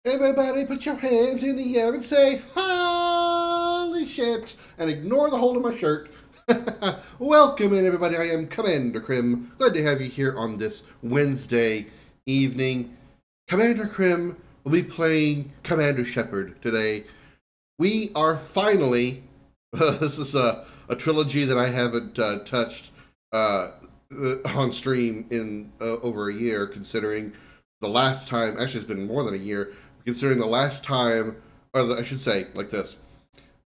Everybody put your hands in the air and say, holy shit, and ignore the hole in my shirt. Welcome in, everybody. I am Commander Krim. Glad to have you here on this Wednesday evening. Commander Krim will be playing Commander Shepard today. We are finally, this is a trilogy that I haven't touched on stream in over a year, considering the last time, actually it's been more than a year, considering the last time, I should say like this,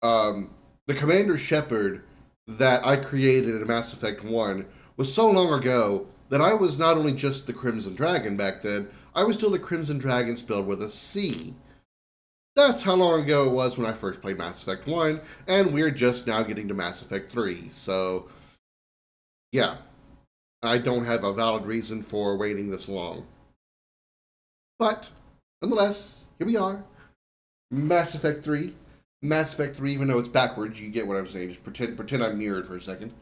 the Commander Shepard that I created in Mass Effect 1 was so long ago that I was not only just the Crimson Dragon back then, I was still the Crimson Dragon spelled with a C. That's how long ago it was when I first played Mass Effect 1, and we're just now getting to Mass Effect 3. So, yeah, I don't have a valid reason for waiting this long. But, nonetheless, here we are. Mass Effect 3. Mass Effect 3, even though it's backwards, you get what I'm saying. Just pretend I'm mirrored for a second.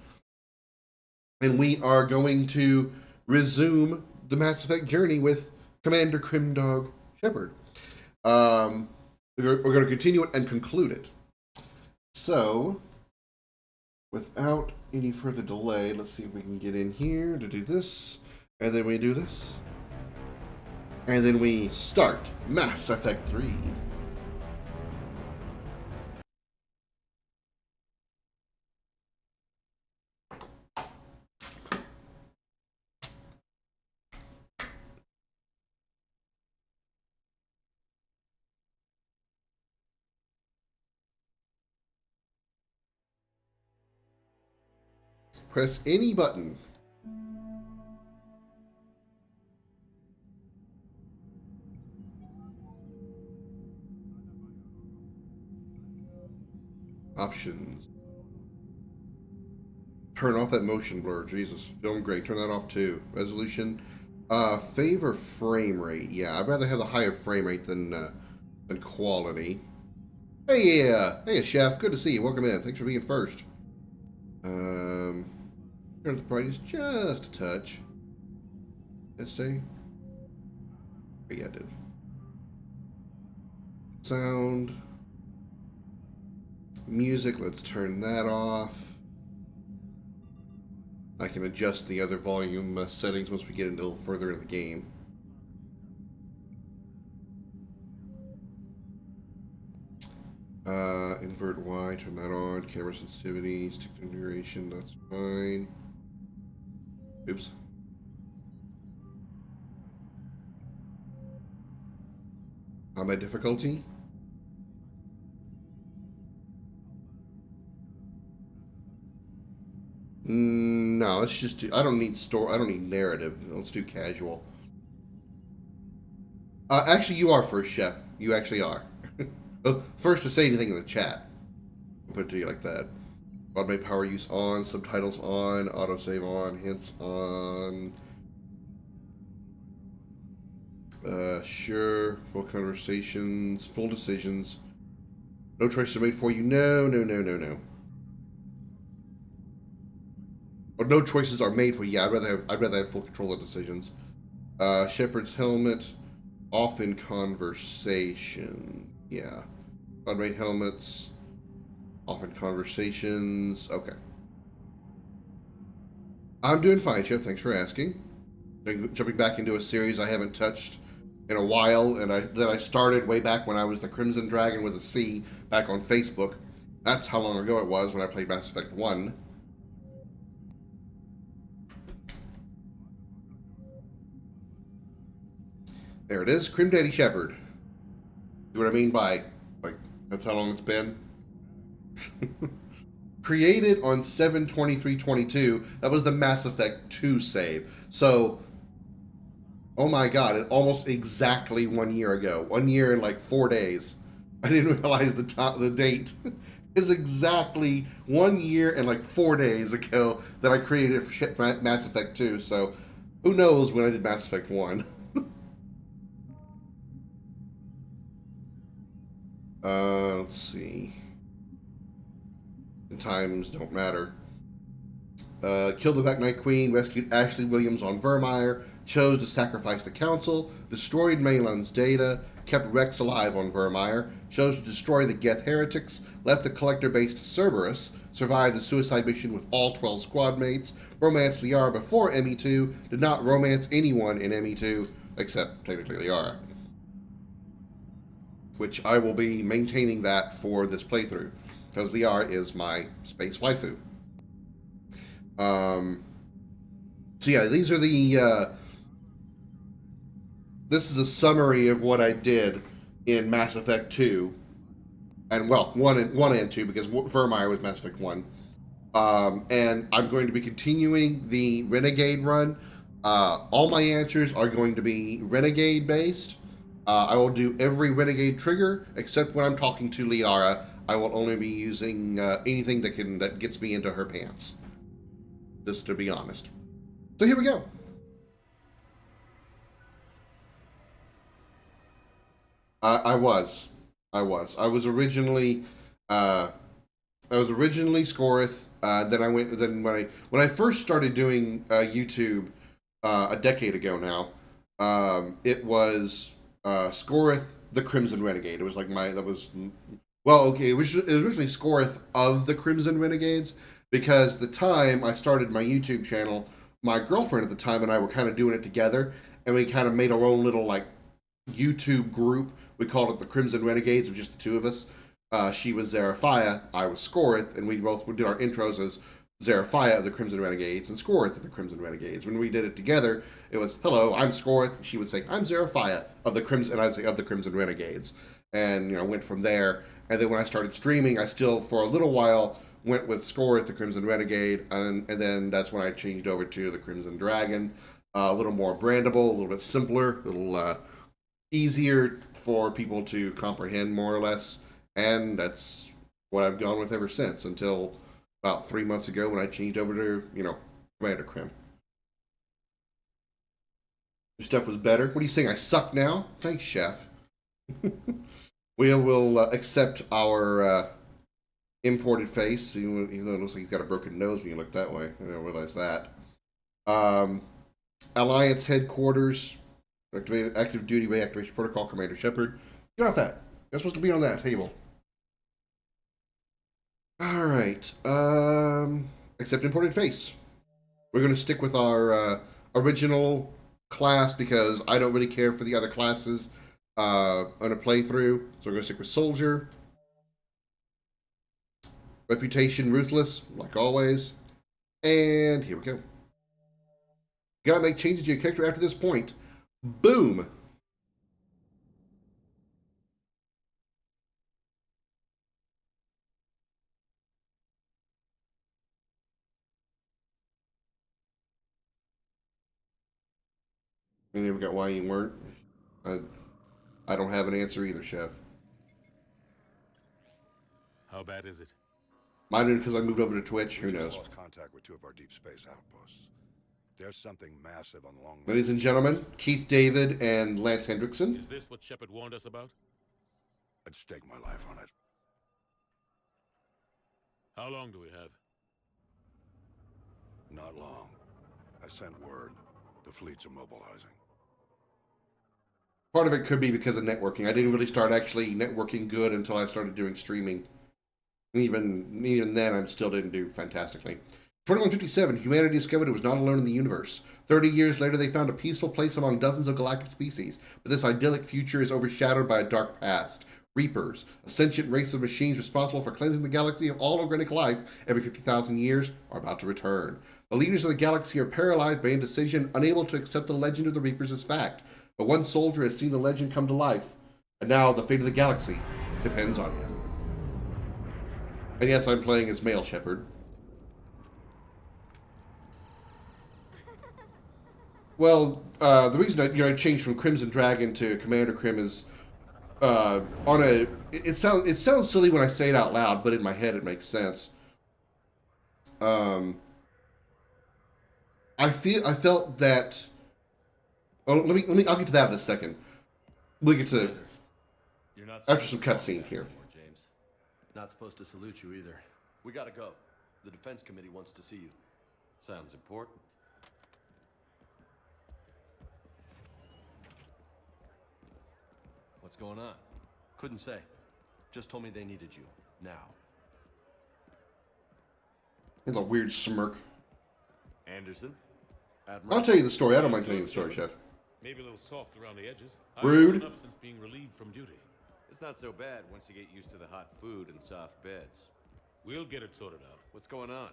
And we are going to resume the Mass Effect journey with Commander Crimdog Shepard. We're going to continue it and conclude it. So, without any further delay, let's see if we can get in here to do this. And then we do this. And then we start Mass Effect 3. Press any button. Options. Turn off that motion blur. Jesus. Film grade. Turn that off too. Resolution. Favor frame rate. Yeah, I'd rather have a higher frame rate than quality. Hey, chef. Good to see you. Welcome in. Thanks for being first. Turn the brightness just a touch. Let's see. Yeah, I did. Sound. Music. Let's turn that off. I can adjust the other volume settings once we get into a little further into the game. Invert Y, turn that on. Camera sensitivity, stick configuration, that's fine. Oops. Combat difficulty. No, let's just do. I don't need narrative. Let's do casual. Actually, you are first, chef. You actually are. First to say anything in the chat. I'll put it to you like that. Automate power use on, subtitles on, autosave on, hints on. Sure. Full conversations, full decisions. No choices are made for you. No. Or no choices are made for you. Yeah, I'd rather have full control of decisions. Shepard's helmet, off in conversation. Yeah. Automate helmets, off in conversations. Okay. I'm doing fine, Chef. Thanks for asking. Jumping back into a series I haven't touched in a while, and that I started way back when I was the Crimson Dragon with a C back on Facebook. That's how long ago it was when I played Mass Effect 1. There it is, Crim Daddy Shepard. See what I mean by, like, that's how long it's been? Created on 7/23/22. That was the Mass Effect 2 save. So, oh my god, it almost exactly 1 year ago. 1 year and like 4 days. I didn't realize the date. Is exactly 1 year and like 4 days ago that I created it for Mass Effect 2. So, who knows when I did Mass Effect 1. Let's see. The times don't matter. Killed the Back Night Queen, rescued Ashley Williams on Vermeer, chose to sacrifice the Council, destroyed Maelon's data, kept Rex alive on Vermeer, chose to destroy the Geth heretics, left the collector base to Cerberus, survived the suicide mission with all 12 squad mates, romanced Liara before ME2, did not romance anyone in ME2, except technically Liara. Which I will be maintaining that for this playthrough, because Liara is my space waifu. So yeah, these are the, this is a summary of what I did in Mass Effect 2, and well, 1 and 2, because Vermeer was Mass Effect 1. And I'm going to be continuing the Renegade run. All my answers are going to be Renegade based. I will do every Renegade trigger, except when I'm talking to Liara. I will only be using anything that gets me into her pants. Just to be honest. So here we go. I was originally Scorith. Then I went. Then when I first started doing YouTube a decade ago now, it was Scorith the Crimson Renegade. It was like okay. It was originally Scorith of the Crimson Renegades, because the time I started my YouTube channel, my girlfriend at the time and I were kind of doing it together, and we kind of made our own little like YouTube group. We called it the Crimson Renegades, of just the two of us. She was Zeraphia, I was Scorith, and we did our intros as Zeraphia of the Crimson Renegades and Scorith of the Crimson Renegades. When we did it together, it was, hello, I'm Scorith. She would say, I'm Zeraphia of the Crimson, and I'd say, of the Crimson Renegades. And, went from there. And then when I started streaming, I still, for a little while, went with Scorith, the Crimson Renegade, and then that's when I changed over to the Crimson Dragon. A little more brandable, a little bit simpler, a little easier for people to comprehend, more or less. And that's what I've gone with ever since, until about 3 months ago when I changed over to, Commander Krim. Your stuff was better. What are you saying? I suck now? Thanks, Chef. We'll accept our imported face, even though it looks like he's got a broken nose when you look that way. I didn't realize that. Alliance headquarters, active duty reactivation protocol, Commander Shepard. Get off that. You're supposed to be on that table. All right. Accept imported face. We're going to stick with our original class because I don't really care for the other classes on a playthrough. So we're going to stick with soldier. Reputation ruthless, like always. And here we go. You gotta make changes to your character after this point. Boom! And then we got why you weren't. I don't have an answer either, Chef. How bad is it? Mine is because I moved over to Twitch. Who knows? Lost contact with two of our deep space outposts. There's something massive on the long. Ladies and gentlemen, Keith David and Lance Hendrickson. Is this what Shepard warned us about? I'd stake my life on it. How long do we have? Not long. I sent word. The fleet's immobilizing. Part of it could be because of networking. I didn't really start actually networking good until I started doing streaming. Even then, I still didn't do fantastically. 2157, humanity discovered it was not alone in the universe. 30 years later, they found a peaceful place among dozens of galactic species. But this idyllic future is overshadowed by a dark past. Reapers, a sentient race of machines responsible for cleansing the galaxy of all organic life every 50,000 years, are about to return. The leaders of the galaxy are paralyzed by indecision, unable to accept the legend of the Reapers as fact. But one soldier has seen the legend come to life, and now the fate of the galaxy depends on him. And yes, I'm playing as male Shepard. Well, the reason I changed from Crimson Dragon to Commander Krim is it sounds silly when I say it out loud, but in my head it makes sense. I felt that. Oh, I'll get to that in a second. We'll get to after some cutscene here. James, not supposed to salute you either. We gotta go. The defense committee wants to see you. Sounds important. What's going on? Couldn't say. Just told me they needed you. Now. With a weird smirk. Anderson? Admiral. I'll tell you the story. I don't mind telling you the story, Chef. Maybe a little soft around the edges. Rude. I've grown up since being relieved from duty. It's not so bad once you get used to the hot food and soft beds. We'll get it sorted out. What's going on?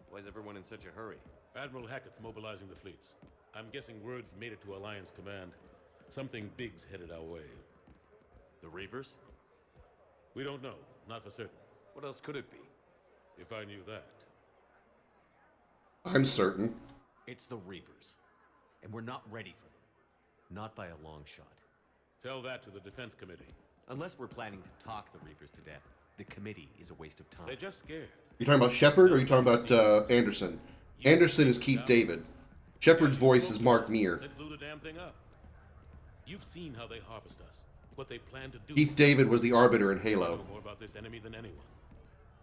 Why is everyone in such a hurry? Admiral Hackett's mobilizing the fleets. I'm guessing word's made it to Alliance Command. Something big's headed our way. The Reapers? We don't know. Not for certain. What else could it be? If I knew that. I'm certain. It's the Reapers. And we're not ready for them. Not by a long shot. Tell that to the Defense Committee. Unless we're planning to talk the Reapers to death, the committee is a waste of time. They're just scared. You talking about Shepard or are you talking about Anderson? Anderson is Keith David. Shepard's voice is Mark Meir. They blew the damn thing up. You've seen how they harvest us. What they plan to do. Keith David was the Arbiter in I Halo. know more about this enemy than anyone.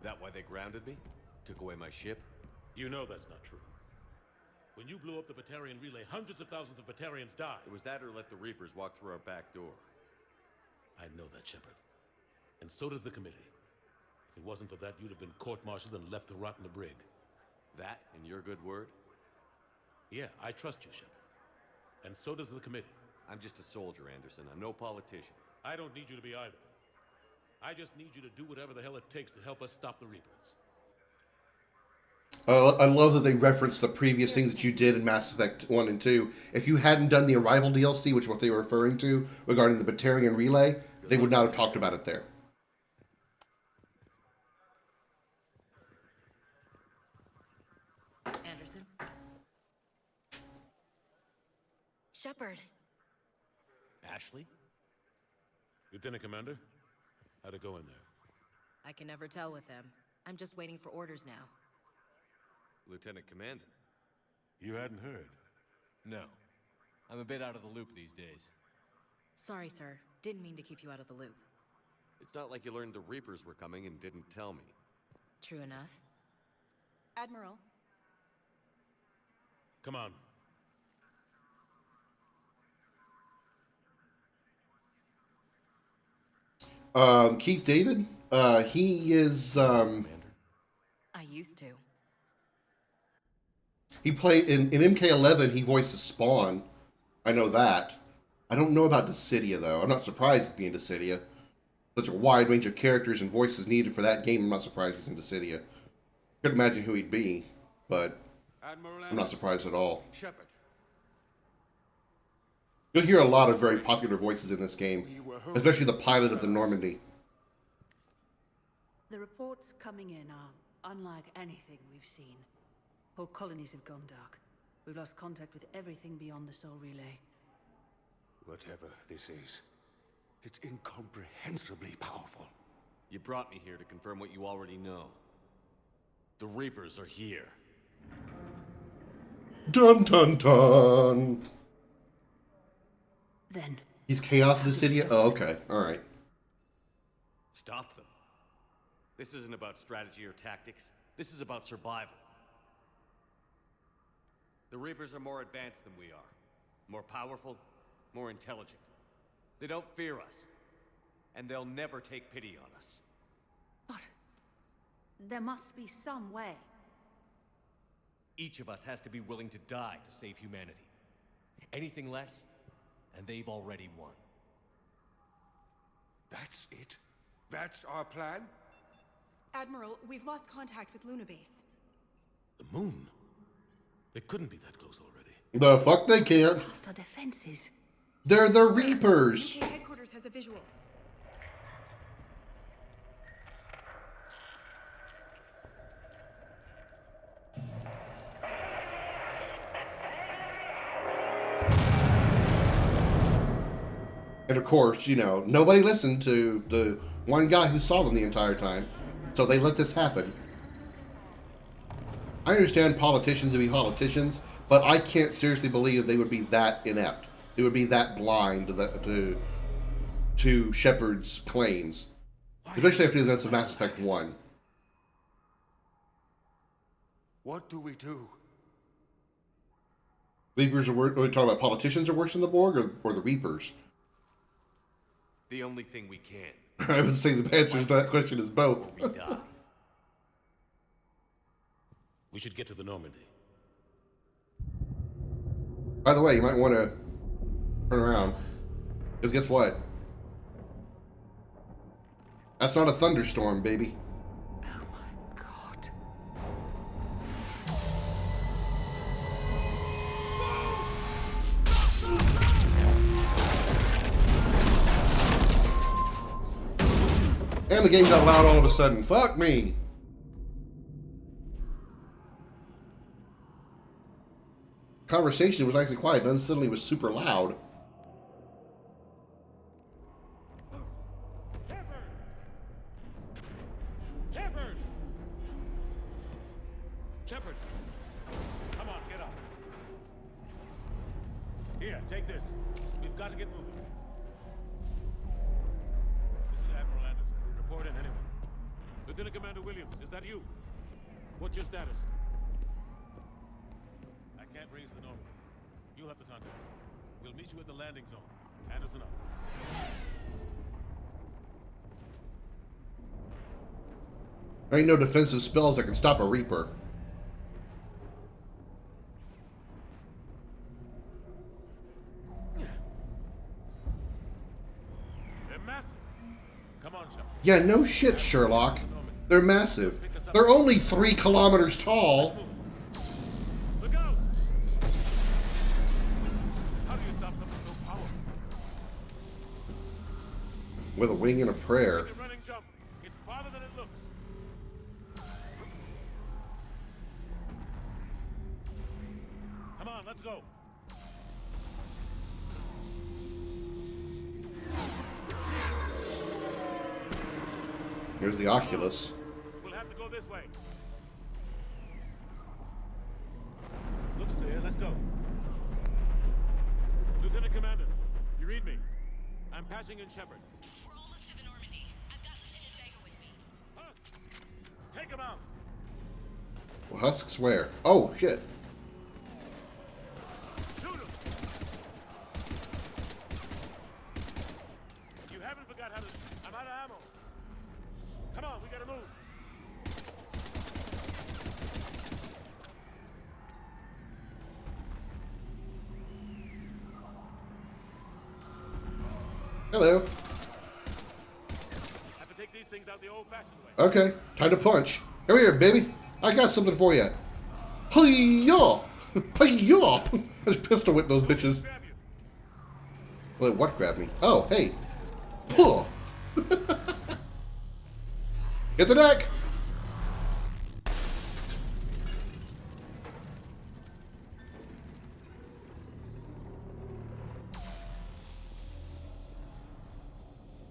That why they grounded me? Took away my ship? You know that's not true. When you blew up the Batarian relay, hundreds of thousands of Batarians died. It was that or let the Reapers walk through our back door. I know that, Shepard. And so does the committee. If it wasn't for that, you'd have been court-martialed and left to rot in the brig. That and your good word? Yeah, I trust you, Shepard. And so does the committee. I'm just a soldier, Anderson. I'm no politician. I don't need you to be either. I just need you to do whatever the hell it takes to help us stop the Reapers. I love that they reference the previous things that you did in Mass Effect 1 and 2. If you hadn't done the Arrival DLC, which is what they were referring to regarding the Batarian relay, they would not have talked about it there. Anderson? Shepard. Ashley? Lieutenant Commander, how'd it go in there? I can never tell with them. I'm just waiting for orders now. Lieutenant Commander? You hadn't heard. No. I'm a bit out of the loop these days. Sorry, sir. Didn't mean to keep you out of the loop. It's not like you learned the Reapers were coming and didn't tell me. True enough. Admiral, Come on. Keith David? He is, Commander? I used to. he played, in MK11, he voices Spawn. I know that. I don't know about Dissidia, though. I'm not surprised at being Dissidia. Such a wide range of characters and voices needed for that game, I'm not surprised he's in Dissidia. Couldn't imagine who he'd be, but Admiral I'm not surprised at all. Shepard. You'll hear a lot of very popular voices in this game, especially the pilot of the Normandy. the reports coming in are unlike anything we've seen. Whole colonies have gone dark. We've lost contact with everything beyond the Soul Relay. Whatever this is, it's incomprehensibly powerful. You brought me here to confirm what you already know. The Reapers are here. Dun dun dun! Then, He's Chaos in Dissidia? Oh, okay. Alright. Stop them. This isn't about strategy or tactics. This is about survival. The Reapers are more advanced than we are. More powerful, more intelligent. They don't fear us. And they'll never take pity on us. but there must be some way. Each of us has to be willing to die to save humanity. Anything less, and they've already won. That's it? That's our plan? Admiral, we've lost contact with Luna Base. The moon? They couldn't be that close already. The fuck they can't. Past our defenses. They're the Reapers. UK headquarters has a visual. And of course, you know, nobody listened to the one guy who saw them the entire time. So they let this happen. I understand politicians to be politicians, but I can't seriously believe they would be that inept. They would be that blind to Shepard's claims. Especially after the events of Mass Effect 1. What do we do? Reapers are worse. Are we talking about politicians are worse than the Borg or the Reapers? The only thing we can. I would say the answer to that question is both. Or we die. We should get to the Normandy. By the way, you might want to turn around. Because guess what? That's not a thunderstorm, baby. Oh my god. And the game got loud all of a sudden. Fuck me. Conversation was actually quiet, then suddenly was super loud. Shepard! Shepard! Come on, get up. Here, take this. We've got to get moving. This is Admiral Anderson. Report in, anyone. Lieutenant Commander Williams, is that you? What's your status? I can't raise the Normandy. You'll have to contact me. We'll meet you at the landing zone. Anderson out. There ain't no defensive spells that can stop a Reaper. They're massive. Come on, Shepard. Yeah, no shit, Sherlock. They're massive. They're only 3 kilometers tall. Look out! How do you stop something so powerful? With a wing and a prayer. Make a running jump. It's farther than it looks. Come on, let's go. Here's the Oculus. We'll have to go this way. Looks clear. Let's go. Lieutenant Commander, you read me? I'm patching in Shepard. We're almost to the Normandy. I've got Lieutenant Vega with me. Husk, take him out. Well, Husks where? Oh, shit. Shoot him. You haven't forgot how to. I'm out of ammo. Come on, we gotta move. Hello. Have to take these things out the old-fashioned way. Okay, time to punch. Come here, baby. I got something for you. Hi-ya! Hi-ya! I just pistol whip those bitches. Grab you. Well, what grabbed me? Oh, hey. Huh. Hit the deck!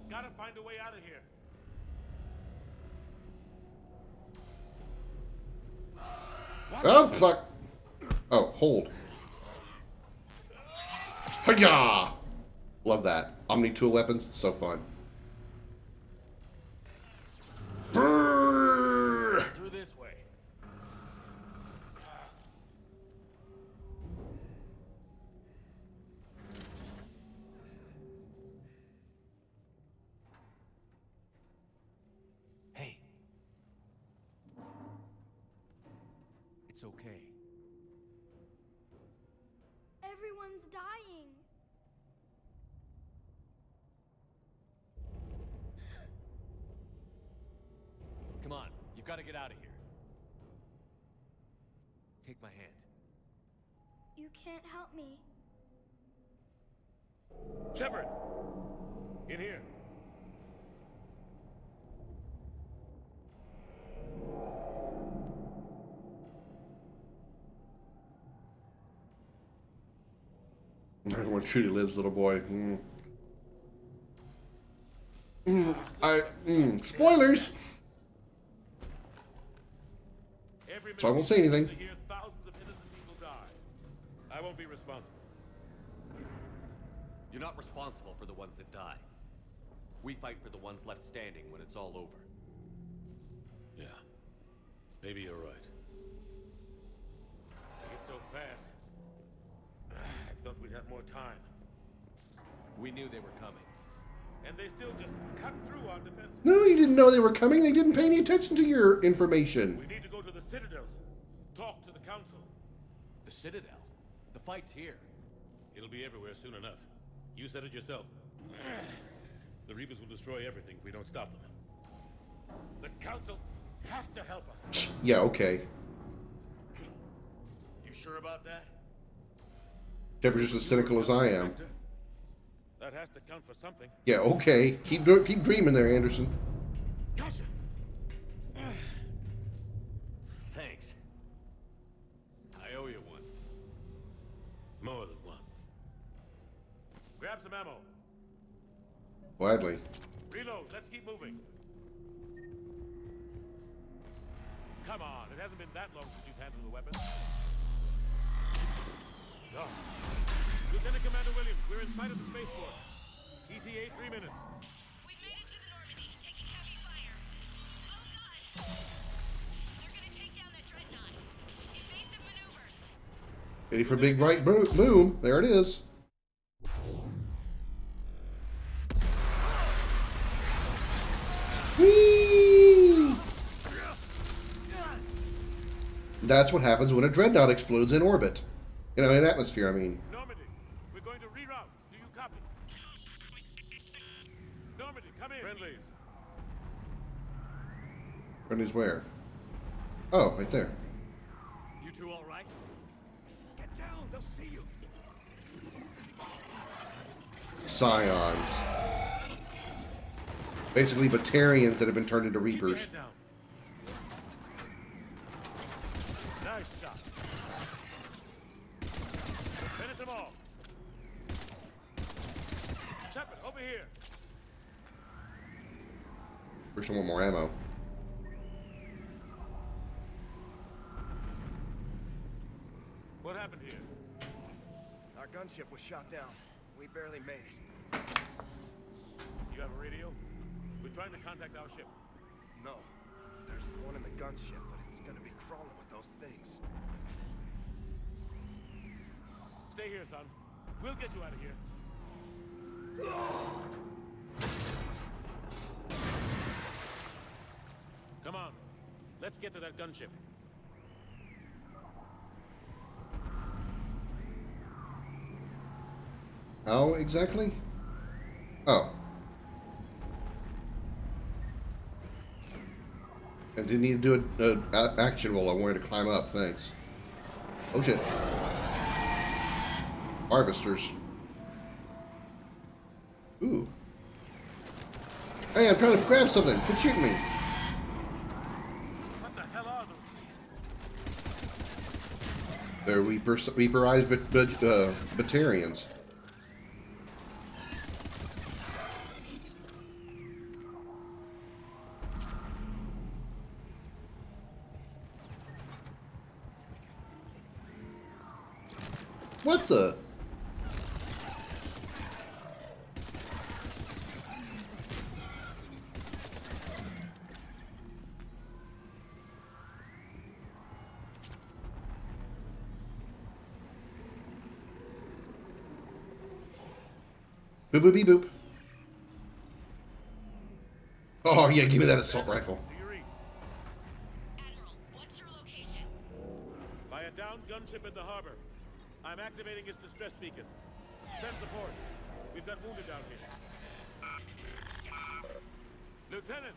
Gotta find a way out of here. Oh, fuck. Oh, hold. Hi-ya! Love that. Omni-tool weapons, so fun. Brrr. Through this way. Hey. It's okay. Everyone's dying. Come on, you've got to get out of here. Take my hand. You can't help me. Shepard! In here. Everyone truly lives, little boy. Spoilers! Every So I won't say anything. a year, thousands of innocent people die. I won't be responsible. You're not responsible for the ones that die. We fight for the ones left standing when it's all over. Yeah. Maybe you're right. It's so fast. I thought we'd have more time. We knew they were coming. And they still just cut through our defenses. No, you didn't know they were coming. They didn't pay any attention to your information. We need to go to the Citadel. Talk to the Council. The Citadel? The fight's here. It'll be everywhere soon enough. You said it yourself. The Reapers will destroy everything if we don't stop them. The Council has to help us. Yeah, okay. You sure about that? Shepard's just as cynical as I am. That has to count for something. Yeah, okay. Keep dreaming there, Anderson. Gotcha. Thanks. I owe you one. More than one. Grab some ammo. Gladly. Reload. Let's keep moving. Come on. It hasn't been that long since you've handled a weapon. Oh. Lieutenant Commander Williams, we're in sight of the spaceport. ETA 3 minutes. We've made it to the Normandy, taking heavy fire. Oh God! They're gonna take down that dreadnought. Evasive maneuvers. Ready for big bright boom. There it is. Whee! That's what happens when a dreadnought explodes in orbit. You know, in atmosphere, I mean. Normandy, we're going to reroute. Do you copy? Normandy, come in. Friendlies. Friendly's where? Oh, right there. You two all right? Get down, they'll see you. Scions. Basically, Batarians that have been turned into Keep your Reapers. head down. Nice shot. Finish them all. Shepard, over here. First, I want more ammo. What happened here? Our gunship was shot down. We barely made it. Do you have a radio? We're trying to contact our ship. No. There's one in the gunship, but it's gonna be crawling with those things. Stay here, son. We'll get you out of here. Come on. Let's get to that gunship. How exactly? Oh. I didn't need to do an action roll. I wanted to climb up. Thanks. Oh shit. Harvesters. Ooh. Hey, I'm trying to grab something. Quit shooting me. What the hell are those? They're Reaperized Batarians. What the? Boop boop beep boop. Oh yeah, give me that assault rifle. Do you read? Admiral, what's your location? By a downed gunship in the harbor. I'm activating its distress beacon. Send support. We've got wounded down here. Lieutenant!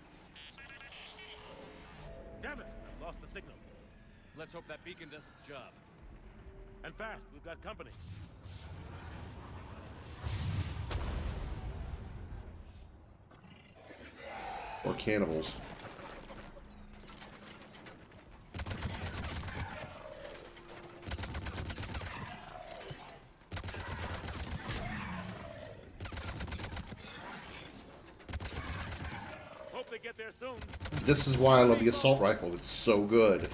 Damn it! I've lost the signal. Let's hope that beacon does its job. And fast. We've got company. Or cannibals. Hope they get there soon. This is why I love the assault rifle. It's so good.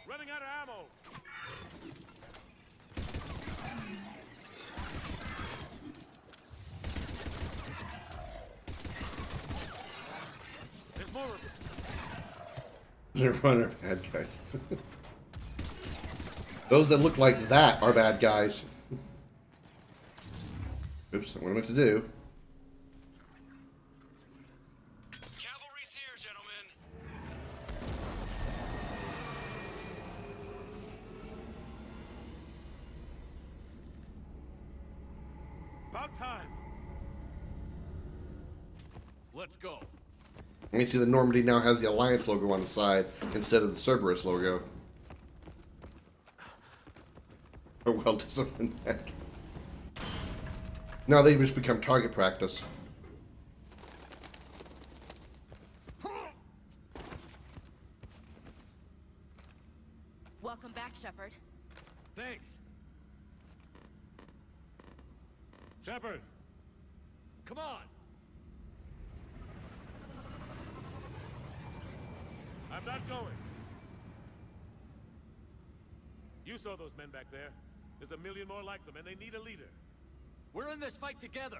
Running out of ammo. More of them. They're running bad guys. Those that look like that are bad guys. Oops, what am I meant to do? Cavalry's here, gentlemen. About time. Let's go. And you see the Normandy now has the Alliance logo on the side instead of the Cerberus logo. A well-disciplined heck. Now they just become target practice. Welcome back, Shepard. Thanks. Shepard, Come on. I'm not going. You saw those men back there. There's a million more like them, and they need a leader. We're in this fight together.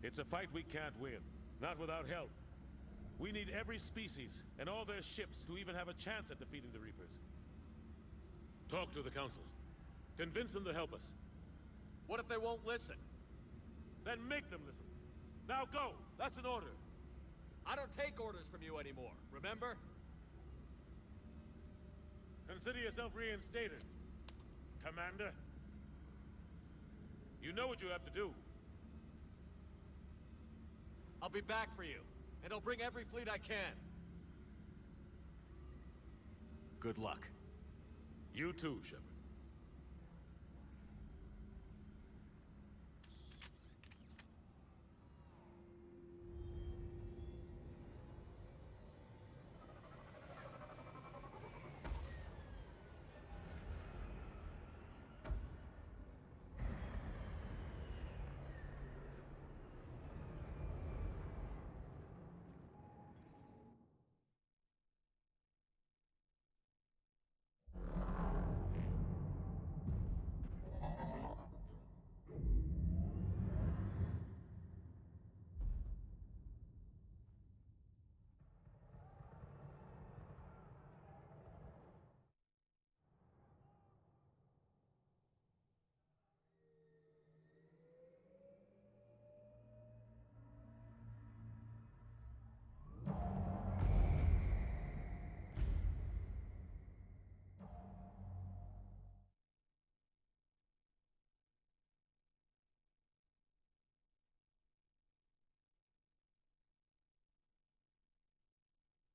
It's a fight we can't win, not without help. We need every species and all their ships to even have a chance at defeating the Reapers. Talk to the Council. Convince them to help us. What if they won't listen? Then make them listen. Now go! That's an order. I don't take orders from you anymore, remember? Consider yourself reinstated, Commander. You know what you have to do. I'll be back for you, and I'll bring every fleet I can. Good luck. You too, Shepard.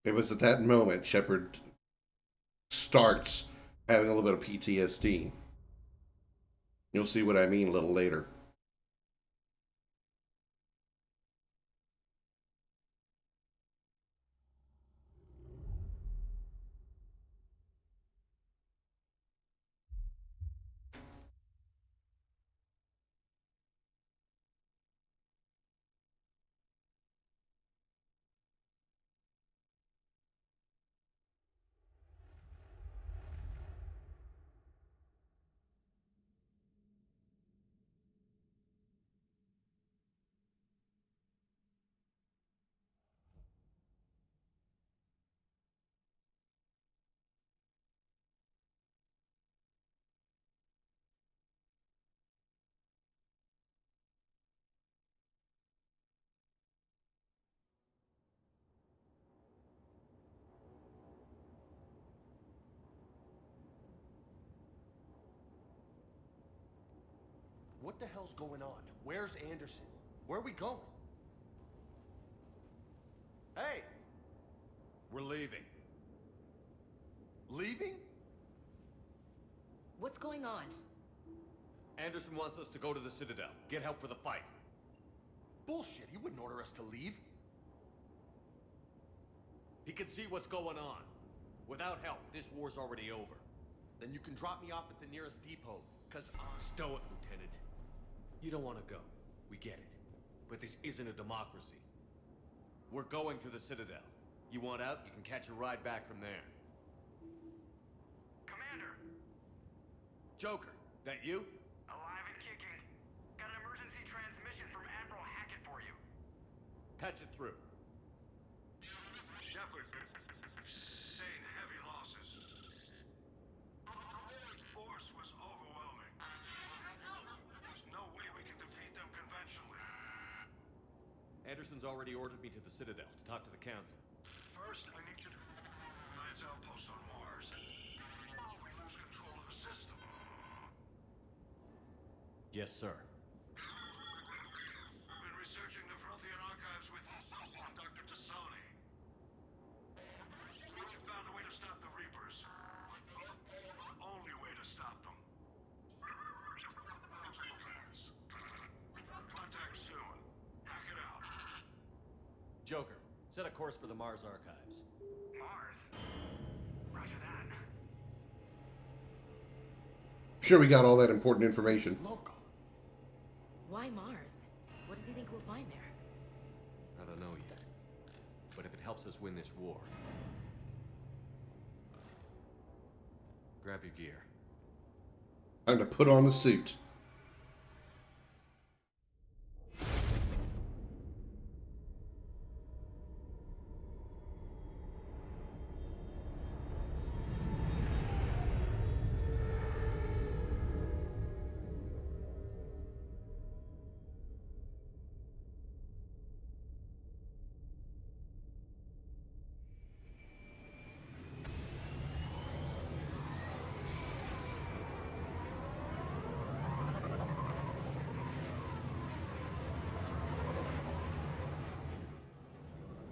It was at that moment Shepard starts having a little bit of PTSD. You'll see what I mean a little later. What the hell's going on? Where's Anderson? Where are we going? Hey! We're leaving. Leaving? What's going on? Anderson wants us to go to the Citadel, get help for the fight. Bullshit, he wouldn't order us to leave. He can see what's going on. Without help, this war's already over. Then you can drop me off at the nearest depot, cause Stow it, Lieutenant. You don't want to go. We get it. But this isn't a democracy. We're going to the Citadel. You want out, you can catch a ride back from there. Commander! Joker, that you? Alive and kicking. Got an emergency transmission from Admiral Hackett for you. Patch it through. We've seen heavy losses. The Royal force was overwhelming. There's no way we can defeat them conventionally. Anderson's already ordered me to the Citadel to talk to the Council. First, I need you to Alliance outpost on Mars. We lose control of the system. Yes, sir. We've been researching the Frothian archives with Dr. Tassoni. We've found a way to stop the Reapers. The only way to stop them. Contact soon. Hack it out. Joker, set a course for the Mars archives. Mars? Roger that. Sure, we got all that important information. Local. Why Mars? What does he think we'll find there? I don't know yet. But if it helps us win this war... Grab your gear. Time to put on the suit.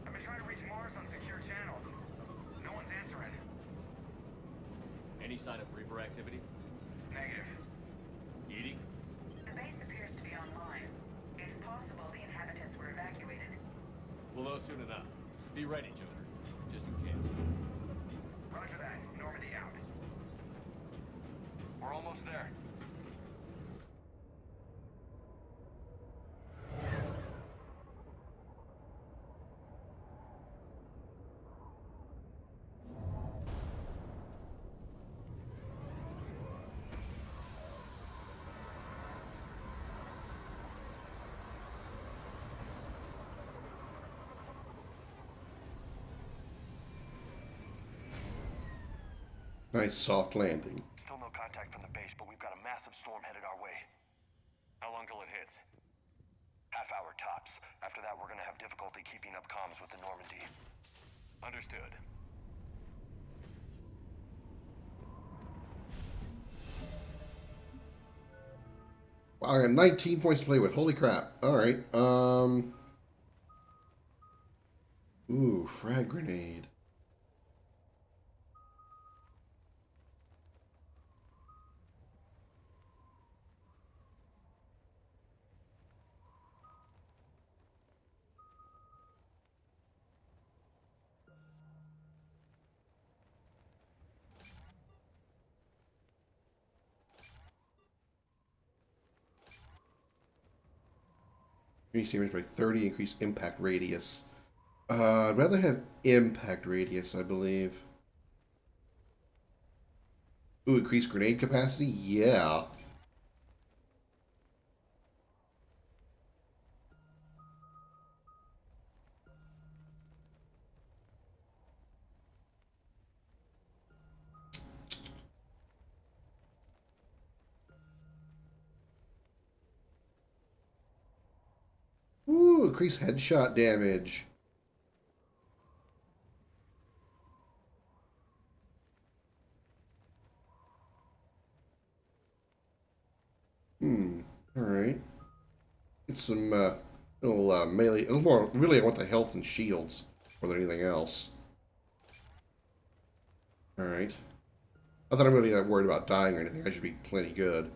I've been trying to reach Mars on secure channels. No one's answering. Any sign of Reaper activity? Negative. Eating? The base appears to be online. It's possible the inhabitants were evacuated. We'll know soon enough. Be ready, Joker. Just in case. Roger that. Normandy out. We're almost there. Nice soft landing. Still no contact from the base, but we've got a massive storm headed our way. How long till it hits? Half hour tops. After that, we're gonna have difficulty keeping up comms with the Normandy. Understood. Wow, I got 19 points to play with. Holy crap. Alright. Ooh, frag grenade. Increase damage by 30, increase impact radius. I'd rather have impact radius, I believe. Ooh, increase grenade capacity? Yeah. Ooh, increase headshot damage. Alright. Get some, little, melee. More, really, I want the health and shields more than anything else. Alright. Not that I'm really that worried about dying or anything. I should be plenty good.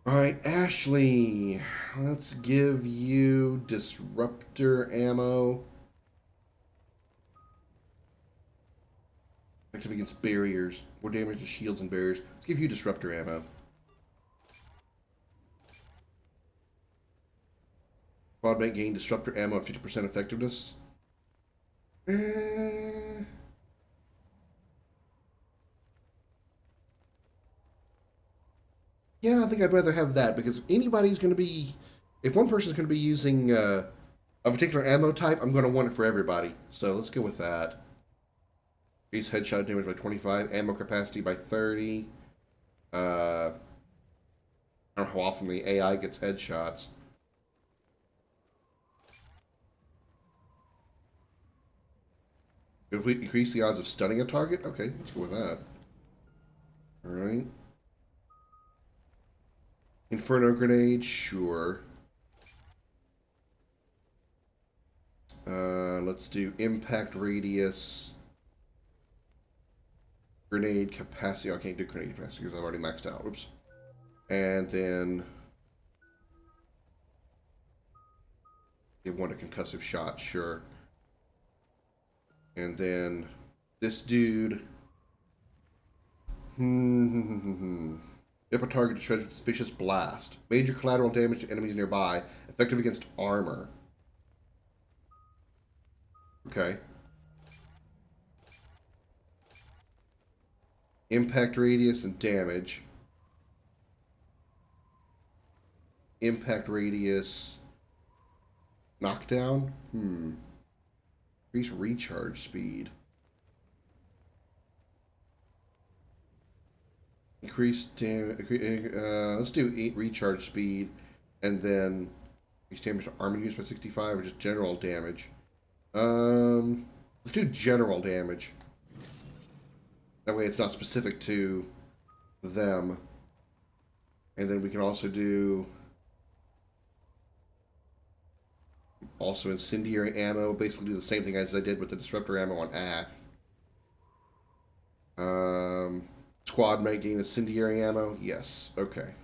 Alright, Ashley. Let's give you disruptor ammo. Effective against barriers. More damage to shields and barriers. Let's give you disruptor ammo. Quad bank gain disruptor ammo at 50% effectiveness. Yeah, I think I'd rather have that because if anybody's going to be, if one person's going to be using a particular ammo type, I'm going to want it for everybody. So let's go with that. Increase headshot damage by 25, ammo capacity by 30. I don't know how often the AI gets headshots. Increase the odds of stunning a target? Okay, let's go with that. Alright. Inferno grenade, sure. Let's do impact radius. Grenade capacity. Oh, I can't do grenade capacity because I've already maxed out. Whoops. And then they want a concussive shot, sure. And then this dude. If a target is shredded with vicious blast. Major collateral damage to enemies nearby. Effective against armor. Okay. Impact radius and damage. Impact radius. Knockdown? Increase recharge speed. Increase damage. Let's do 8 recharge speed. And then increase damage to armor use by 65 or just general damage. Let's do general damage. That way it's not specific to them. And then we can also do incendiary ammo. Basically do the same thing as I did with the disruptor ammo on Ack. Squad mate gain incendiary ammo. Yes. Okay.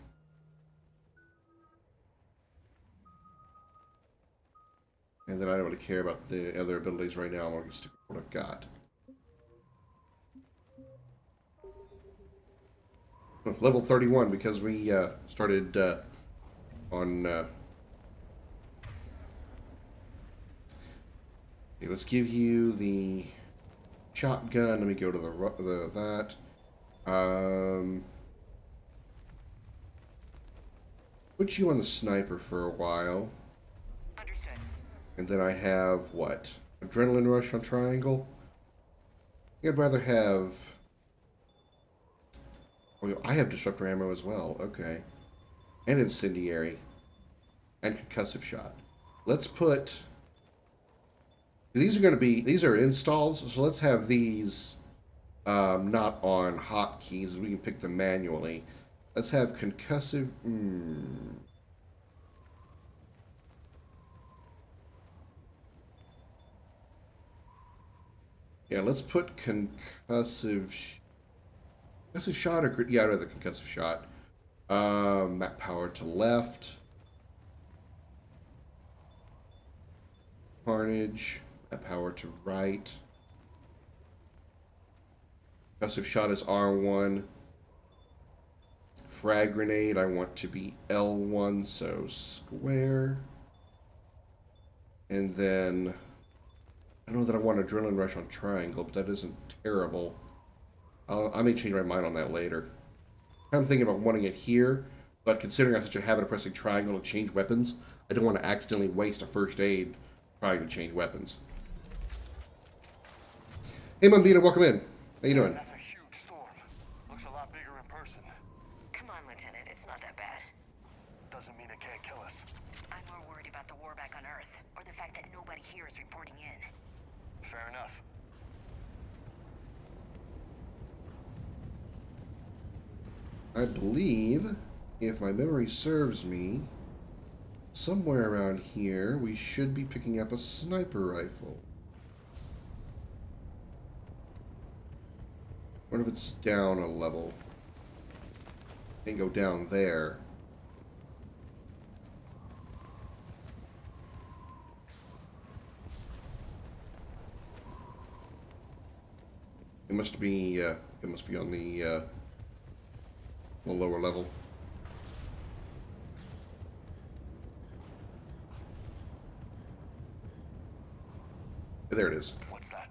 And then I don't really care about the other abilities right now. I'm going to stick with what I've got. Level 31 because we started on... Okay, let's give you the shotgun. Let me go to that. Put you on the sniper for a while. Understood. And then I have, what? Adrenaline rush on triangle? I'd rather have... Oh, I have disruptor ammo as well. Okay. And incendiary. And concussive shot. Let's put... These are installs, so let's have these not on hotkeys. We can pick them manually. Let's have concussive... Yeah, let's put concussive shot or... Yeah, I'd rather concussive shot. Map power to left. Carnage. Map power to right. Concussive shot is R1. Frag grenade, I want to be L1, so square. And then... I know that I want adrenaline rush on triangle, but that isn't terrible. I may change my mind on that later. I'm thinking about wanting it here, but considering I have such a habit of pressing triangle to change weapons, I don't want to accidentally waste a first aid trying to change weapons. Hey, Mambina, welcome in. How you doing? That's a huge storm. Looks a lot bigger in person. Come on, Lieutenant. It's not that bad. Doesn't mean it can't kill us. I'm more worried about the war back on Earth, or the fact that nobody here is reporting in. Fair enough. I believe, if my memory serves me, somewhere around here we should be picking up a sniper rifle. What if it's down a level? And go down there. It must be on the lower level. There it is. What's that?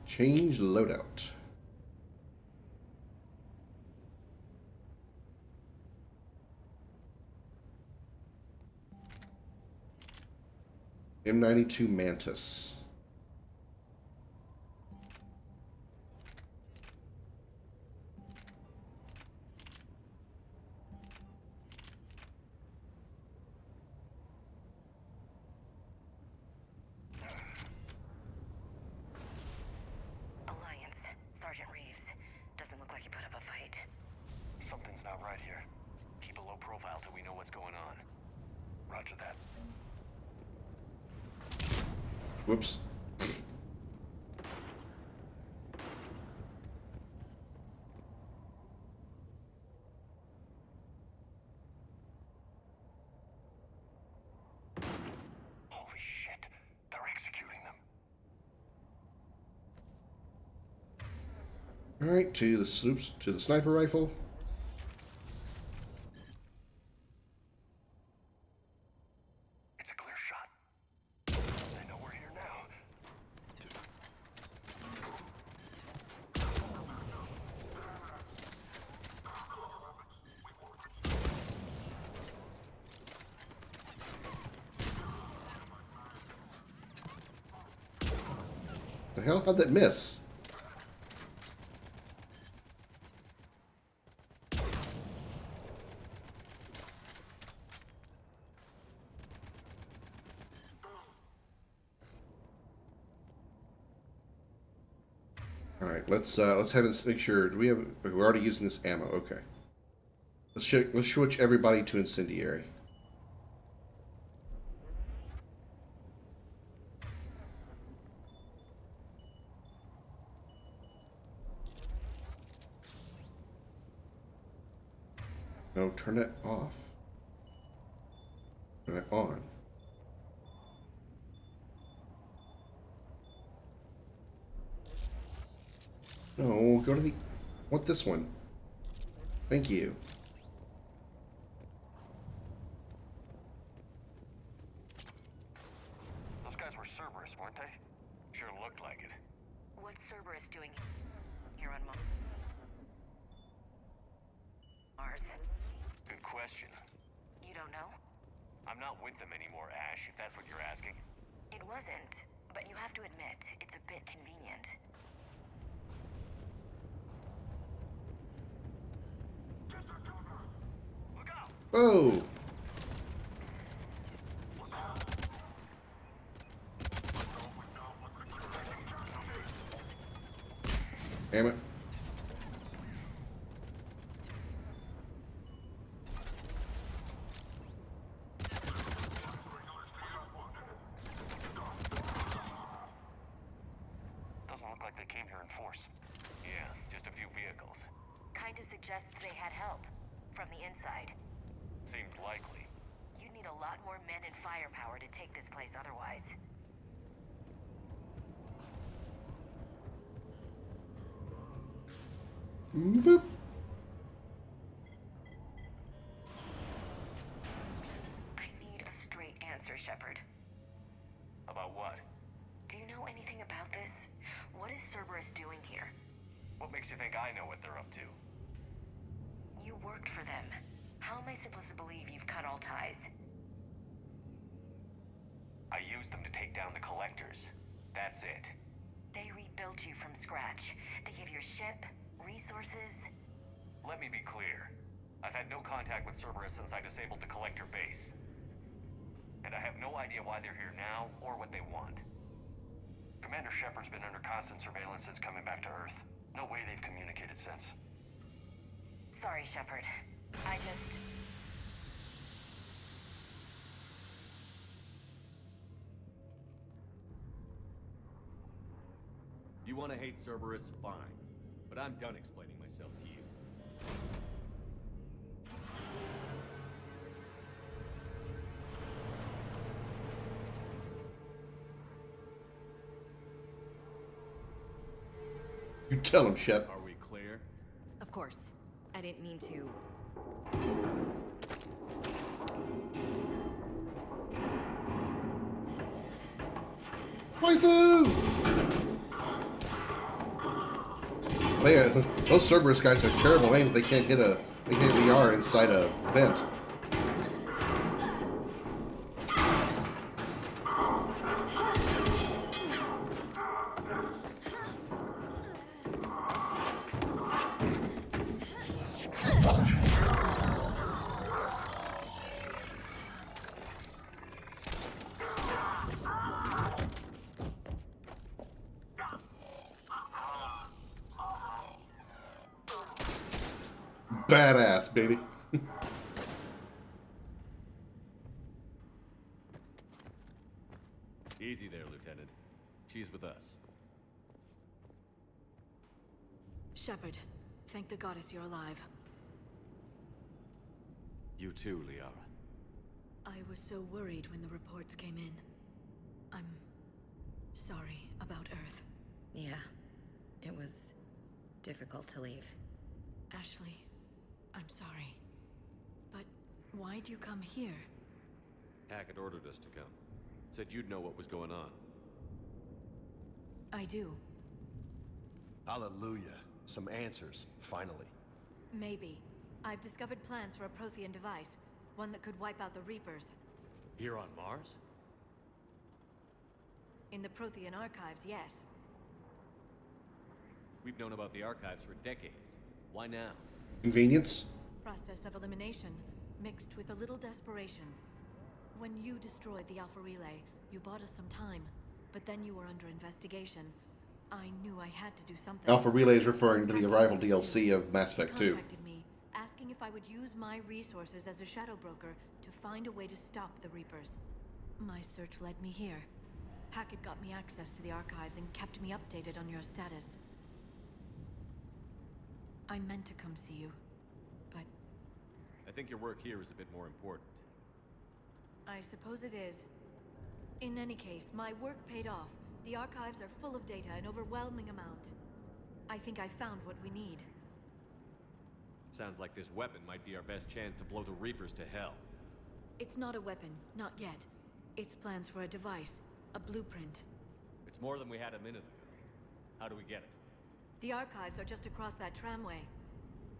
Change loadout. M92 Mantis. Alliance. Sergeant Reeves. Doesn't look like he put up a fight. Something's not right here. Keep a low profile till we know what's going on. Roger that. Whoops. Holy shit. They're executing them. All right, to the sloops, to the sniper rifle. It's a clear shot. They know we're here now. The hell? How'd that miss? All right, let's have it make sure. Do we have? We're already using this ammo. Okay. Let's switch everybody to incendiary. No, turn it off. Turn it on. No, go to the... Want this one. Thank you. Those guys were Cerberus, weren't they? Sure looked like it. What's Cerberus doing here on Mars? Good question. You don't know? I'm not with them anymore, Ash, if that's what you're asking. It wasn't, but you have to admit, it's a bit convenient. Look out! Oh! Damn it. Doesn't look like they came here in force. Yeah, just a few vehicles. Kinda suggests they had help. From the inside. Seems likely. You'd need a lot more men and firepower to take this place otherwise. Boop. I need a straight answer, Shepard. About what? Do you know anything about this? What is Cerberus doing here? What makes you think I know what they're up to? You worked for them. How am I supposed to believe you've cut all ties? I used them to take down the collectors. That's it. They rebuilt you from scratch. They gave your ship, resources. Let me be clear. I've had no contact with Cerberus since I disabled the collector base. And I have no idea why they're here now or what they want. Commander Shepard's been under constant surveillance since coming back to Earth. No way they've communicated since. Sorry, Shepard. I just... You want to hate Cerberus? Fine. But I'm done explaining myself to you. You tell him, Shep. Are we clear? Of course. I didn't mean to... Waifu! Those Cerberus guys are terrible aim if they can't hit a VR inside a vent. Badass, baby. Easy there, Lieutenant. She's with us. Shepard, thank the goddess you're alive. You too, Liara. I was so worried when the reports came in. I'm sorry about Earth. Yeah, it was difficult to leave. Ashley, I'm sorry. But why'd you come here? Hackett ordered us to come. Said you'd know what was going on. I do. Hallelujah. Some answers, finally. Maybe. I've discovered plans for a Prothean device. One that could wipe out the Reapers. Here on Mars? In the Prothean archives, yes. We've known about the archives for decades. Why now? Convenience? Process of elimination, mixed with a little desperation. When you destroyed the Alpha Relay, you bought us some time. But then you were under investigation. I knew I had to do something. Alpha Relay is referring to the Arrival DLC of Mass Effect 2. Contacted me, asking if I would use my resources as a shadow broker to find a way to stop the Reapers. My search led me here. Hackett got me access to the archives and kept me updated on your status. I meant to come see you, but... I think your work here is a bit more important. I suppose it is. In any case, my work paid off. The archives are full of data, an overwhelming amount. I think I found what we need. Sounds like this weapon might be our best chance to blow the Reapers to hell. It's not a weapon, not yet. It's plans for a device, a blueprint. It's more than we had a minute ago. How do we get it? The archives are just across that tramway.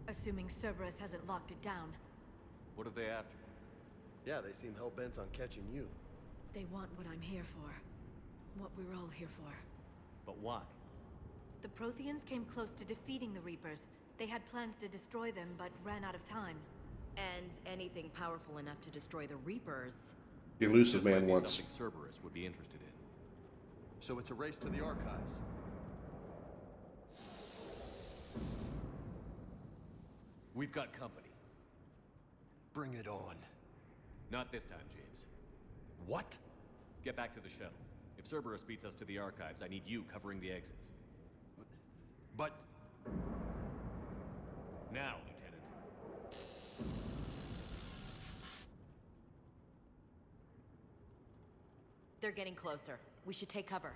Assuming Cerberus hasn't locked it down. What are they after? Yeah, they seem hell-bent on catching you. They want what I'm here for. What we're all here for. But why? The Protheans came close to defeating the Reapers. They had plans to destroy them, but ran out of time. And anything powerful enough to destroy the Reapers. The elusive This might man be wants. something Cerberus would be interested in. So it's a race to the archives. We've got company. Bring it on. Not this time, James. What? Get back to the shuttle. If Cerberus beats us to the archives, I need you covering the exits. But... Now, Lieutenant. They're getting closer. We should take cover.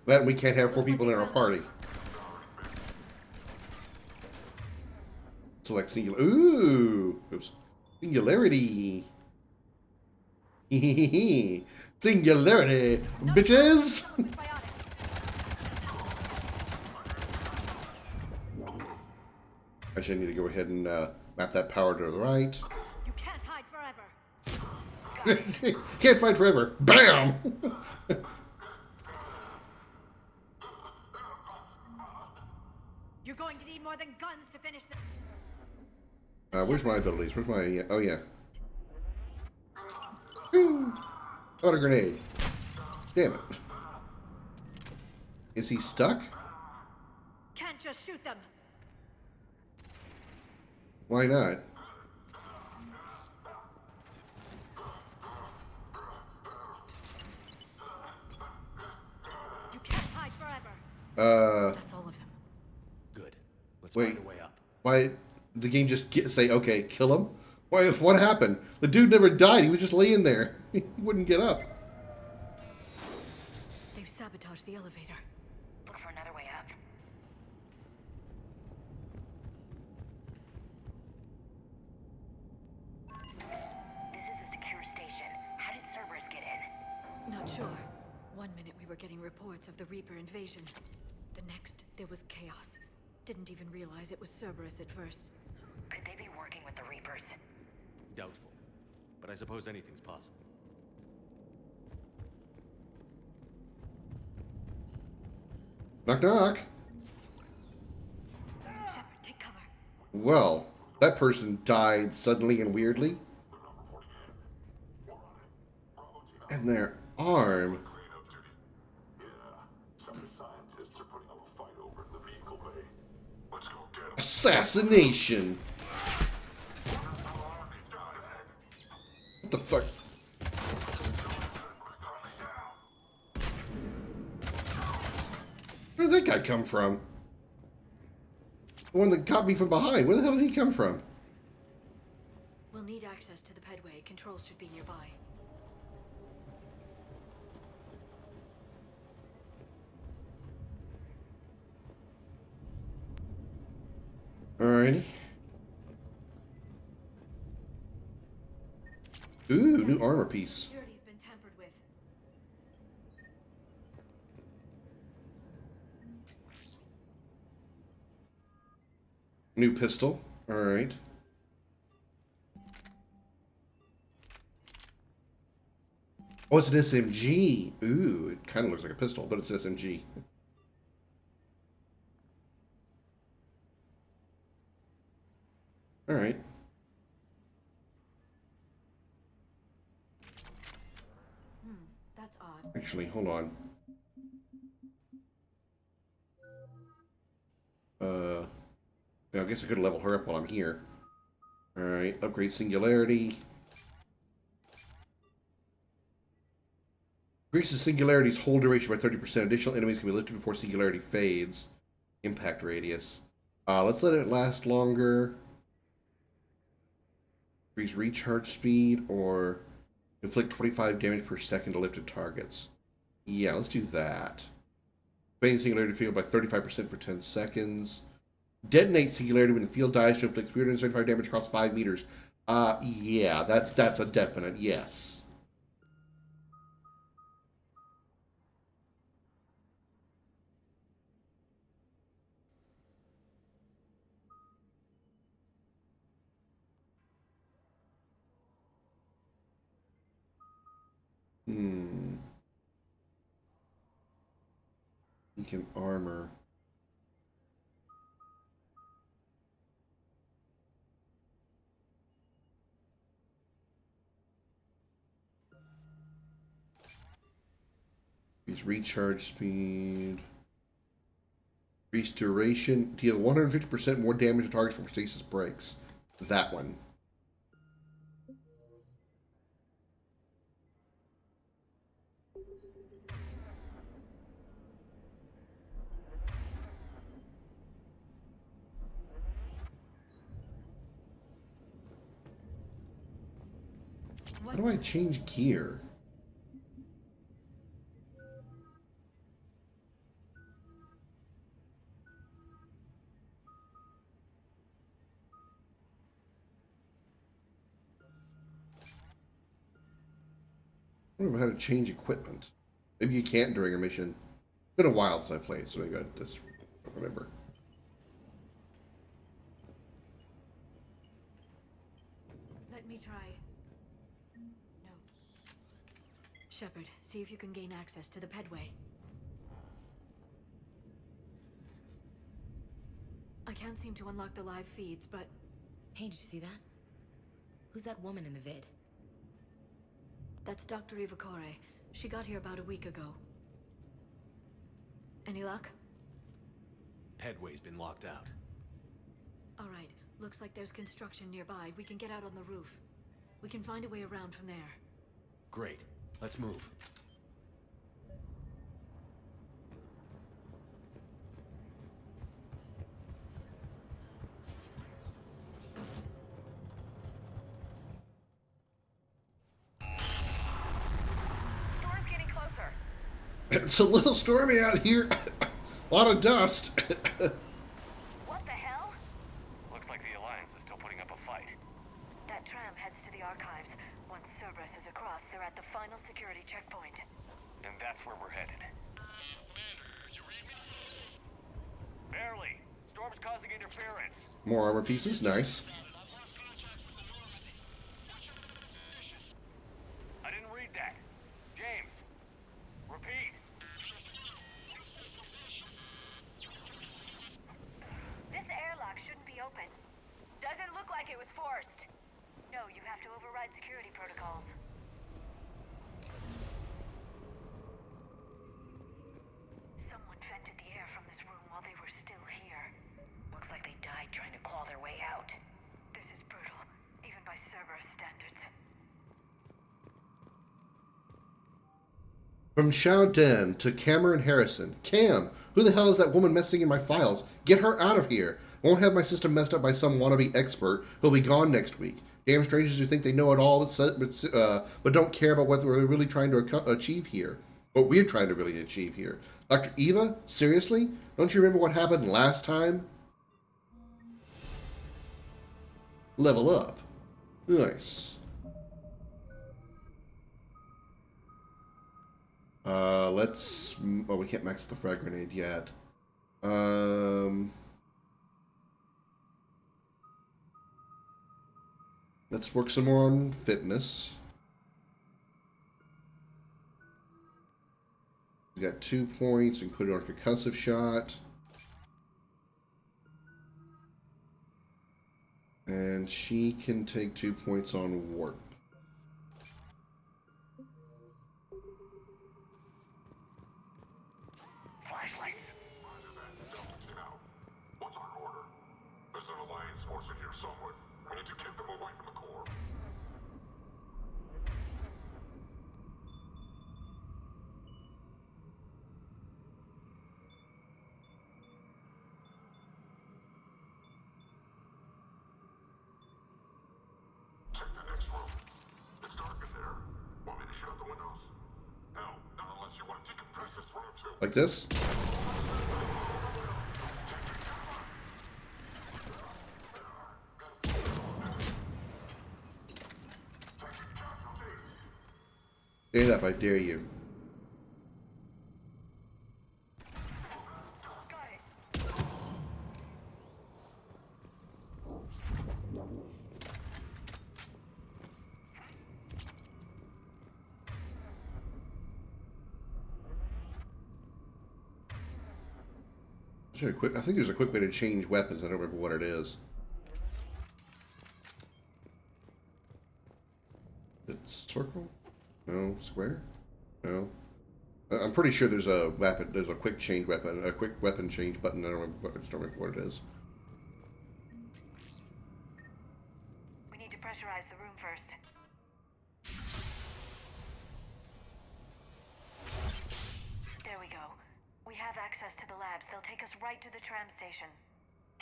That we can't have 4 people in our party. Select singular. Ooh! Oops. Singularity! Singularity! Bitches! Actually, I need to go ahead and map that power to the right. You can't hide forever! Can't fight forever! BAM! You're going to need more than guns to finish this. Where's my abilities? Where's my... oh, yeah. Woo. Auto grenade. Damn it. Is he stuck? Can't just shoot them. Why not? You can't hide forever. That's all of them. Good. Let's Wait. find a way up. Why did the game just say, okay, kill him? Why? What happened? The dude never died. He was just laying there. He wouldn't get up. They've sabotaged the elevator. Look for another way up. This is a secure station. How did Cerberus get in? Not sure. One minute we were getting reports of the Reaper invasion. The next, there was chaos. Didn't even realize it was Cerberus at first. Could they be working with the Reapers? Doubtful. But I suppose anything's possible. Knock, knock. Shepard, take cover. Well, that person died suddenly and weirdly. And their arm. Some scientists are putting up a fight over Assassination. What the fuck? Where did that guy come from? The one that caught me from behind. Where the hell did he come from? We'll need access to the pedway. Controls should be nearby. Alrighty. Ooh, new armor piece. Security's been tampered with. New pistol. Alright. Oh, it's an SMG. Ooh, it kind of looks like a pistol, but it's SMG. Alright. That's odd. Actually, hold on. Yeah, I guess I could level her up while I'm here. Alright, upgrade singularity. Increases singularity's hold duration by 30%. Additional enemies can be lifted before singularity fades. Impact radius. Let's let it last longer. Increase recharge speed or inflict 25 damage per second to lifted targets. Yeah, let's do that. Expand singularity field by 35% for 10 seconds. Detonate singularity when the field dies to inflict 375 damage across 5 meters. Yeah, that's a definite yes. Beacon armor. Increase recharge speed. Increase duration. Deal 150% more damage to targets before stasis breaks. That one. How do I change gear? I don't know how to change equipment. Maybe you can't during a mission. It's been a while since I played, so maybe I just don't remember. Let me try. No. Shepard, see if you can gain access to the pedway. I can't seem to unlock the live feeds, but... Hey, did you see that? Who's that woman in the vid? That's Dr. Ivakore. She got here about a week ago. Any luck? Pedway's been locked out. All right. Looks like there's construction nearby. We can get out on the roof. We can find a way around from there. Great. Let's move. Storm's getting closer. It's a little stormy out here. A lot of dust. What the hell? Looks like the Alliance is still putting up a fight. That tram heads to the archives. Once Cerberus is across, they're at the final security checkpoint. And that's where we're headed. Barely. Storm's causing interference. More armor pieces, nice. I didn't read that. James, repeat. This airlock shouldn't be open. Doesn't look like it was forced. No, you have to override security protocols. Someone vented the air from this room while they were still here. Looks like they died From Xiao Den to Cameron Harrison. Cam, who the hell is that woman messing in my files? Get her out of here. Won't have my system messed up by some wannabe expert who'll be gone next week. Damn strangers who think they know it all, but don't care about what we're really trying to achieve here. What we're trying to really achieve here. Dr. Eva? Seriously? Don't you remember what happened last time? Level up. Nice. Let's... Oh, we can't max the frag grenade yet. Let's work some more on fitness. We got 2 points. We can put it on concussive shot. And she can take 2 points on warp. Flashlights. Roger that. Delta out. What's our order? There's an Alliance force in here somewhere. We need to get them away from the core. Check the next room. It's dark in there. Want me to shut the windows? No, not unless you want to decompress this room too. Like this? Stand up, I dare you. I think there's a quick way to change weapons. I don't remember what it is. It's circle? No. Square? No. I'm pretty sure there's a weapon. There's a quick change weapon. A quick weapon change button. I just don't remember what it is. We need to pressurize the room first. There we go. We have access to the labs. They'll take us right to the tram station.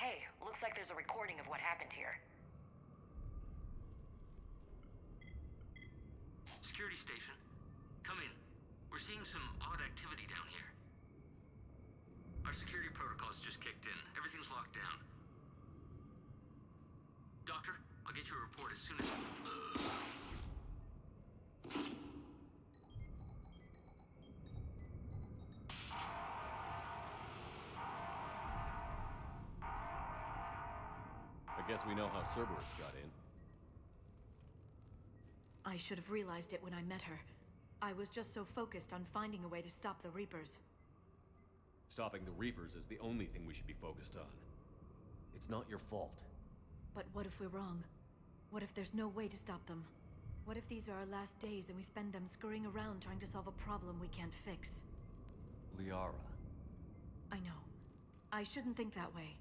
Hey, looks like there's a recording of what happened here. Security station. Come in. We're seeing some odd activity down here. Our security protocols just kicked in. Everything's locked down. Doctor, I'll get you a report as soon as... I guess we know how Cerberus got in. I should have realized it when I met her. I was just so focused on finding a way to stop the Reapers. Stopping the Reapers is the only thing we should be focused on. It's not your fault. But what if we're wrong? What if there's no way to stop them? What if these are our last days and we spend them scurrying around trying to solve a problem we can't fix? Liara. I know. I shouldn't think that way.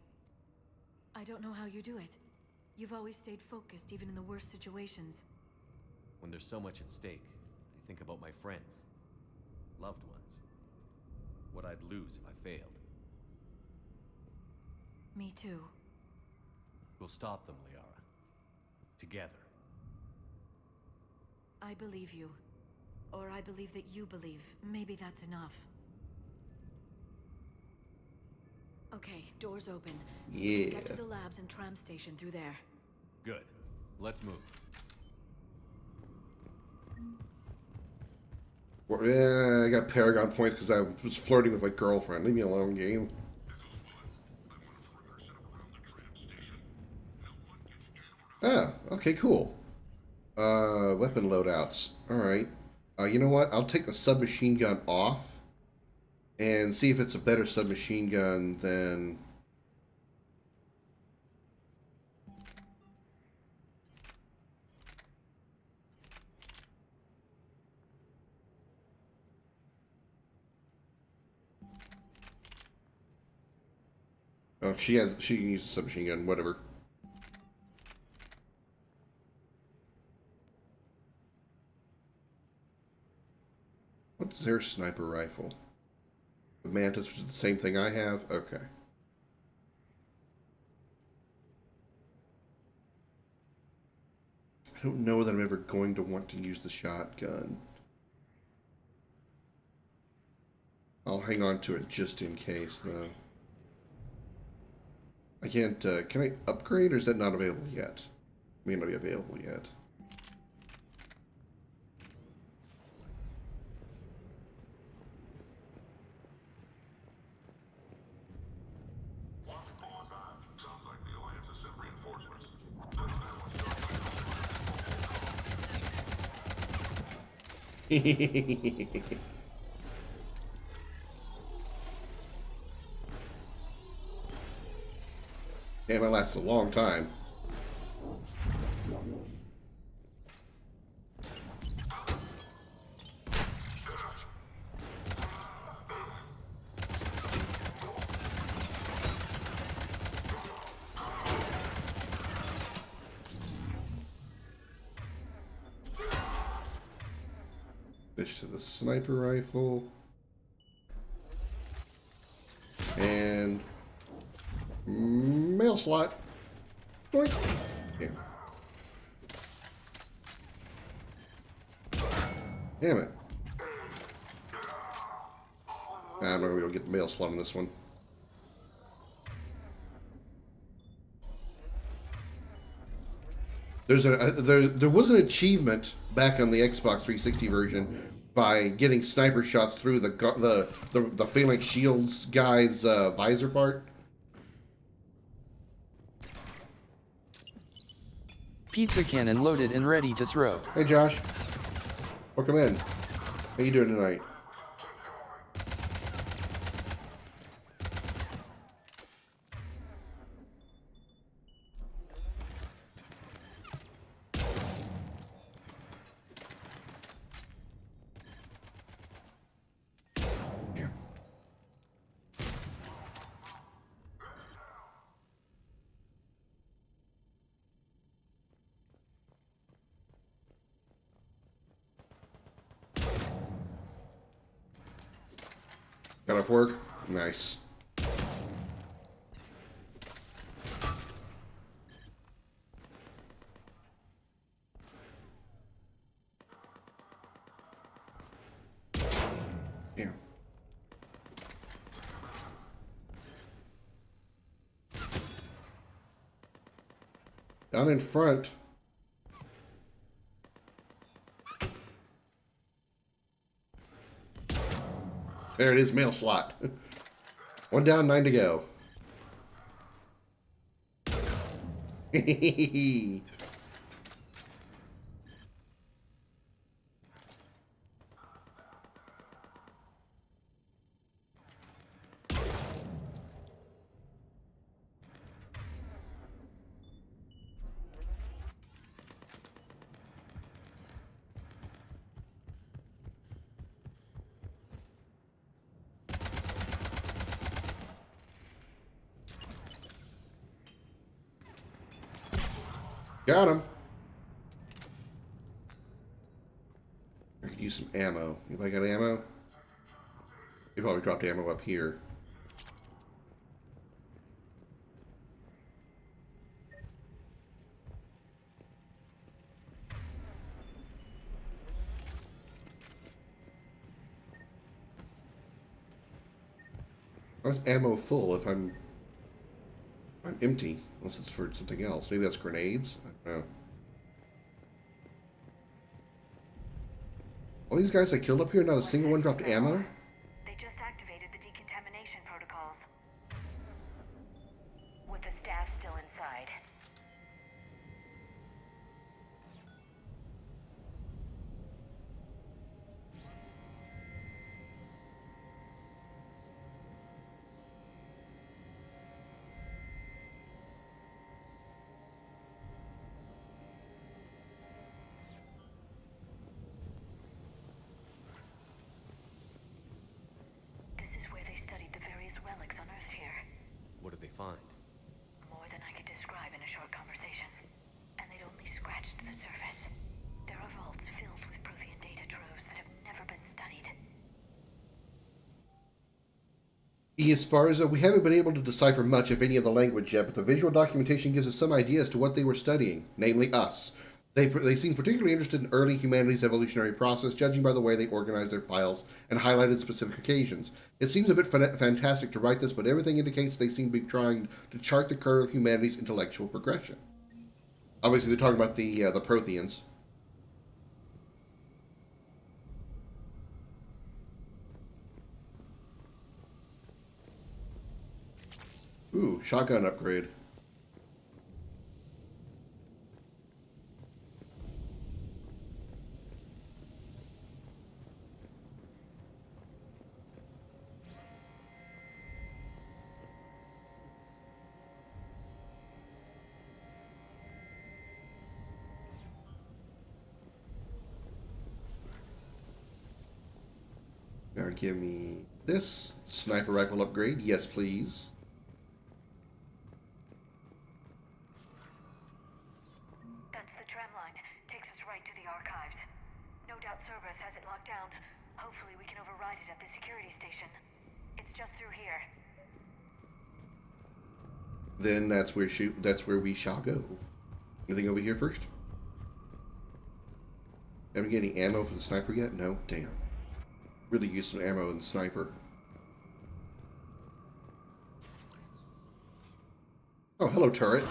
I don't know how you do it. You've always stayed focused even in the worst situations. When there's so much at stake, I think about my friends, loved ones, what I'd lose if I failed. Me too. We'll stop them, Liara. Together. I believe you. Or I believe that you believe. Maybe that's enough. Okay, doors open. Yeah. Get to the labs and tram station through there. Good. Let's move. Well, yeah, I got Paragon points because I was flirting with my girlfriend. Leave me alone, game. Ah, okay, cool. Weapon loadouts. Alright. You know what? I'll take the submachine gun off and see if it's a better submachine gun than... Oh, she can use a submachine gun, whatever. What's their sniper rifle? The Mantis, which is the same thing I have? Okay. I don't know that I'm ever going to want to use the shotgun. I'll hang on to it just in case, though. I can't, can I upgrade, or is that not available yet? May not be available yet. Sounds like the Alliance has sent reinforcements. Damn, that lasts a long time. Switch to the sniper rifle. And mail slot. Doink. Yeah. Damn it. I'm not gonna get the mail slot on this one. There was an achievement back on the Xbox 360 version by getting sniper shots through the Phalanx Shields guy's visor part. Pizza cannon loaded and ready to throw. Hey Josh, welcome in. How you doing tonight? Got off work? Nice. Yeah. Down in front. There it is, mail slot. 1 down, 9 to go. Got him. I could use some ammo. Anybody got ammo? You probably dropped ammo up here. How's ammo full if I'm empty? Unless it's for something else. Maybe that's grenades? I don't know. All these guys I killed up here, not a single one dropped ammo? They just activated the decontamination protocols. With the staff still inside. Esparza, we haven't been able to decipher much, if any, of the language yet, but the visual documentation gives us some idea as to what they were studying, namely us. They seem particularly interested in early humanity's evolutionary process, judging by the way they organized their files and highlighted specific occasions. It seems a bit fantastic to write this, but everything indicates they seem to be trying to chart the curve of humanity's intellectual progression. Obviously, they're talking about the Protheans. Ooh, shotgun upgrade. Now give me this sniper rifle upgrade. Yes, please. That's the tram line. Takes us right to the archives. No doubt Cerberus has it locked down. Hopefully we can override it at the security station. It's just through here. Then that's where we shall go. Anything over here first? Haven't get any ammo for the sniper yet? No? Damn. Really use some ammo in the sniper. Oh, hello, turret.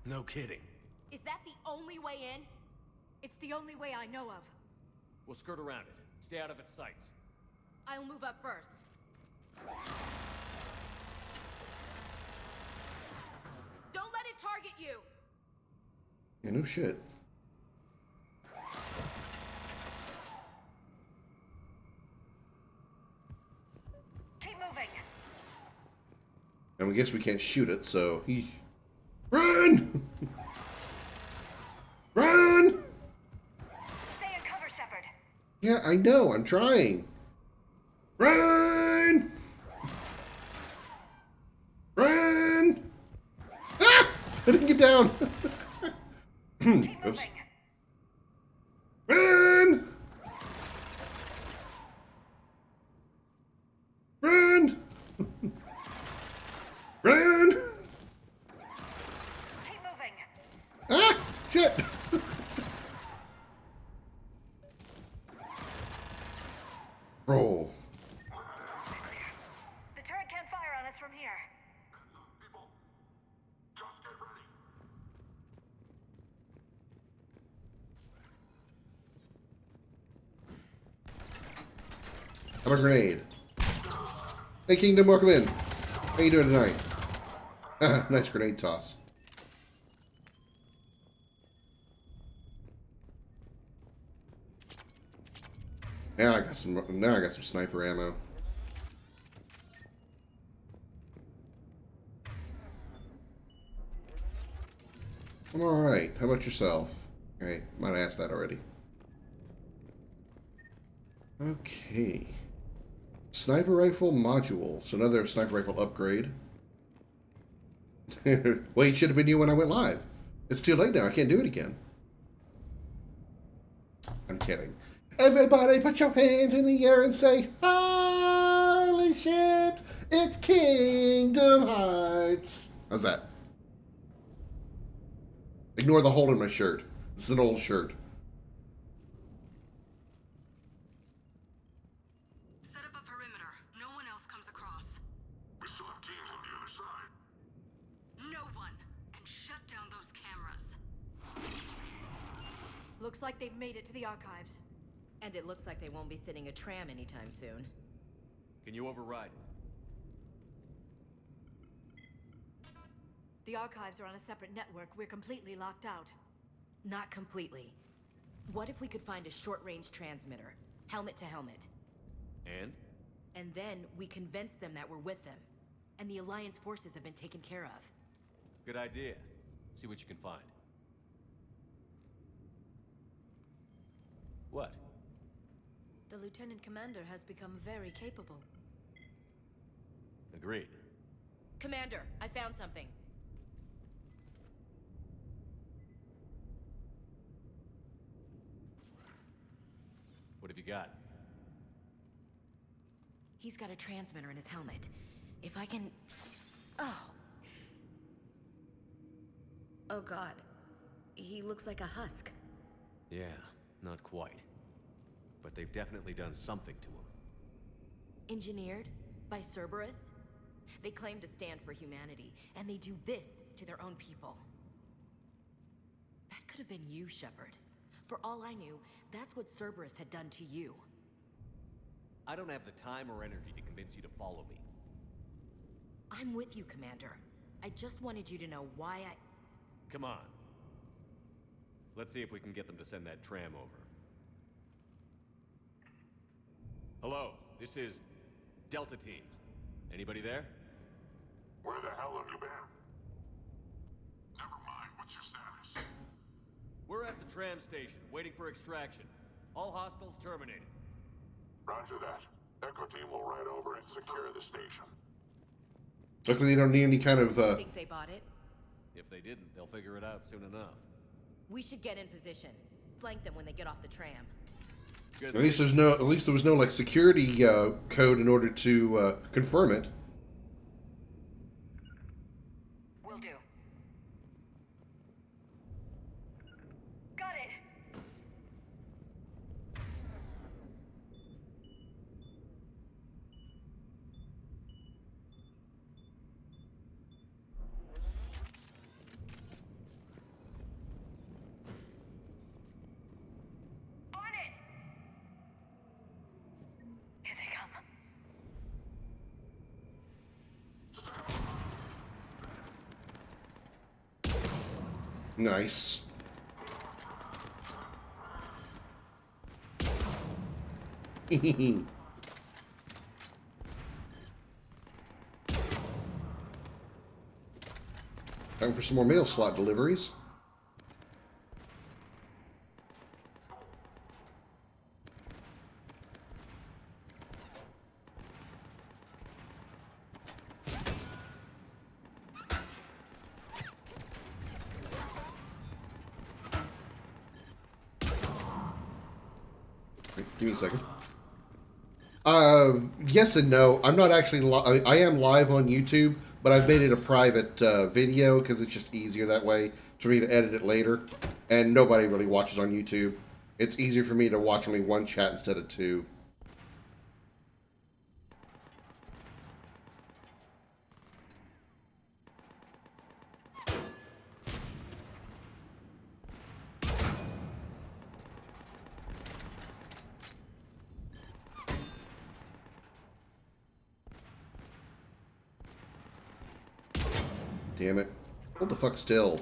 No kidding. Is that the only way in? It's the only way I know of. We'll skirt around it. Stay out of its sights. I'll move up first. Don't let it target you! Yeah, no shit. Keep moving. And I guess we can't shoot it, so he... Run! Run! Stay in cover, Shepard. Yeah, I know. I'm trying. Run! Run! Ah! I didn't get down. Oops. Run! Run! Run! Keep moving. Ah! Shit! Roll. The turret can't fire on us from here. Have a grenade. Hey, Kingdom, welcome in. How you doing tonight? Nice grenade toss. Now I got some sniper ammo. I'm alright. How about yourself? Okay, might have asked that already. Okay. Sniper rifle module. So another sniper rifle upgrade. Wait, should have been you when I went live. It's too late now. I can't do it again. I'm kidding. Everybody put your hands in the air and say, holy shit, it's Kingdom Hearts. How's that? Ignore the hole in my shirt. This is an old shirt. Set up a perimeter. No one else comes across. We still have teams on the other side. No one can shut down those cameras. Looks like they've made it to the archives. And it looks like they won't be sitting a tram anytime soon. Can you override it? The archives are on a separate network. We're completely locked out. Not completely. What if we could find a short-range transmitter? Helmet to helmet. And? And then we convince them that we're with them. And the Alliance forces have been taken care of. Good idea. See what you can find. What? The Lieutenant Commander has become very capable. Agreed. Commander, I found something. What have you got? He's got a transmitter in his helmet. If I can... Oh. Oh god. He looks like a husk. Yeah, not quite. But they've definitely done something to him. Engineered by Cerberus? They claim to stand for humanity, and they do this to their own people. That could have been you, Shepard. For all I knew, that's what Cerberus had done to you. I don't have the time or energy to convince you to follow me. I'm with you, Commander. I just wanted you to know why I... Come on. Let's see if we can get them to send that tram over. Hello, this is Delta Team. Anybody there? Where the hell have you been? Never mind, what's your status? We're at the tram station, waiting for extraction. All hostiles terminated. Roger that. Echo Team will ride over and secure the station. Luckily, they don't need any kind of. Think they bought it? If they didn't, they'll figure it out soon enough. We should get in position. Flank them when they get off the tram. At least there's no. At least there was no like security code in order to confirm it. Will do. Got it. Nice. Time for some more mail slot deliveries. Give me a second. Yes and no. I'm not actually I am live on YouTube, but I've made it a private video because it's just easier that way for me to edit it later. And nobody really watches on YouTube. It's easier for me to watch only one chat instead of two. Damn it. Hold the fuck still.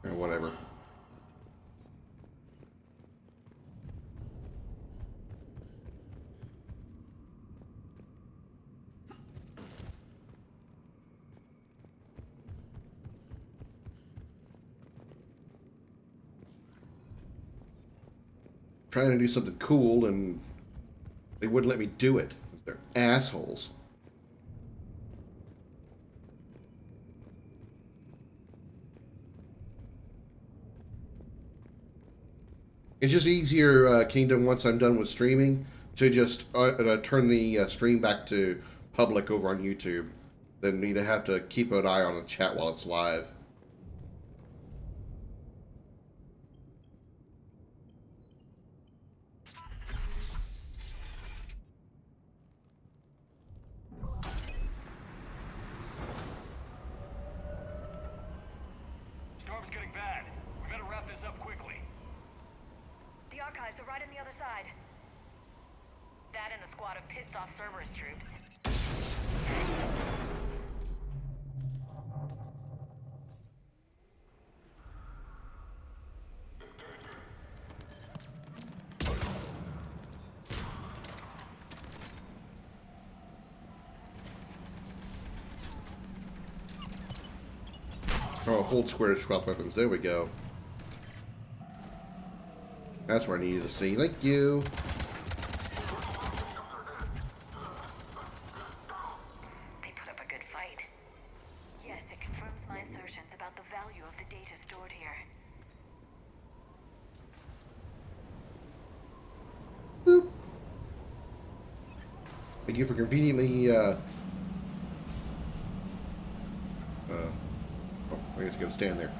Or whatever. Trying to do something cool and they wouldn't let me do it. They're assholes. It's just easier, Kingdom, once I'm done with streaming, to just turn the stream back to public over on YouTube than me to have to keep an eye on the chat while it's live. Storm's getting bad. We better wrap this up quickly. The archives are right on the other side. That and a squad of pissed off Cerberus troops. Oh, hold square to swap weapons. There we go. That's where I needed to see. Thank you. Thank you for conveniently, oh, I guess I gotta stand there.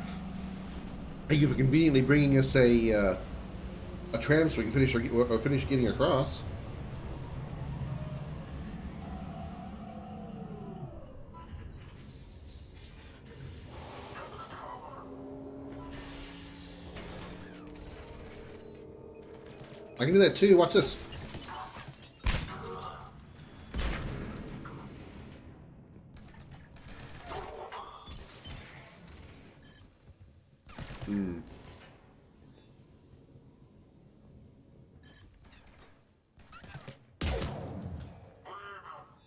Thank you for conveniently bringing us a tram so we can finish getting across. I can do that too. Watch this.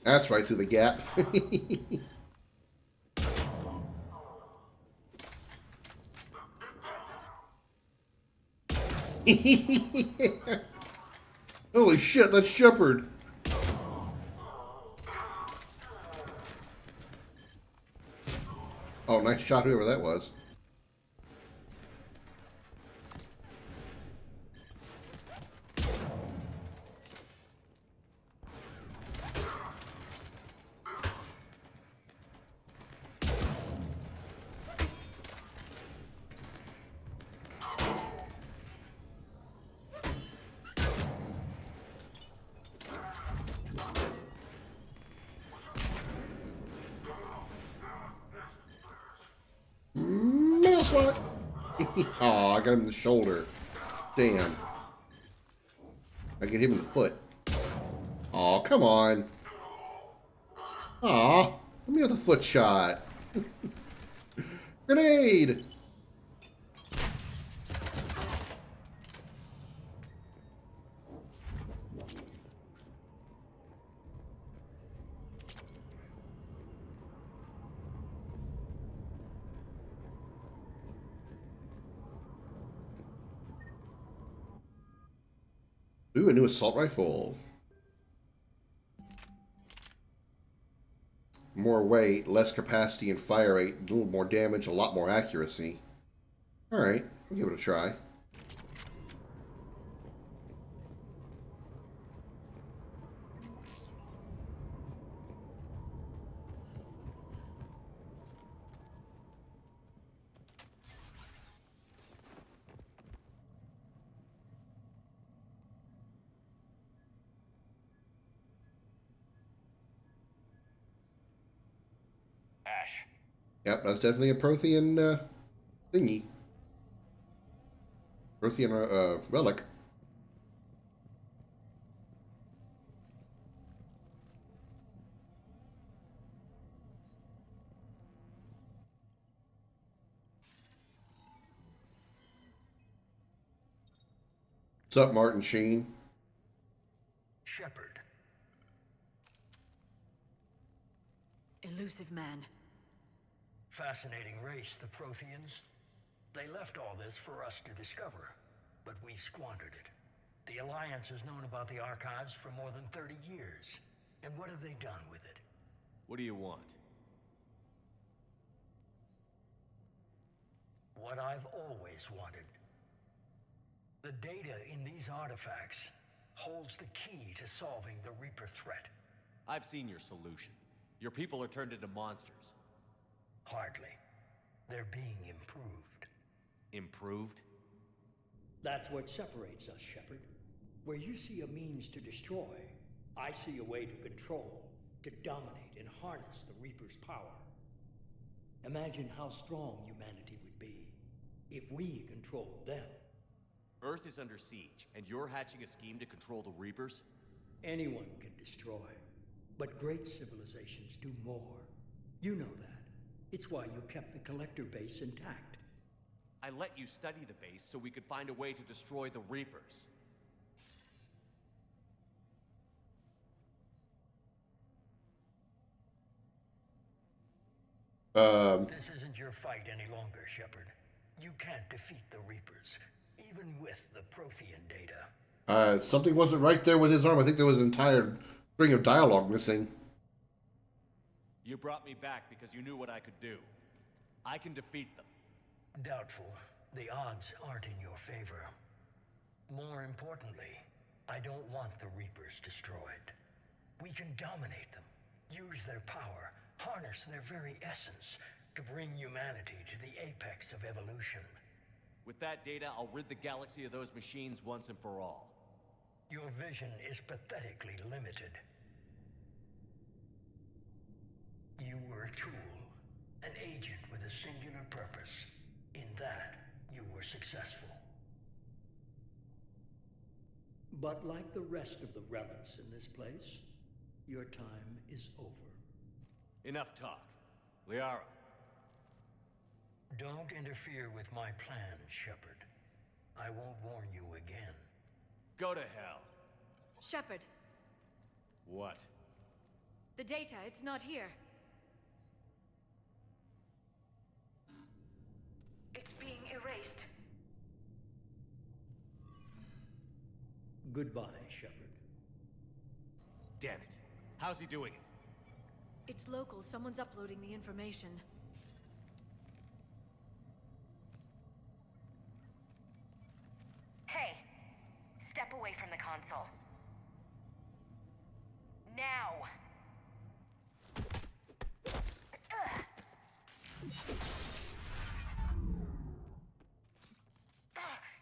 That's right through the gap. Holy shit, that's Shepard. Oh, nice shot, whoever that was. Manslaughter! Oh, I got him in the shoulder. Damn. I get him in the foot. Oh, come on. Aw, let me have the foot shot. Grenade! Ooh, a new assault rifle. More weight, less capacity and fire rate, a little more damage, a lot more accuracy. Alright, we'll give it a try. Ash. Yep, that's definitely a Prothean thingy. Prothean relic. What's up, Martin Sheen? Shepard. Elusive man. Fascinating race, the Protheans. They left all this for us to discover, but we squandered it. The Alliance has known about the archives for more than 30 years. And what have they done with it? What do you want? What I've always wanted. The data in these artifacts holds the key to solving the Reaper threat. I've seen your solution. Your people are turned into monsters. Hardly. They're being improved. Improved? That's what separates us, Shepard. Where you see a means to destroy, I see a way to control, to dominate and harness the Reaper's power. Imagine how strong humanity would be if we controlled them. Earth is under siege, and you're hatching a scheme to control the Reapers? Anyone can destroy, but great civilizations do more. You know that. It's why you kept the Collector base intact. I let you study the base so we could find a way to destroy the Reapers. This isn't your fight any longer, Shepard. You can't defeat the Reapers, even with the Prothean data. Something wasn't right there with his arm. I think there was an entire string of dialogue missing. You brought me back because you knew what I could do. I can defeat them. Doubtful. The odds aren't in your favor. More importantly, I don't want the Reapers destroyed. We can dominate them, use their power, harness their very essence to bring humanity to the apex of evolution. With that data, I'll rid the galaxy of those machines once and for all. Your vision is pathetically limited. You were a tool, an agent with a singular purpose. In that, you were successful. But like the rest of the relics in this place, your time is over. Enough talk. Liara. Don't interfere with my plans, Shepard. I won't warn you again. Go to hell. Shepard, What? the data, it's not here. It's being erased. Goodbye, Shepard. Damn it. How's he doing it? It's local. Someone's uploading the information. Hey, step away from the console. Now!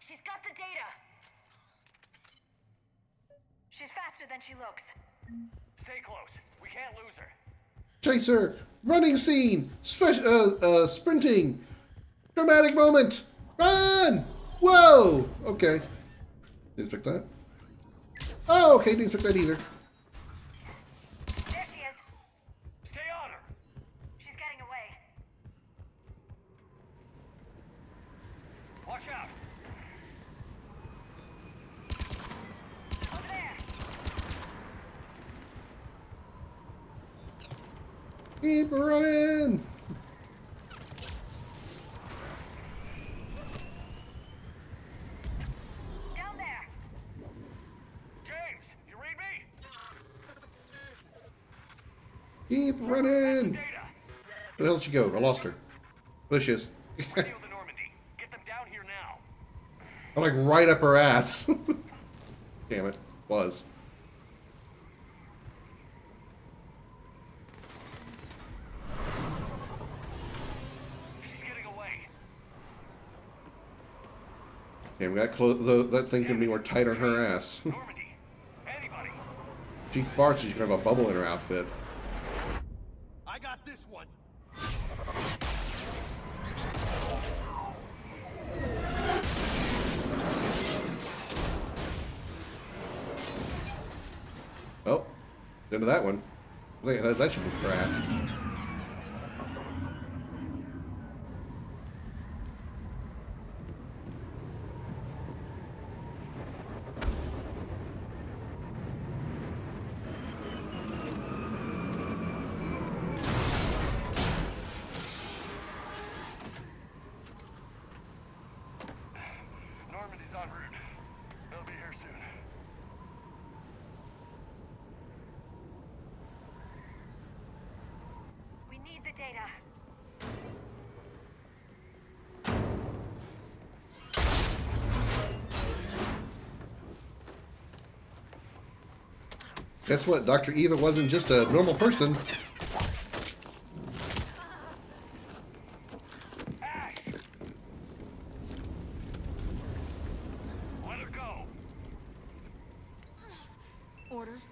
She's got the data! She's faster than she looks. Stay close. We can't lose her. Chaser, running scene, sprinting, dramatic moment, run! Whoa! Okay. Didn't expect that. Oh, okay, didn't expect that either. There she is. Stay on her. She's getting away. Watch out. Over there. Keep running! Down there. James, you read me? Keep running! Data. Where the hell did she go? I lost her. There she is. Radio the Normandy. Get them down here now. I'm like right up her ass. Damn it. Was. She's getting away. Damn, that thing can be more tight on her ass. Normandy. Anybody. She farts, she's gonna have a bubble in her outfit. I got this one. Oh, into that one. I think that should be crashed. Normandy's en route. They'll be here soon. We need the data. Guess what? Dr. Eva wasn't just a normal person. Ash! Let her go. Orders?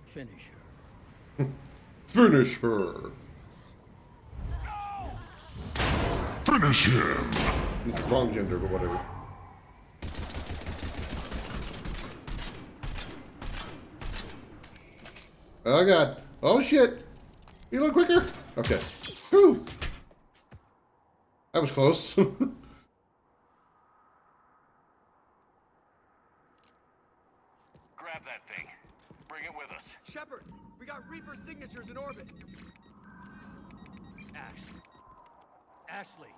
Finish her. Finish her. Finish him. Wrong gender, but whatever. Oh god. Oh shit. You a little quicker? Okay. Whew. That was close. Grab that thing. Bring it with us. Shepard, we got Reaper signatures in orbit. Ash. Ashley.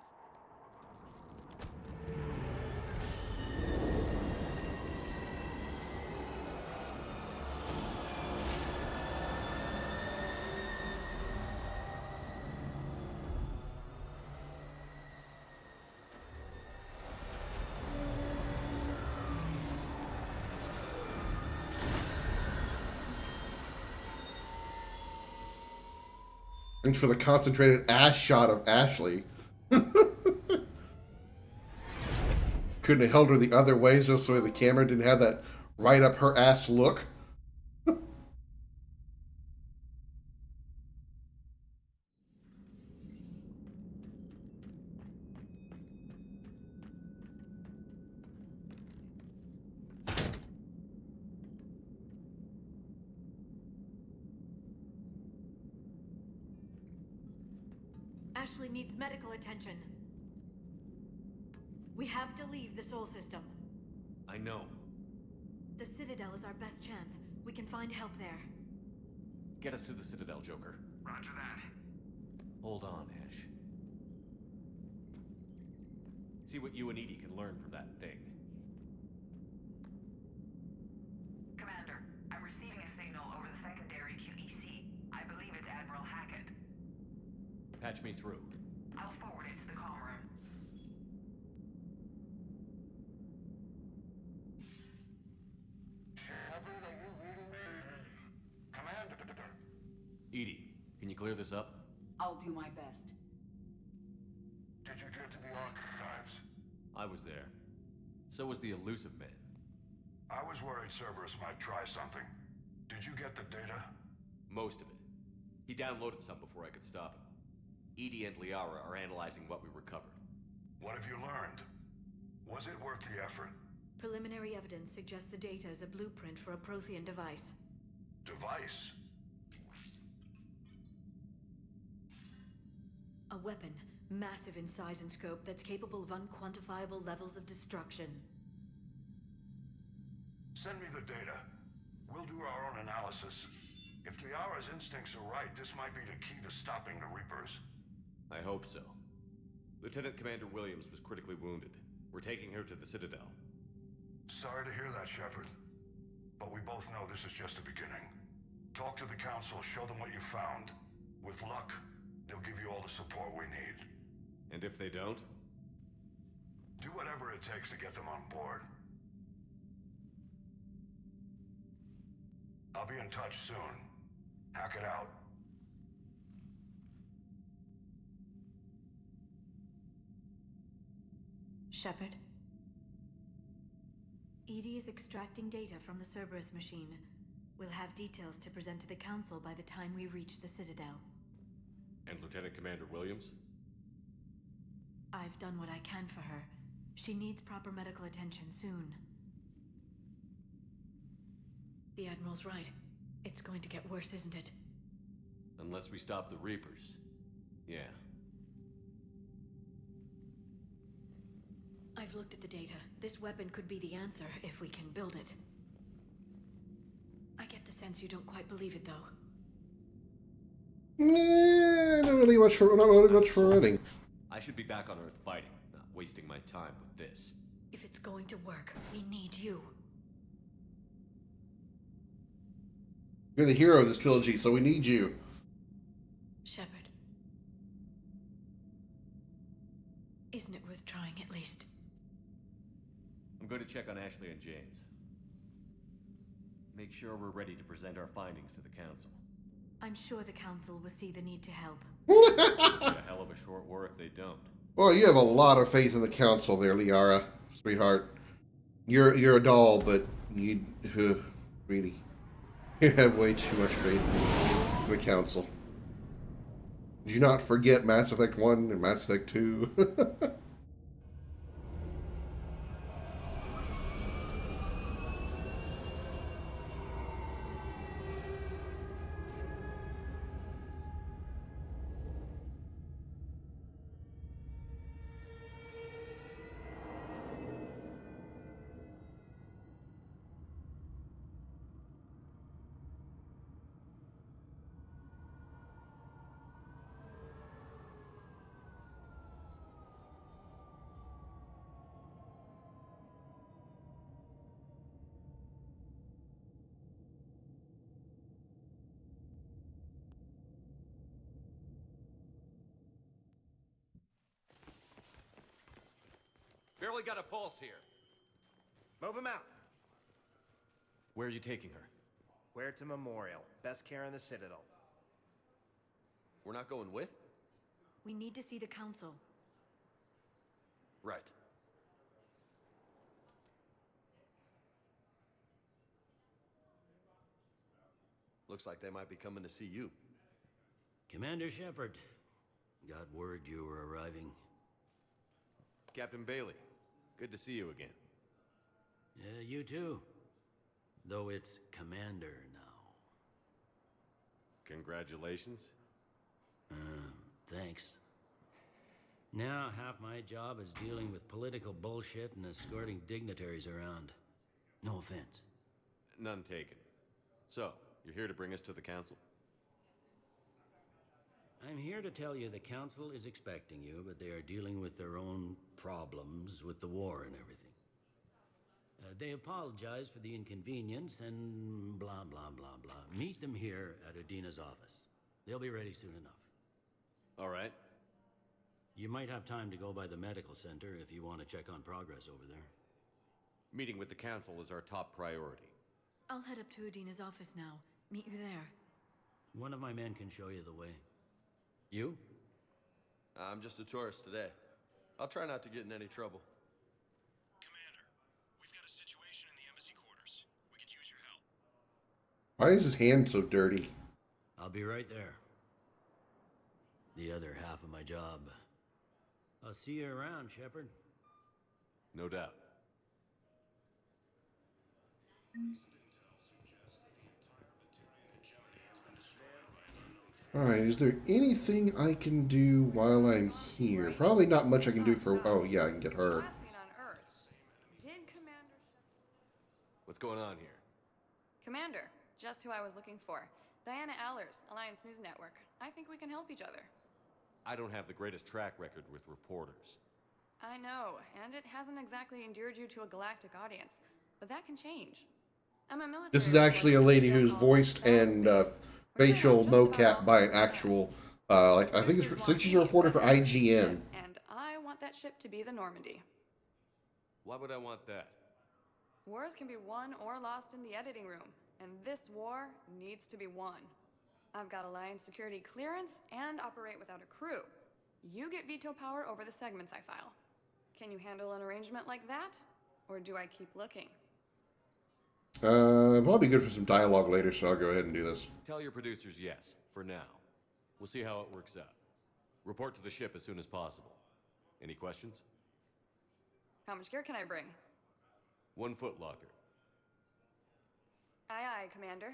Thanks for the concentrated ass shot of Ashley. Couldn't have held her the other way just so the camera didn't have that right up her ass look. Ashley needs medical attention. We have to leave the Sol system. I know. The Citadel is our best chance. We can find help there. Get us to the Citadel, Joker. Roger that. Hold on, Ash. See what you and Edie can learn from that thing. Commander, I'm receiving a signal over the secondary QEC. I believe it's Admiral Hackett. Patch me through. I'll forward it to the comm room. Shepard, are you reading me? Commander. Edie, can you clear this up? I'll do my best. Did you get to the archives? I was there. So was the elusive man. I was worried Cerberus might try something. Did you get the data? Most of it. He downloaded some before I could stop him. Edie and Liara are analyzing what we recovered. What have you learned? Was it worth the effort? Preliminary evidence suggests the data is a blueprint for a Prothean device. Device? A weapon, massive in size and scope, that's capable of unquantifiable levels of destruction. Send me the data. We'll do our own analysis. If Liara's instincts are right, this might be the key to stopping the Reapers. I hope so. Lieutenant Commander Williams was critically wounded. We're taking her to the Citadel. Sorry to hear that, Shepard. But we both know this is just the beginning. Talk to the Council, show them what you found. With luck, they'll give you all the support we need. And if they don't? Do whatever it takes to get them on board. I'll be in touch soon. Hack it out. Shepard? Edie is extracting data from the Cerberus machine. We'll have details to present to the Council by the time we reach the Citadel. And Lieutenant Commander Williams? I've done what I can for her. She needs proper medical attention soon. The Admiral's right. It's going to get worse, isn't it? Unless we stop the Reapers. Yeah. I've looked at the data. This weapon could be the answer if we can build it. I get the sense you don't quite believe it, though. Nah, not really much for running. I should be back on Earth fighting, not wasting my time with this. If it's going to work, we need you. You're the hero of this trilogy, so we need you. Shepard. Isn't it worth trying at least? I'm going to check on Ashley and James. Make sure we're ready to present our findings to the Council. I'm sure the Council will see the need to help. It'll be a hell of a short war if they don't. Well, you have a lot of faith in the Council there, Liara, sweetheart. You're a doll, but you really, you have way too much faith in the Council. Did you not forget Mass Effect 1 and Mass Effect 2? Barely got a pulse here. Move him out. Where are you taking her? Where to Memorial. Best care in the Citadel. We're not going with? We need to see the council. Right. Looks like they might be coming to see you. Commander Shepard, got word you were arriving. Captain Bailey, good to see you again. You too. Though it's Commander now. Congratulations. Thanks. Now half my job is dealing with political bullshit and escorting dignitaries around. No offense. None taken. So, you're here to bring us to the council? I'm here to tell you the council is expecting you, but they are dealing with their own problems with the war and everything. They apologize for the inconvenience and blah, blah, blah, blah. Meet them here at Adina's office. They'll be ready soon enough. All right. You might have time to go by the medical center if you want to check on progress over there. Meeting with the council is our top priority. I'll head up to Adina's office now. Meet you there. One of my men can show you the way. You? I'm just a tourist today. I'll try not to get in any trouble. Commander, we've got a situation in the embassy quarters. We could use your help. Why is his hand so dirty? I'll be right there. The other half of my job. I'll see you around, Shepard. No doubt. Alright, is there anything I can do while I'm here? Probably not much I can do for... Oh, yeah, I can get her. What's going on here? Commander, just who I was looking for. Diana Allers, Alliance News Network. I think we can help each other. I don't have the greatest track record with reporters. I know, and it hasn't exactly endeared you to a galactic audience, but that can change. I'm a military... This is actually a lady who's voiced and facial mocap by an actual... I think she's a reporter for IGN. And I want that ship to be the Normandy. Why would I want that? Wars can be won or lost in the editing room, and this war needs to be won. I've got Alliance security clearance and operate without a crew. You get veto power over the segments I file. Can you handle an arrangement like that? Or do I keep looking? Probably good for some dialogue later, so I'll go ahead and do this. Tell your producers yes, for now. We'll see how it works out. Report to the ship as soon as possible. Any questions? How much gear can I bring? 1 foot locker. Aye, aye, Commander.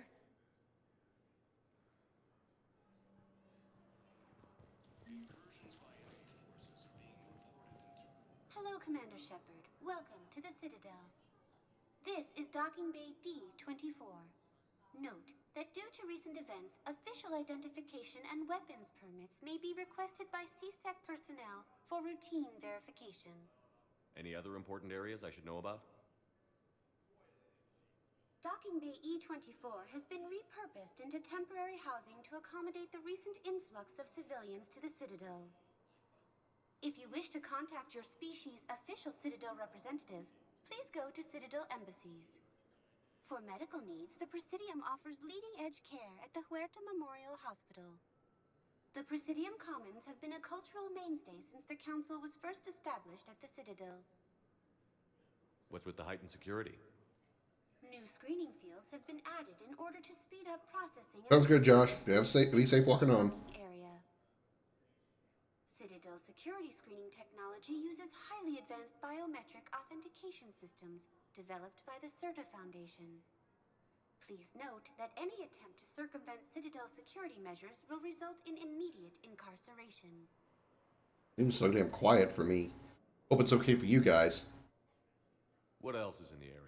Hello, Commander Shepard. Welcome to the Citadel. This is Docking Bay D-24. Note that due to recent events, official identification and weapons permits may be requested by CSEC personnel for routine verification. Any other important areas I should know about? Docking Bay E-24 has been repurposed into temporary housing to accommodate the recent influx of civilians to the Citadel. If you wish to contact your species' official Citadel representative, please go to Citadel embassies. For medical needs, the Presidium offers leading-edge care at the Huerta Memorial Hospital. The Presidium Commons have been a cultural mainstay since the Council was first established at the Citadel. What's with the heightened security? New screening fields have been added in order to speed up processing. Sounds good, Josh. Be safe walking on. Area. Citadel security screening technology uses highly advanced biometric authentication systems developed by the CERTA Foundation. Please note that any attempt to circumvent Citadel security measures will result in immediate incarceration. Seems so damn quiet for me. Hope it's okay for you guys. What else is in the area?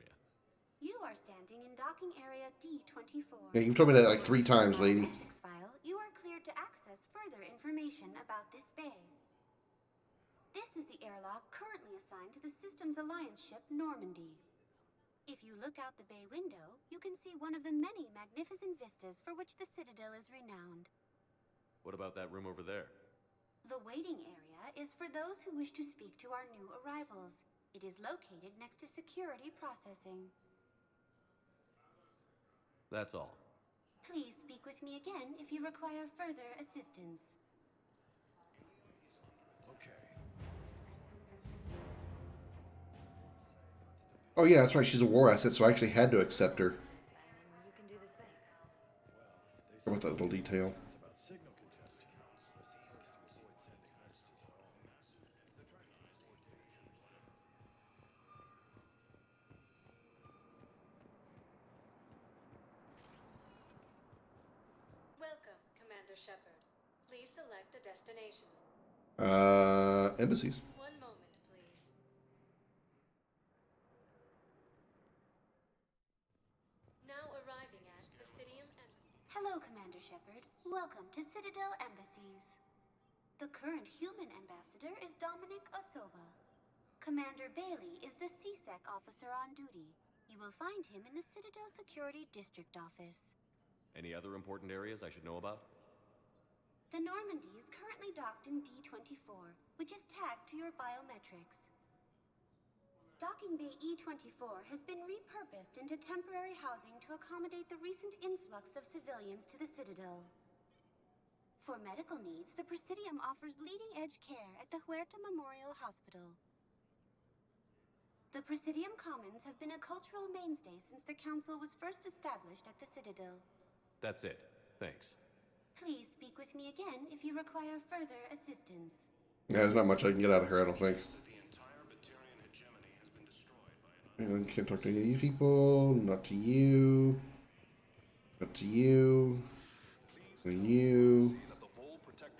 You are standing in docking area D-24. Yeah, you've told me that like 3 times, lady. File, you are cleared to access further information about this bay. This is the airlock currently assigned to the Systems Alliance ship Normandy. If you look out the bay window, you can see one of the many magnificent vistas for which the Citadel is renowned. What about that room over there? The waiting area is for those who wish to speak to our new arrivals. It is located next to security processing. That's all. Please speak with me again if you require further assistance. Oh yeah, that's right. She's a war asset, so I actually had to accept her. You can do the same. How about that little detail? Welcome, Commander Shepard. Please select a destination. Embassies. One moment, please. Now arriving at Presidium Embassy. Hello, Commander Shepard. Welcome to Citadel Embassies. The current human ambassador is Dominic Osoba. Commander Bailey is the CSEC officer on duty. You will find him in the Citadel Security District Office. Any other important areas I should know about? The Normandy is currently docked in D-24, which is tagged to your biometrics. Docking Bay E-24 has been repurposed into temporary housing to accommodate the recent influx of civilians to the Citadel. For medical needs, the Presidium offers leading-edge care at the Huerta Memorial Hospital. The Presidium Commons have been a cultural mainstay since the Council was first established at the Citadel. That's it. Thanks. Please speak with me again if you require further assistance. Yeah, there's not much I can get out of her, I don't think. And can't talk to any of these people. Not to you. Not to you. None of you.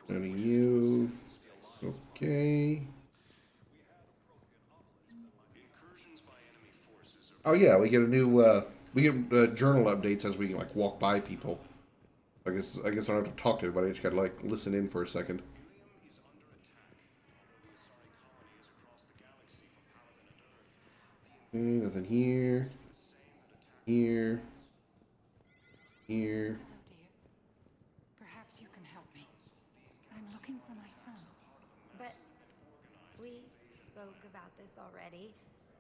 None of you. Okay. Oh yeah, we get a new. We get journal updates as we like walk by people. I guess I don't have to talk to everybody. I just gotta like listen in for a second. Okay, nothing here. Here. Here. Perhaps you can help me. I'm looking for my son. But we spoke about this already.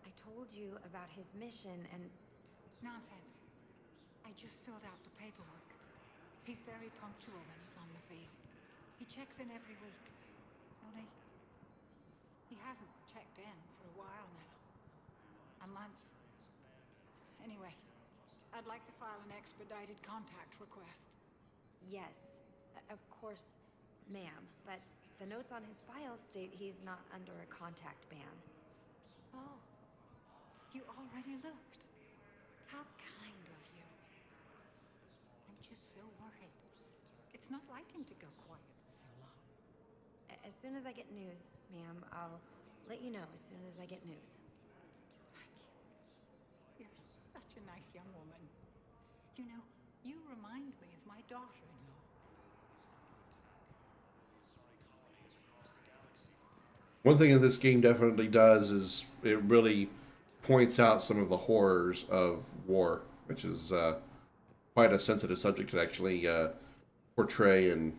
I told you about his mission and... Nonsense. I just filled out the paperwork. He's very punctual when he's on the field. He checks in every week. Only, he hasn't checked in for a while now. A month. Anyway, I'd like to file an expedited contact request. Yes, of course, ma'am. But the notes on his file state he's not under a contact ban. Oh, you already looked. How kind of you. I'm just so worried. It's not like him to go quiet for so long. As soon as I get news, ma'am, I'll let you know as soon as I get news. Thank you. You're such a nice young woman. You know, you remind me of my daughter-in-law. One thing that this game definitely does is it really points out some of the horrors of war, which is quite a sensitive subject to actually portray in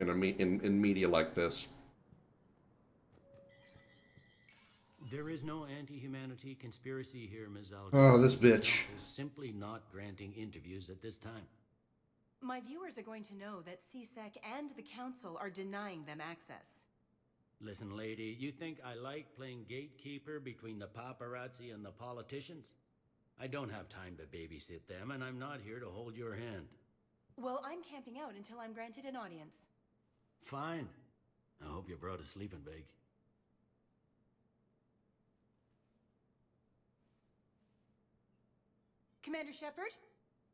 media like this. There is no anti-humanity conspiracy here, Ms. Alger. Oh, this bitch. Simply not granting interviews at this time. My viewers are going to know that CSEC and the Council are denying them access. Listen, lady, you think I like playing gatekeeper between the paparazzi and the politicians? I don't have time to babysit them, and I'm not here to hold your hand. Well, I'm camping out until I'm granted an audience. Fine. I hope you brought a sleeping bag. Commander Shepard?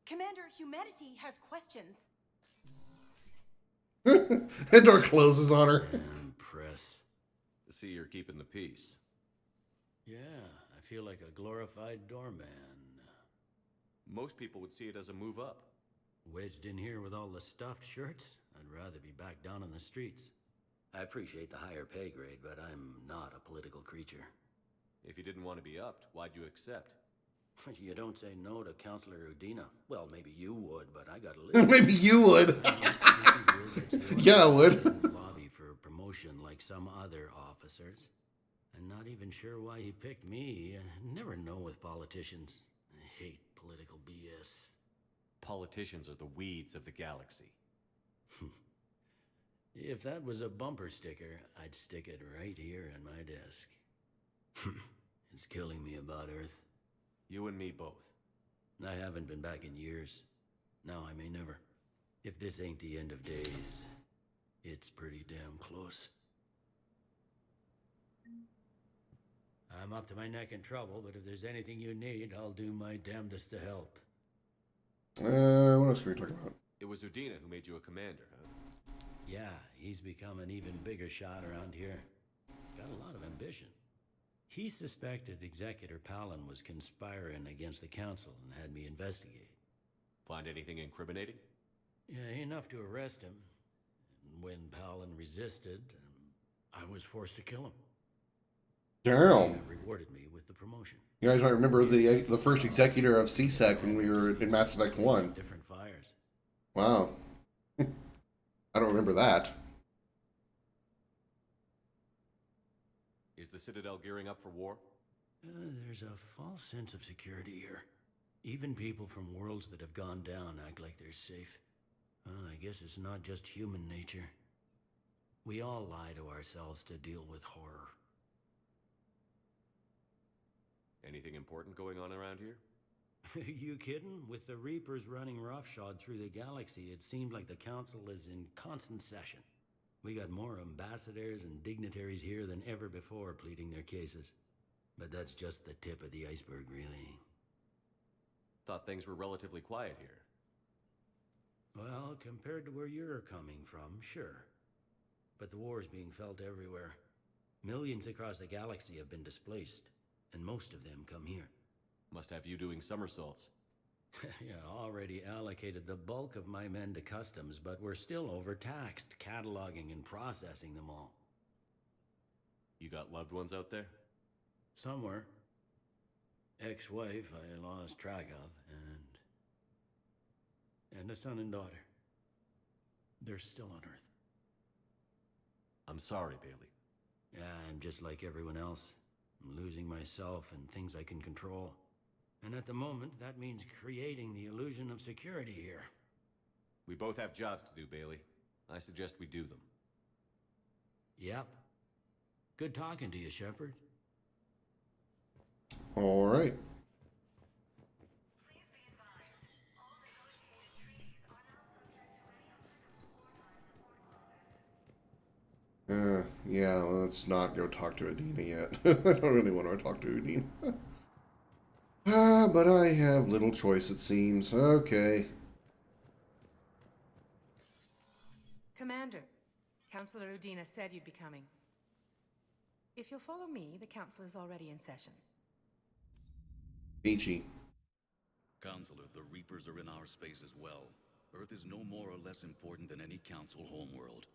Commander, humanity has questions. The door closes on her. Press. To see you're keeping the peace. Yeah, I feel like a glorified doorman. Most people would see it as a move up. Wedged in here with all the stuffed shirts? I'd rather be back down on the streets. I appreciate the higher pay grade, but I'm not a political creature. If you didn't want to be upped, why'd you accept? You don't say no to Counselor Udina. Well, maybe you would, but I gotta live. Maybe you would. Yeah, I would. Lobby for promotion like some other officers. I'm not even sure why he picked me. I never know with politicians. I hate political BS. Politicians are the weeds of the galaxy. If that was a bumper sticker, I'd stick it right here in my desk. It's killing me about Earth. You and me both. I haven't been back in years. Now I may never. If this ain't the end of days, it's pretty damn close. I'm up to my neck in trouble, but if there's anything you need, I'll do my damnedest to help. What else can we talk about? It was Udina who made you a commander, huh? Yeah, he's become an even bigger shot around here. Got a lot of ambition. He suspected Executor Palin was conspiring against the Council and had me investigate. Find anything incriminating? Yeah, enough to arrest him. And when Palin resisted, I was forced to kill him. Damn. He rewarded me with the promotion. You guys might remember the first executor of CSEC when we were in Mass Effect 1. Different fires. Wow. I don't remember that. Is the Citadel gearing up for war? There's a false sense of security here. Even people from worlds that have gone down act like they're safe. Well, I guess it's not just human nature. We all lie to ourselves to deal with horror. Anything important going on around here? You kidding? With the Reapers running roughshod through the galaxy, it seemed like the Council is in constant session. We got more ambassadors and dignitaries here than ever before pleading their cases. But that's just the tip of the iceberg, really. Thought things were relatively quiet here. Well, compared to where you're coming from, sure. But the war's being felt everywhere. Millions across the galaxy have been displaced, and most of them come here. Must have you doing somersaults. Yeah, already allocated the bulk of my men to customs, but we're still overtaxed, cataloging and processing them all. You got loved ones out there? Somewhere. Ex-wife I lost track of, and a son and daughter. They're still on Earth. I'm sorry, Bailey. Yeah, I'm just like everyone else. I'm losing myself and things I can control. And at the moment, that means creating the illusion of security here. We both have jobs to do, Bailey. I suggest we do them. Yep. Good talking to you, Shepard. All right. Yeah, let's not go talk to Udina yet. I don't really want to talk to Udina. But I have little choice, it seems. Okay. Commander, Councillor Udina said you'd be coming. If you'll follow me, the council is already in session. Beachy. Counselor, the Reapers are in our space as well. Earth is no more or less important than any Council homeworld.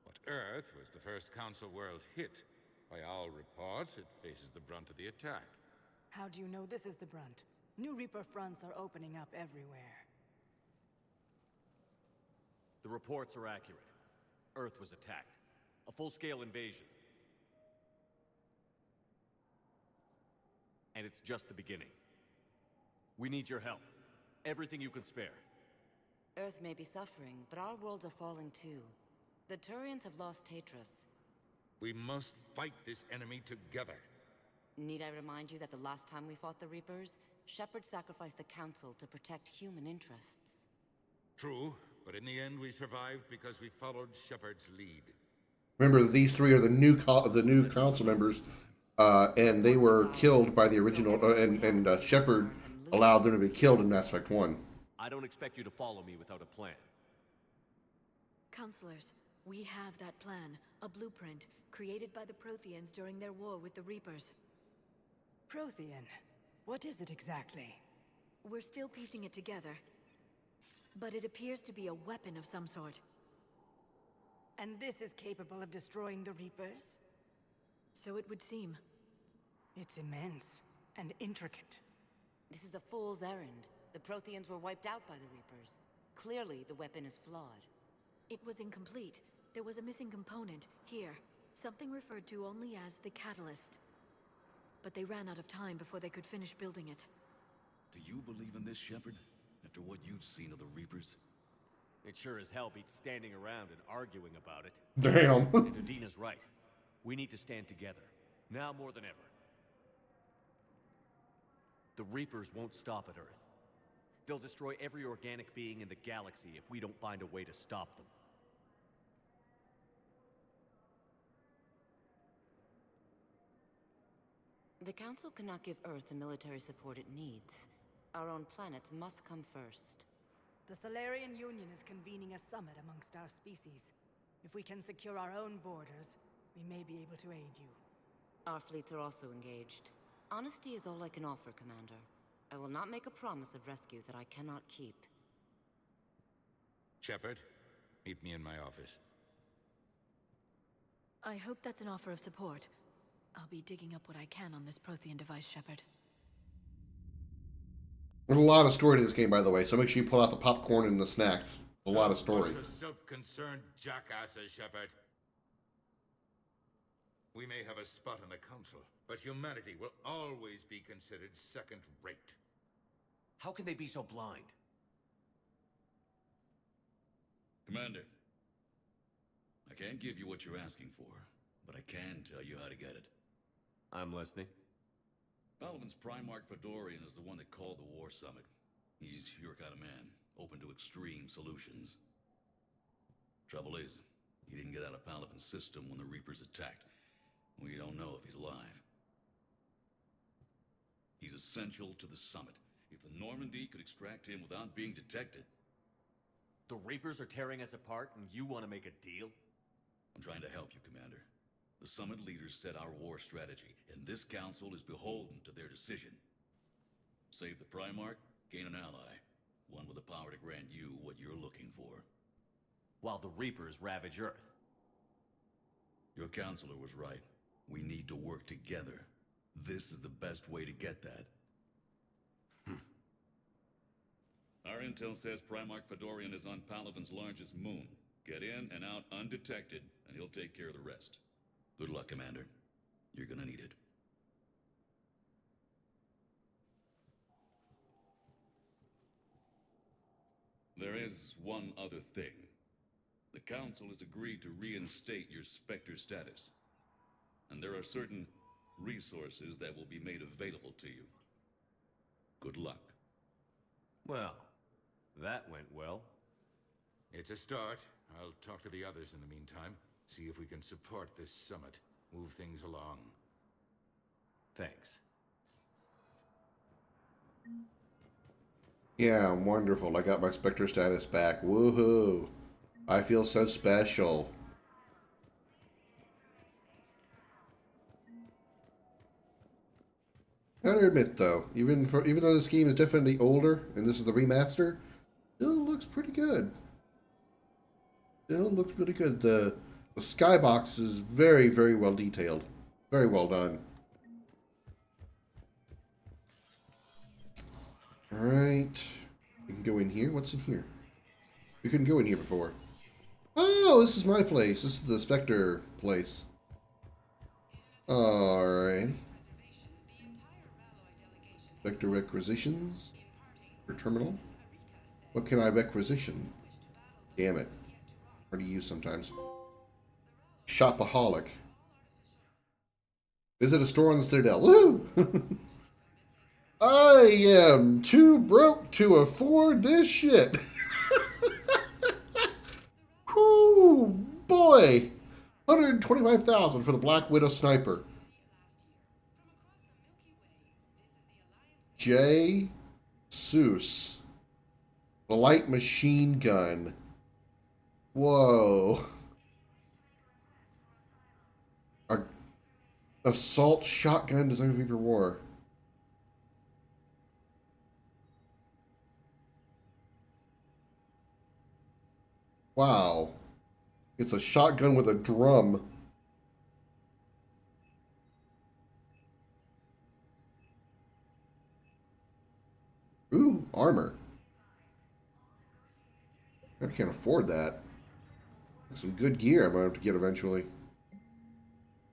But Earth was the first Council world hit. By all reports, it faces the brunt of the attack. How do you know this is the brunt? New Reaper fronts are opening up everywhere. The reports are accurate. Earth was attacked. A full-scale invasion. And it's just the beginning. We need your help. Everything you can spare. Earth may be suffering, but our worlds are falling too. The Turians have lost Tatris. We must fight this enemy together. Need I remind you that the last time we fought the Reapers, Shepard sacrificed the Council to protect human interests? True, but in the end we survived because we followed Shepard's lead. Remember, these three are the new council members, and they were killed by the original, and Shepard allowed them to be killed in Mass Effect 1. I don't expect you to follow me without a plan. Counselors, we have that plan, a blueprint, created by the Protheans during their war with the Reapers. Prothean? What is it exactly? We're still piecing it together. But it appears to be a weapon of some sort. And this is capable of destroying the Reapers? So it would seem. It's immense and intricate. This is a fool's errand. The Protheans were wiped out by the Reapers. Clearly, the weapon is flawed. It was incomplete. There was a missing component, here. Something referred to only as the catalyst. But they ran out of time before they could finish building it. Do you believe in this, Shepard? After what you've seen of the Reapers? It sure as hell beats standing around and arguing about it. Damn. And Udina's right. We need to stand together. Now more than ever. The Reapers won't stop at Earth. They'll destroy every organic being in the galaxy if we don't find a way to stop them. The Council cannot give Earth the military support it needs. Our own planets must come first. The Solarian Union is convening a summit amongst our species. If we can secure our own borders, we may be able to aid you. Our fleets are also engaged. Honesty is all I can offer, Commander. I will not make a promise of rescue that I cannot keep. Shepard, meet me in my office. I hope that's an offer of support. I'll be digging up what I can on this Prothean device, Shepard. There's a lot of story to this game, by the way, so make sure you pull out the popcorn and the snacks. A lot of story. Bunch of self-concerned jackasses, Shepard. We may have a spot in the Council, but humanity will always be considered second-rate. How can they be so blind? Commander, I can't give you what you're asking for, but I can tell you how to get it. I'm listening. Palaven's Primarch Fedorian is the one that called the War Summit. He's your kind of man, open to extreme solutions. Trouble is, he didn't get out of Palaven's system when the Reapers attacked. We don't know if he's alive. He's essential to the summit. If the Normandy could extract him without being detected... The Reapers are tearing us apart, and you want to make a deal? I'm trying to help you, Commander. The summit leaders set our war strategy, and this council is beholden to their decision. Save the Primarch, gain an ally. One with the power to grant you what you're looking for. While the Reapers ravage Earth. Your counselor was right. We need to work together. This is the best way to get that. Our intel says Primarch Fedorian is on Palaven's largest moon. Get in and out undetected, and he'll take care of the rest. Good luck, Commander. You're gonna need it. There is one other thing. The Council has agreed to reinstate your Spectre status. And there are certain resources that will be made available to you. Good luck. Well, that went well. It's a start. I'll talk to the others in the meantime. See if we can support this summit. Move things along. Thanks. Yeah, wonderful. I got my Spectre status back. Woohoo! I feel so special. I gotta admit though, even though this game is definitely older and this is the remaster, still looks pretty good. Still looks really good. The skybox is very, very well detailed. Very well done. Alright. We can go in here. What's in here? We couldn't go in here before. Oh, this is my place. This is the Spectre place. Alright. Spectre requisitions. For terminal. What can I requisition? Damn it. Hard to use sometimes. Shopaholic. Visit a store on the Citadel. Woo! I am too broke to afford this shit. Whoo, boy. 125,000 for the Black Widow sniper. J. Seuss. The light machine gun. Whoa. A assault shotgun designed for Reaper War. Wow. It's a shotgun with a drum. Ooh, armor. I can't afford that. Some good gear I'm going to have to get eventually.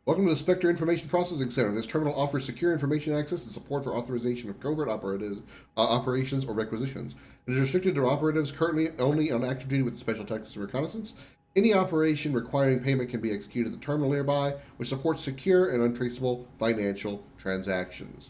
Welcome to the Spectre Information Processing Center. This terminal offers secure information access and support for authorization of covert operations or requisitions. It is restricted to operatives currently only on active duty with Special Tactics and Reconnaissance. Any operation requiring payment can be executed at the terminal nearby, which supports secure and untraceable financial transactions.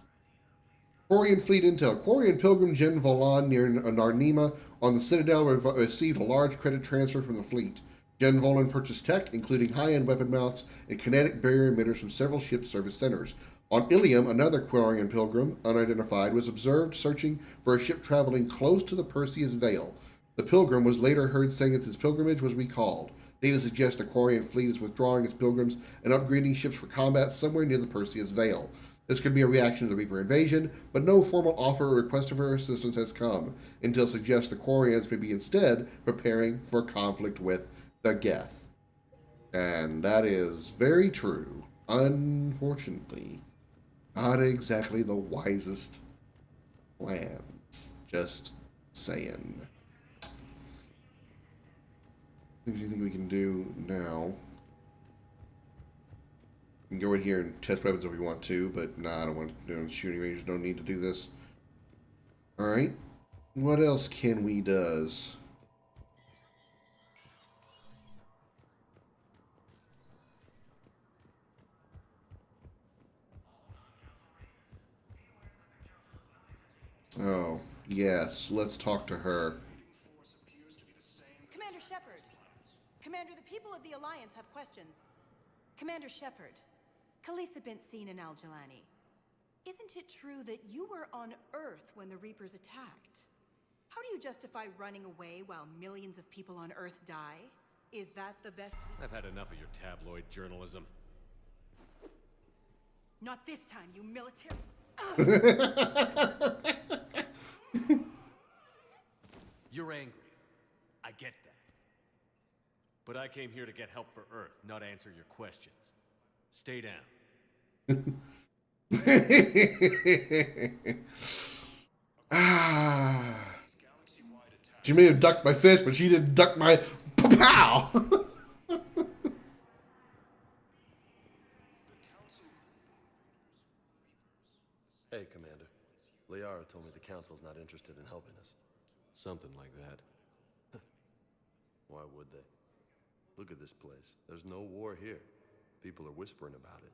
Quarian Fleet Intel. Quarian Pilgrim Gen Volan near Narnima on the Citadel received a large credit transfer from the fleet. Gen Volan purchased tech, including high-end weapon mounts and kinetic barrier emitters from several ship service centers. On Ilium, another Quarian Pilgrim, unidentified, was observed searching for a ship traveling close to the Perseus Veil. The Pilgrim was later heard saying that his pilgrimage was recalled. Data suggests the Quarian fleet is withdrawing its pilgrims and upgrading ships for combat somewhere near the Perseus Veil. This could be a reaction to the Reaper invasion, but no formal offer or request for assistance has come, until suggests the Quarians may be instead preparing for conflict with the Geth. And that is very true. Unfortunately, not exactly the wisest plans. Just saying. What do you think we can do now? We can go in here and test weapons if we want to, but nah, I don't want to do shooting range. No need to do this. Alright. What else can we does? Oh, yes. Let's talk to her. Commander Shepard. Commander, the people of the Alliance have questions. Commander Shepard. Khaleesa bint Seen and Al-Jalani. Isn't it true that you were on Earth when the Reapers attacked? How do you justify running away while millions of people on Earth die? Is that the best... I've had enough of your tabloid journalism. Not this time, you military... You're angry. I get that. But I came here to get help for Earth, not answer your questions. Stay down. She may have ducked my fist, but she didn't duck my pow. Hey, Commander. Liara told me the Council's not interested in helping us. Something like that. Why would they? Look at this place. There's no war here. People are whispering about it.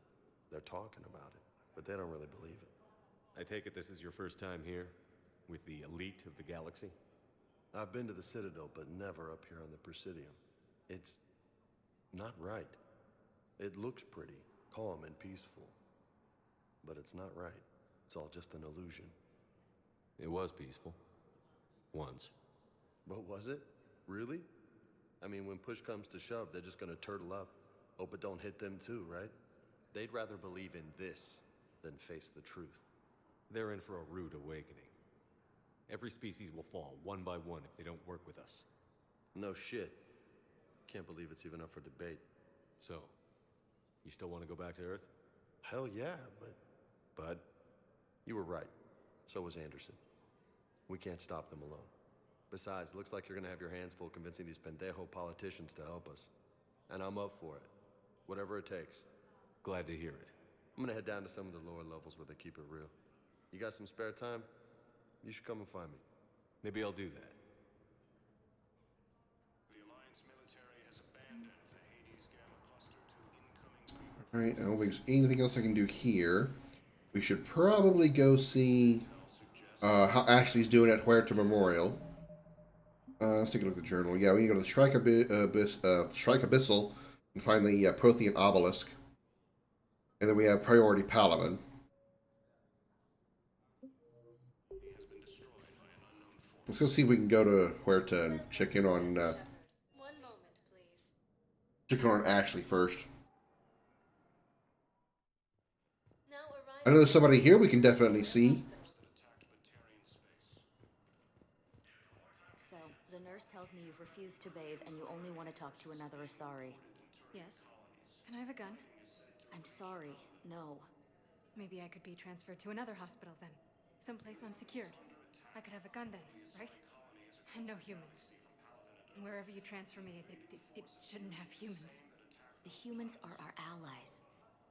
They're talking about it, but they don't really believe it. I take it this is your first time here? With the elite of the galaxy? I've been to the Citadel, but never up here on the Presidium. It's not right. It looks pretty, calm and peaceful. But it's not right. It's all just an illusion. It was peaceful. Once. But was it? Really? I mean, when push comes to shove, they're just gonna turtle up. Hope it don't hit them too, right? They'd rather believe in this than face the truth. They're in for a rude awakening. Every species will fall, one by one, if they don't work with us. No shit. Can't believe it's even up for debate. So, you still want to go back to Earth? Hell yeah, but... Bud? You were right. So was Anderson. We can't stop them alone. Besides, looks like you're gonna have your hands full convincing these pendejo politicians to help us. And I'm up for it. Whatever it takes. Glad to hear it. I'm gonna head down to some of the lower levels where they keep it real. You got some spare time? You should come and find me. Maybe I'll do that. The Alliance military has abandoned the Hades Gamma Cluster to incoming... Alright, I don't think there's anything else I can do here. We should probably go see how Ashley's doing at Huerta Memorial. Let's take a look at the journal. Yeah, we can go to the Shrike Abyssal and find the Prothean Obelisk. And then we have Priority Palaven. Let's go see if we can go to Huerta and check in on Ashley first. I know there's somebody here we can definitely see. So, the nurse tells me you've refused to bathe and you only want to talk to another Asari. Yes. Can I have a gun? I'm sorry, no. Maybe I could be transferred to another hospital then. Someplace unsecured. I could have a gun then, right? And no humans. And wherever you transfer me, it shouldn't have humans. The humans are our allies.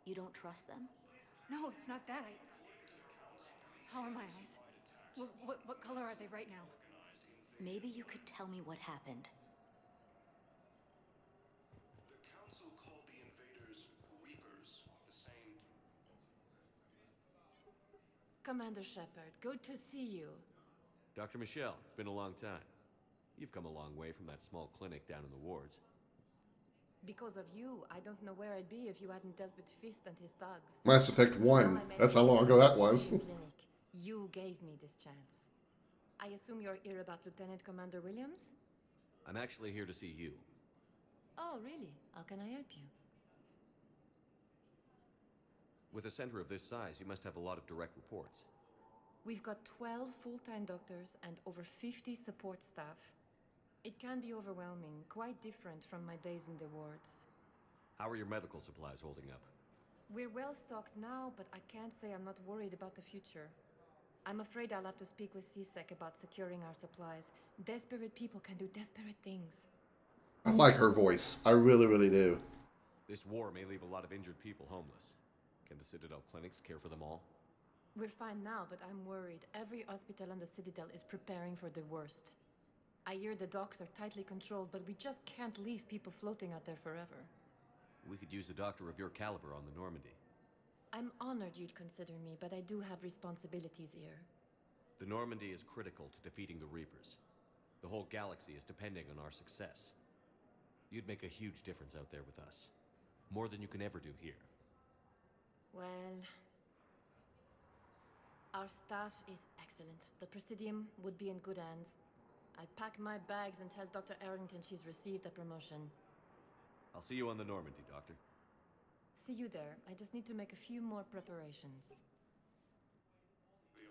You don't trust them? No, it's not that. How are my eyes? What color are they right now? Maybe you could tell me what happened. The council called the invaders Reapers. The same. Commander Shepard, good to see you. Dr. Michelle, it's been a long time. You've come a long way from that small clinic down in the wards. Because of you, I don't know where I'd be if you hadn't dealt with Fist and his thugs. Mass Effect 1. That's how long ago that was. Clinic. You gave me this chance. I assume you're here about Lieutenant Commander Williams? I'm actually here to see you. Oh, really? How can I help you? With a center of this size, you must have a lot of direct reports. We've got 12 full-time doctors and over 50 support staff. It can be overwhelming, quite different from my days in the wards. How are your medical supplies holding up? We're well stocked now, but I can't say I'm not worried about the future. I'm afraid I'll have to speak with CSEC about securing our supplies. Desperate people can do desperate things. I like her voice. I really, really do. This war may leave a lot of injured people homeless. Can the Citadel clinics care for them all? We're fine now, but I'm worried. Every hospital on the Citadel is preparing for the worst. I hear the docks are tightly controlled, but we just can't leave people floating out there forever. We could use a doctor of your caliber on the Normandy. I'm honored you'd consider me, but I do have responsibilities here. The Normandy is critical to defeating the Reapers. The whole galaxy is depending on our success. You'd make a huge difference out there with us. More than you can ever do here. Well, our staff is excellent. The Presidium would be in good hands. I'll pack my bags and tell Dr. Arrington she's received a promotion. I'll see you on the Normandy, Doctor. See you there. I just need to make a few more preparations.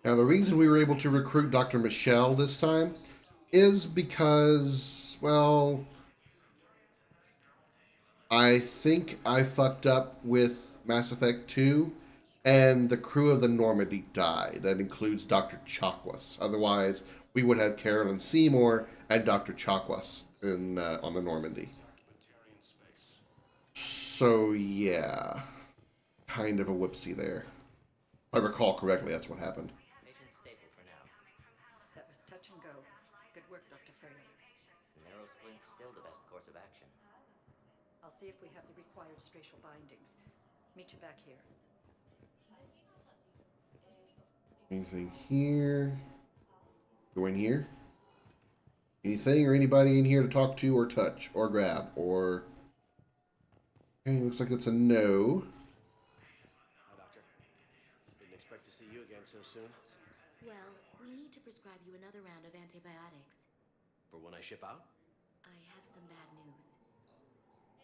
Now, the reason we were able to recruit Dr. Michelle this time is because, well, I think I fucked up with Mass Effect 2, and the crew of the Normandy died. That includes Dr. Chakwas. Otherwise, we would have Carolyn Seymour and Dr. Chakwas on the Normandy. So, yeah. Kind of a whoopsie there. If I recall correctly, that's what happened. Mission stable for now. That was touch and go. Good work, Dr. Freyland. Narrow splint's still the best course of action. I'll see if we have the required spatial bindings. Meet you back here. Anything here? Go in here. Anything or anybody in here to talk to or touch or grab or... Okay, looks like it's a no. Hi, Doctor. Didn't expect to see you again so soon. Well, we need to prescribe you another round of antibiotics. For when I ship out? I have some bad news.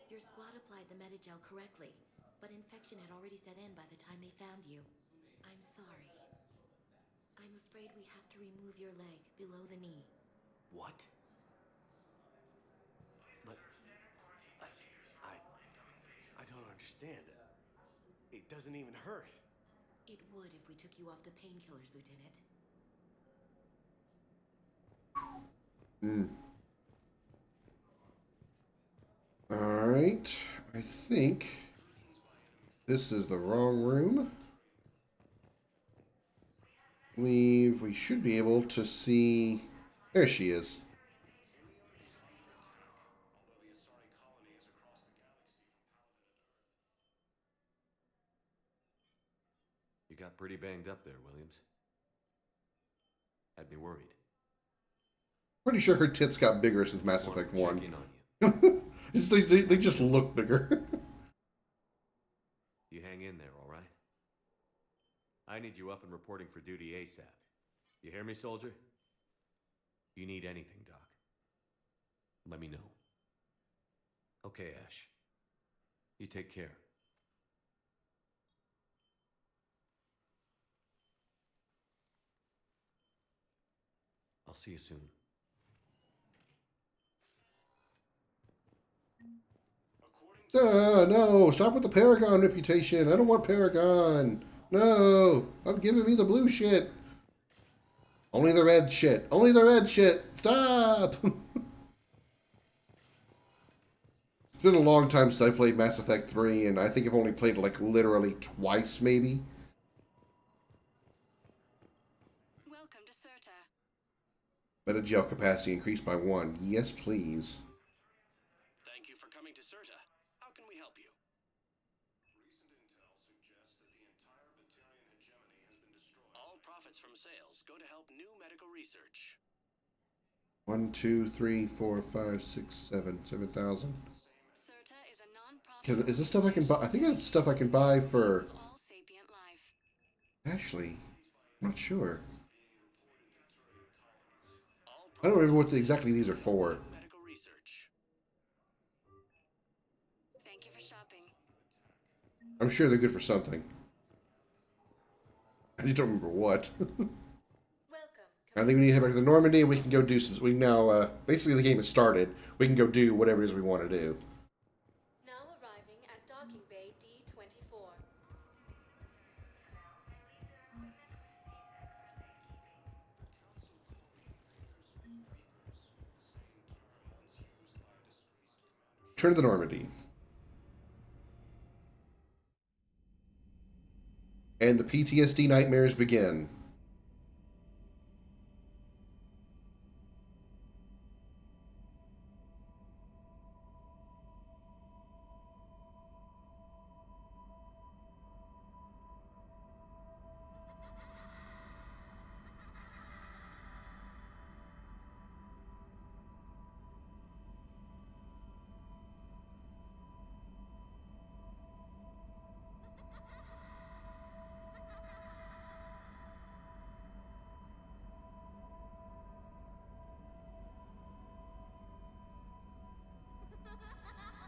Your squad applied the Medigel correctly, but infection had already set in by the time they found you. I'm sorry. I'm afraid we have to remove your leg below the knee. What? But I don't understand. It doesn't even hurt. It would if we took you off the painkillers, Lieutenant. Alright. I think this is the wrong room. I believe we should be able to see... There she is. You got pretty banged up there, Williams. Had me worried. Pretty sure her tits got bigger since Mass Effect 1. Check in on you. they just look bigger. You hang in there, all right? I need you up and reporting for duty ASAP. You hear me, soldier? You need anything, Doc. Let me know. Okay, Ash. You take care. I'll see you soon. No, stop with the Paragon reputation. I don't want Paragon. No, I'm giving me the blue shit. Only the red shit. Only the red shit. Stop. been a long time since I played Mass Effect 3, and I think I've only played it like literally twice, maybe. Welcome to Serta. Meta gel capacity increased by 1. Yes, please. Thank you for coming to Serta. How can we help you? All profits from sales go to help new medical research. 1, 2, 3, 4, 5, 6, 7, 7,000. Serta is a non-profit. Is this stuff I can buy? I think that's stuff I can buy for All sapient life. Ashley. I'm not sure. I don't remember what exactly these are for. Medical research. Thank you for shopping. I'm sure they're good for something. I just don't remember what. I think we need to head back to the Normandy and we can go do some. We now, basically, the game has started. We can go do whatever it is we want to do. Now arriving at docking bay D-24. Turn to the Normandy. And the PTSD nightmares begin.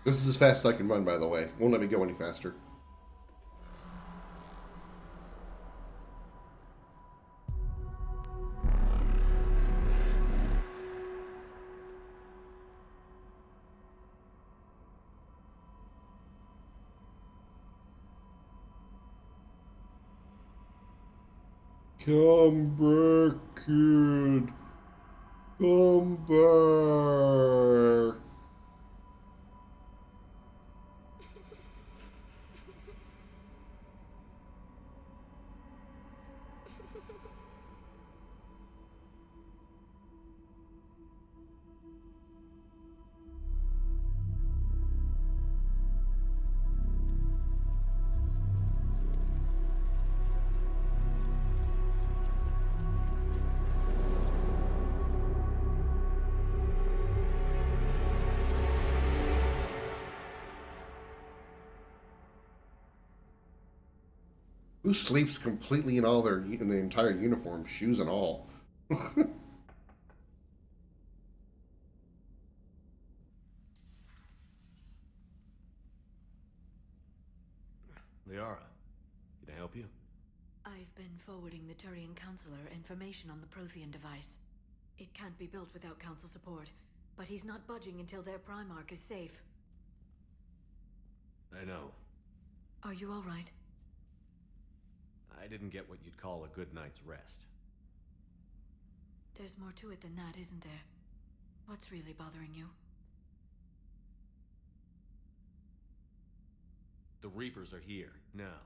This is as fast as I can run, by the way. Won't let me go any faster. Come back, kid. Come back. Who sleeps completely in all their in the entire uniform, shoes and all? Liara, can I help you? I've been forwarding the Turian Counselor information on the Prothean device. It can't be built without Council support, but he's not budging until their Primarch is safe. I know. Are you all right? I didn't get what you'd call a good night's rest. There's more to it than that, isn't there? What's really bothering you? The Reapers are here, now.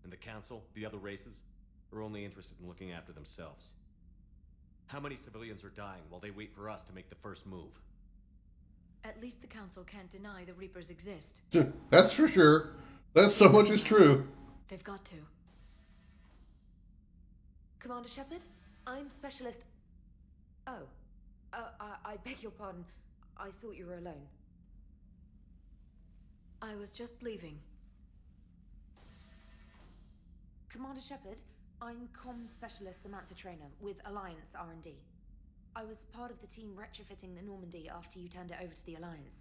And the Council, the other races, are only interested in looking after themselves. How many civilians are dying while they wait for us to make the first move? At least the Council can't deny the Reapers exist. That's for sure. That so much is true. They've got to. Commander Shepard, I'm Specialist... Oh. I beg your pardon. I thought you were alone. I was just leaving. Commander Shepard, I'm Comm Specialist Samantha Traynor with Alliance R&D. I was part of the team retrofitting the Normandy after you turned it over to the Alliance.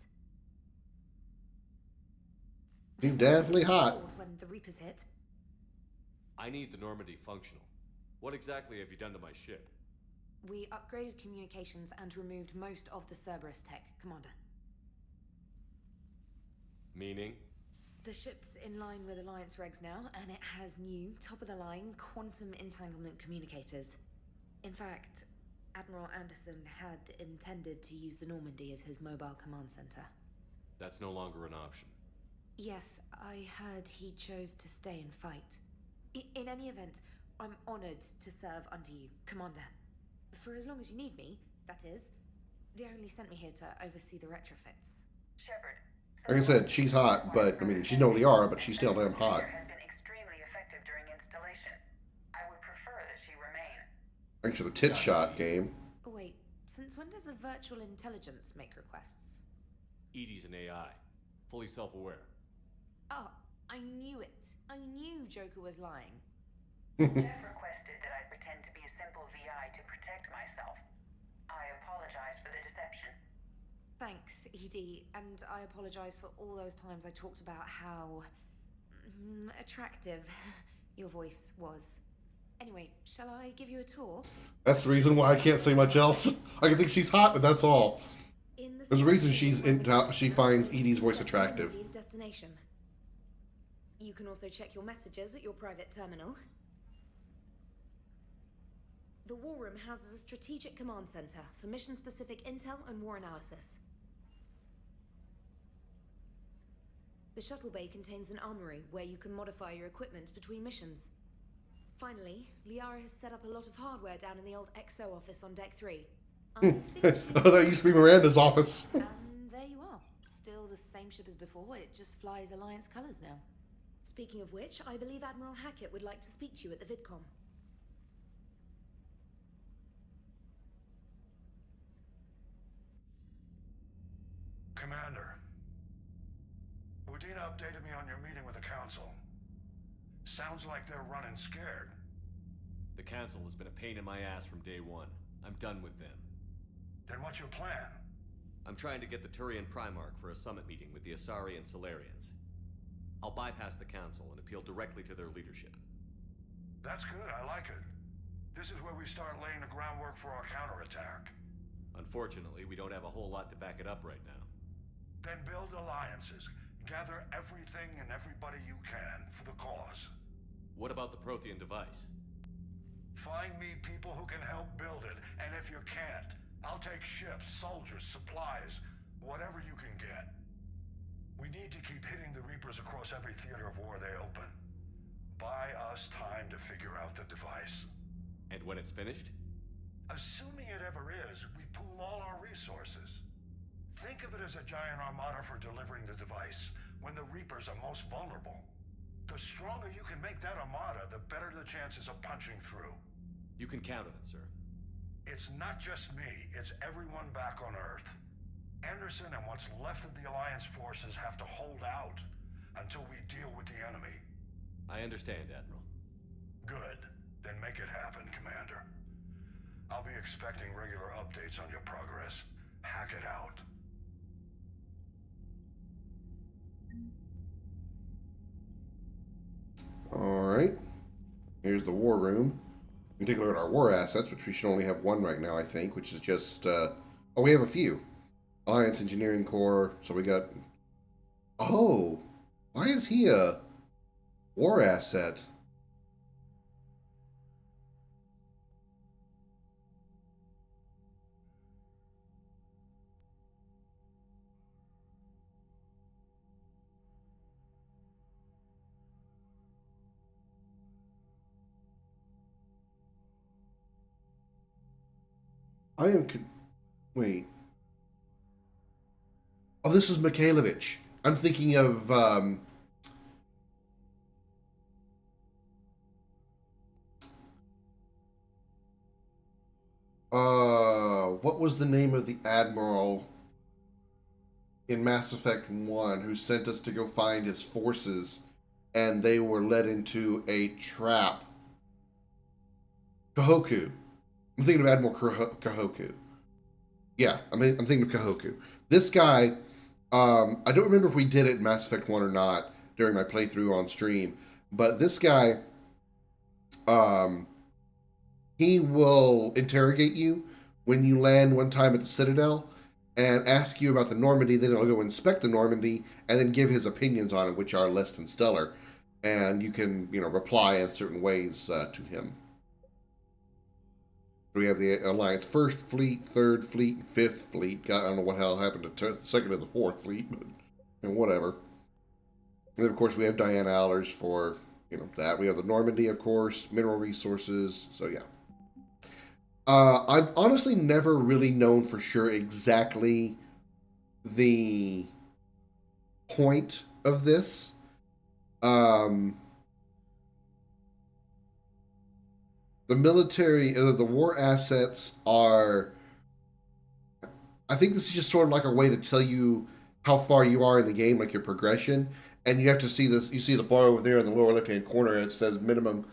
He's definitely hot. When the Reapers hit. I need the Normandy functional. What exactly have you done to my ship? We upgraded communications and removed most of the Cerberus tech, Commander. Meaning? The ship's in line with Alliance regs now, and it has new, top-of-the-line quantum entanglement communicators. In fact, Admiral Anderson had intended to use the Normandy as his mobile command center. That's no longer an option. Yes, I heard he chose to stay and fight. In any event, I'm honored to serve under you, Commander. For as long as you need me, that is. They only sent me here to oversee the retrofits. Shepard. Like I said, she's hot, but, I mean, she's no Liara, but she's still damn hot. Has been extremely effective during installation. I would prefer that she remain. Thanks for the tit shot, game. Oh, wait, since when does a virtual intelligence make requests? EDI's an AI, fully self-aware. Oh, I knew it. I knew Joker was lying. Jeff requested that I pretend to be a simple VI to protect myself. I apologize for the deception. Thanks, ED, and I apologize for all those times I talked about how attractive your voice was. Anyway, shall I give you a tour? That's the reason why I can't say much else. I can think she's hot, but that's all. There's a reason she finds Edie's voice attractive. Edie's destination. You can also check your messages at your private terminal. The War Room houses a strategic command center for mission-specific intel and war analysis. The shuttle bay contains an armory where you can modify your equipment between missions. Finally, Liara has set up a lot of hardware down in the old XO office on Deck 3. Oh, that used to be Miranda's office. And there you are. Still the same ship as before, it just flies Alliance colors now. Speaking of which, I believe Admiral Hackett would like to speak to you at the VidCom. Commander, Udina updated me on your meeting with the Council. Sounds like they're running scared. The Council has been a pain in my ass from day one. I'm done with them. Then what's your plan? I'm trying to get the Turian Primarch for a summit meeting with the Asari and Solarians. I'll bypass the Council and appeal directly to their leadership. That's good, I like it. This is where we start laying the groundwork for our counterattack. Unfortunately, we don't have a whole lot to back it up right now. Then build alliances. Gather everything and everybody you can for the cause. What about the Prothean device? Find me people who can help build it, and if you can't, I'll take ships, soldiers, supplies, whatever you can get. We need to keep hitting the Reapers across every theater of war they open. Buy us time to figure out the device. And when it's finished? Assuming it ever is, we pool all our resources. Think of it as a giant armada for delivering the device when the Reapers are most vulnerable. The stronger you can make that armada, the better the chances of punching through. You can count on it, sir. It's not just me, it's everyone back on Earth. Anderson and what's left of the Alliance forces have to hold out until we deal with the enemy. I understand, Admiral. Good. Then make it happen, Commander. I'll be expecting regular updates on your progress. Hack it out. Alright. Here's the war room. We can take a look at our war assets, which we should only have one right now, I think, which is just, oh, we have a few. Alliance Engineering Corps, so we got... Oh! Why is he a war asset? I am... Wait. Oh, this is Mikhailovich. I'm thinking of, what was the name of the admiral in Mass Effect 1 who sent us to go find his forces and they were led into a trap? Kahoku. I'm thinking of Admiral Kahoku. Yeah, I'm thinking of Kahoku. This guy, I don't remember if we did it in Mass Effect 1 or not during my playthrough on stream, but this guy, he will interrogate you when you land one time at the Citadel and ask you about the Normandy. Then he'll go inspect the Normandy and then give his opinions on it, which are less than stellar. And you can, reply in certain ways to him. We have the Alliance 1st Fleet, 3rd Fleet, and 5th Fleet. I don't know what hell happened to the 2nd and the 4th Fleet, but and whatever. And then, of course, we have Diana Allers for, that. We have the Normandy, of course, mineral resources. So, yeah. I've honestly never really known for sure exactly the point of this. The military, the war assets are. I think this is just sort of like a way to tell you how far you are in the game, like your progression. And you have to see this. You see the bar over there in the lower left-hand corner. It says minimum.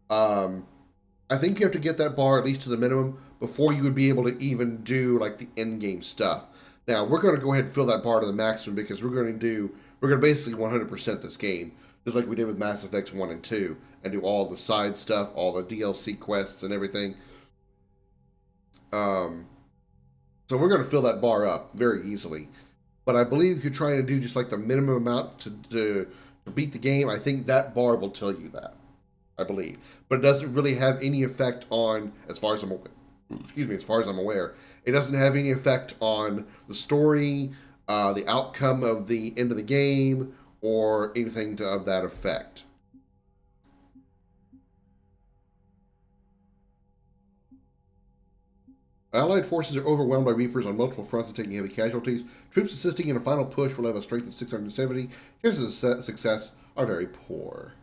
I think you have to get that bar at least to the minimum before you would be able to even do like the end game stuff. Now we're going to go ahead and fill that bar to the maximum because we're going to basically 100% this game, just like we did with Mass Effects 1 and 2, and do all the side stuff, all the DLC quests and everything. So we're going to fill that bar up very easily. But I believe if you're trying to do just like the minimum amount to beat the game, I think that bar will tell you that. I believe. But it doesn't really have any effect on, as far as I'm aware, it doesn't have any effect on the story, the outcome of the end of the game, or anything of that effect. Allied forces are overwhelmed by Reapers on multiple fronts and taking heavy casualties. Troops assisting in a final push will have a strength of 670. Chances of success are very poor.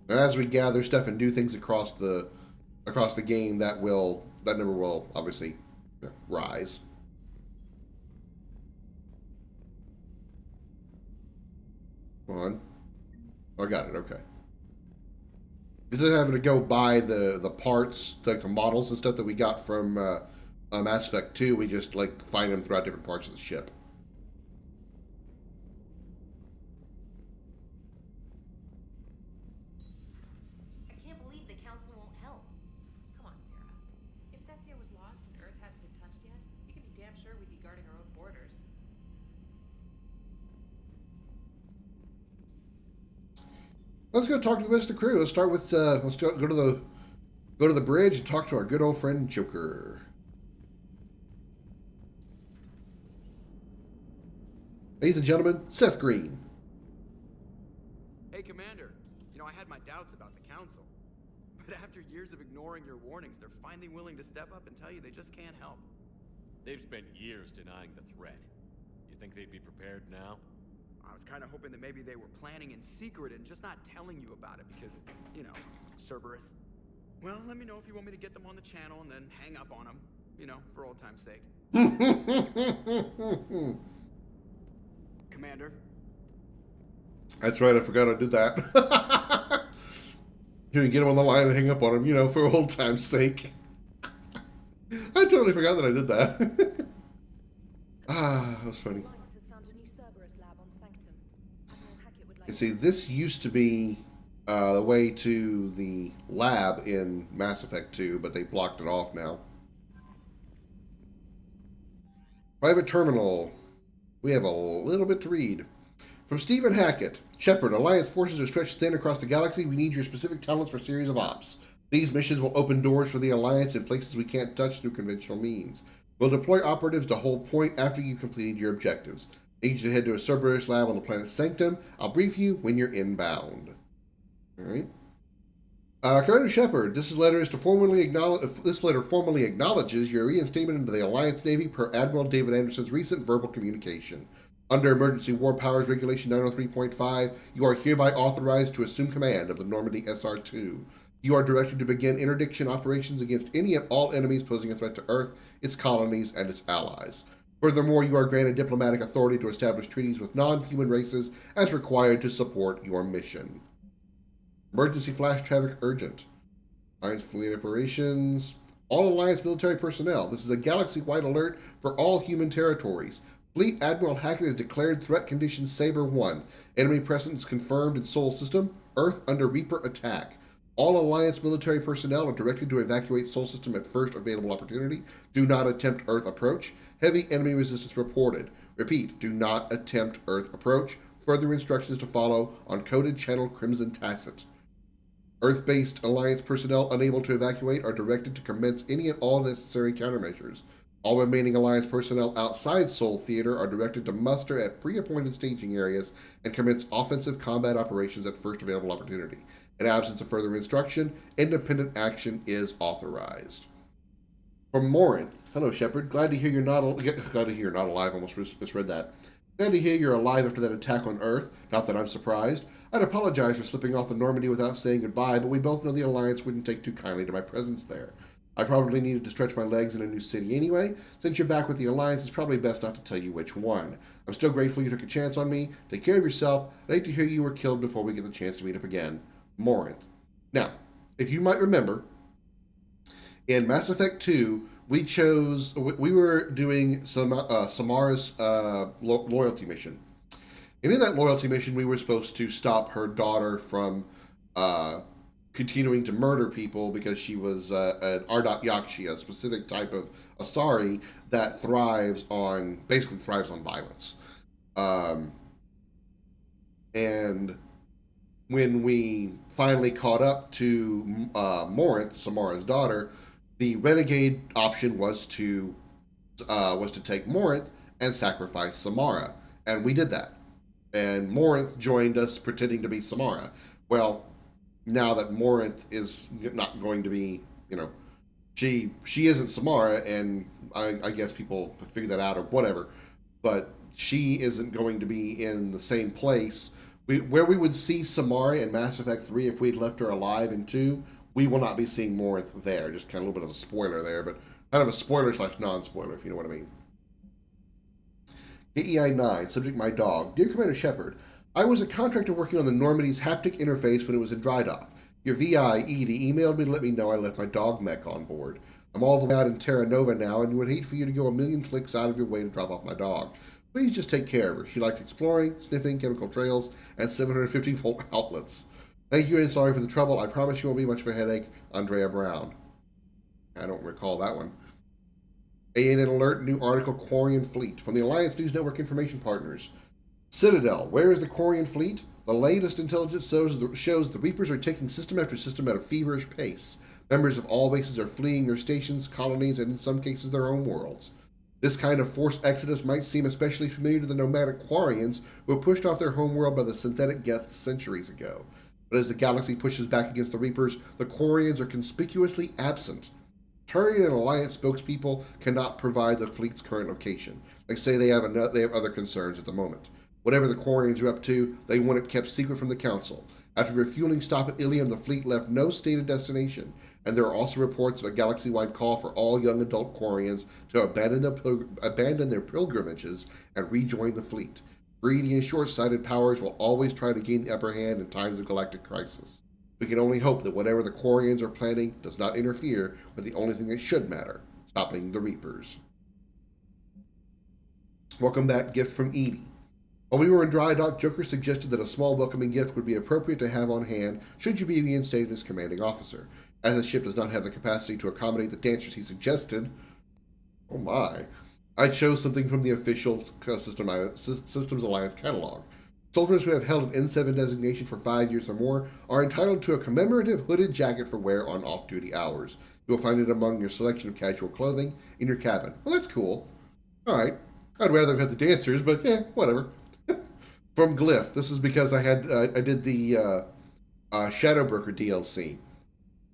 And as we gather stuff and do things across the game, that number will obviously rise. Come on. Oh, I got it. Okay. Instead of having to go buy the parts, like the models and stuff that we got from Mass Effect 2, we just like find them throughout different parts of the ship. I can't believe the Council won't help. Come on, Sarah. If Thessia was lost and Earth hadn't been touched yet, you can be damn sure we'd be guarding our own borders. Let's go talk to the rest of the crew. Let's start with go to the bridge and talk to our good old friend Joker. Ladies and gentlemen, Seth Green. Hey, Commander. I had my doubts about the Council. But after years of ignoring your warnings, they're finally willing to step up and tell you they just can't help. They've spent years denying the threat. You think they'd be prepared now? I was kind of hoping that maybe they were planning in secret and just not telling you about it because, Cerberus. Well, let me know if you want me to get them on the channel and then hang up on them, for old time's sake. Commander? That's right, I forgot I did that. You get him on the line and hang up on him, for old time's sake. I totally forgot that I did that. That was funny. You see, this used to be the way to the lab in Mass Effect 2, but they blocked it off now. Private Terminal. We have a little bit to read. From Stephen Hackett. Shepard, Alliance forces are stretched thin across the galaxy. We need your specific talents for a series of ops. These missions will open doors for the Alliance in places we can't touch through conventional means. We'll deploy operatives to hold point after you've completed your objectives. I need you to head to a Cerberus lab on the planet Sanctum. I'll brief you when you're inbound. Alright. Commander Shepard, this letter formally acknowledges your reinstatement into the Alliance Navy per Admiral David Anderson's recent verbal communication. Under Emergency War Powers Regulation 903.5, you are hereby authorized to assume command of the Normandy SR-2. You are directed to begin interdiction operations against any and all enemies posing a threat to Earth, its colonies, and its allies. Furthermore, you are granted diplomatic authority to establish treaties with non-human races as required to support your mission. Emergency flash traffic urgent. Alliance fleet operations. All Alliance military personnel. This is a galaxy-wide alert for all human territories. Fleet Admiral Hackett has declared threat condition Saber 1. Enemy presence confirmed in Sol System. Earth under Reaper attack. All Alliance military personnel are directed to evacuate Sol System at first available opportunity. Do not attempt Earth approach. Heavy enemy resistance reported. Repeat, do not attempt Earth approach. Further instructions to follow on coded channel Crimson Tacit. Earth-based Alliance personnel unable to evacuate are directed to commence any and all necessary countermeasures. All remaining Alliance personnel outside Seoul Theater are directed to muster at pre-appointed staging areas and commence offensive combat operations at first available opportunity. In absence of further instruction, independent action is authorized. From Morinth, hello Shepard. Glad to hear you're not alive. Almost misread that. Glad to hear you're alive after that attack on Earth. Not that I'm surprised. I'd apologize for slipping off the Normandy without saying goodbye, but we both know the Alliance wouldn't take too kindly to my presence there. I probably needed to stretch my legs in a new city anyway. Since you're back with the Alliance, it's probably best not to tell you which one. I'm still grateful you took a chance on me. Take care of yourself. I'd hate to hear you were killed before we get the chance to meet up again. Morinth. Now, if you might remember, in Mass Effect 2, we were doing Samara's loyalty mission. And in that loyalty mission, we were supposed to stop her daughter from continuing to murder people because she was an Ardot Yakshi, a specific type of Asari that basically thrives on violence. And when we finally caught up to Morinth, Samara's daughter, the renegade option was to take Morinth and sacrifice Samara, and we did that. And Morinth joined us pretending to be Samara. Well, now that Morinth is not going to be, she isn't Samara, and I guess people figure that out or whatever, but she isn't going to be in the same place. Where we would see Samara in Mass Effect 3 if we'd left her alive in 2, we will not be seeing Morinth there. Just kind of a little bit of a spoiler there, but kind of a spoiler / non-spoiler, if you know what I mean. AEI 9, subject my dog. Dear Commander Shepard, I was a contractor working on the Normandy's haptic interface when it was in dry dock. Your VI, Edie, emailed me to let me know I left my dog mech on board. I'm all the way out in Terra Nova now, and would hate for you to go a million flicks out of your way to drop off my dog. Please just take care of her. She likes exploring, sniffing chemical trails, and 750-volt outlets. Thank you and sorry for the trouble. I promise you won't be much of a headache. Andrea Brown. I don't recall that one. ANN alert, new article, Quarian Fleet. From the Alliance News Network Information Partners. Citadel, where is the Quarian Fleet? The latest intelligence shows the Reapers are taking system after system at a feverish pace. Members of all bases are fleeing their stations, colonies, and in some cases their own worlds. This kind of forced exodus might seem especially familiar to the nomadic Quarians who were pushed off their homeworld by the synthetic Geth centuries ago. But as the galaxy pushes back against the Reapers, the Quarians are conspicuously absent. Turian and Alliance spokespeople cannot provide the fleet's current location. They say they have other concerns at the moment. Whatever the Quarians are up to, they want it kept secret from the Council. After a refueling stop at Ilium, the fleet left no stated destination, and there are also reports of a galaxy-wide call for all young adult Quarians to abandon their pilgrimages and rejoin the fleet. Greedy and short-sighted powers will always try to gain the upper hand in times of galactic crisis. We can only hope that whatever the Quarians are planning does not interfere with the only thing that should matter, stopping the Reapers. Welcome back, gift from Edie. While we were in dry dock, Joker suggested that a small welcoming gift would be appropriate to have on hand should you be reinstated as commanding officer. As the ship does not have the capacity to accommodate the dancers he suggested, oh my, I chose something from the official Systems Alliance catalog. Soldiers who have held an N7 designation for 5 years or more are entitled to a commemorative hooded jacket for wear on off-duty hours. You will find it among your selection of casual clothing in your cabin. Well, that's cool. All right. I'd rather have had the dancers, but whatever. From Glyph. This is because I did the Shadow Broker DLC.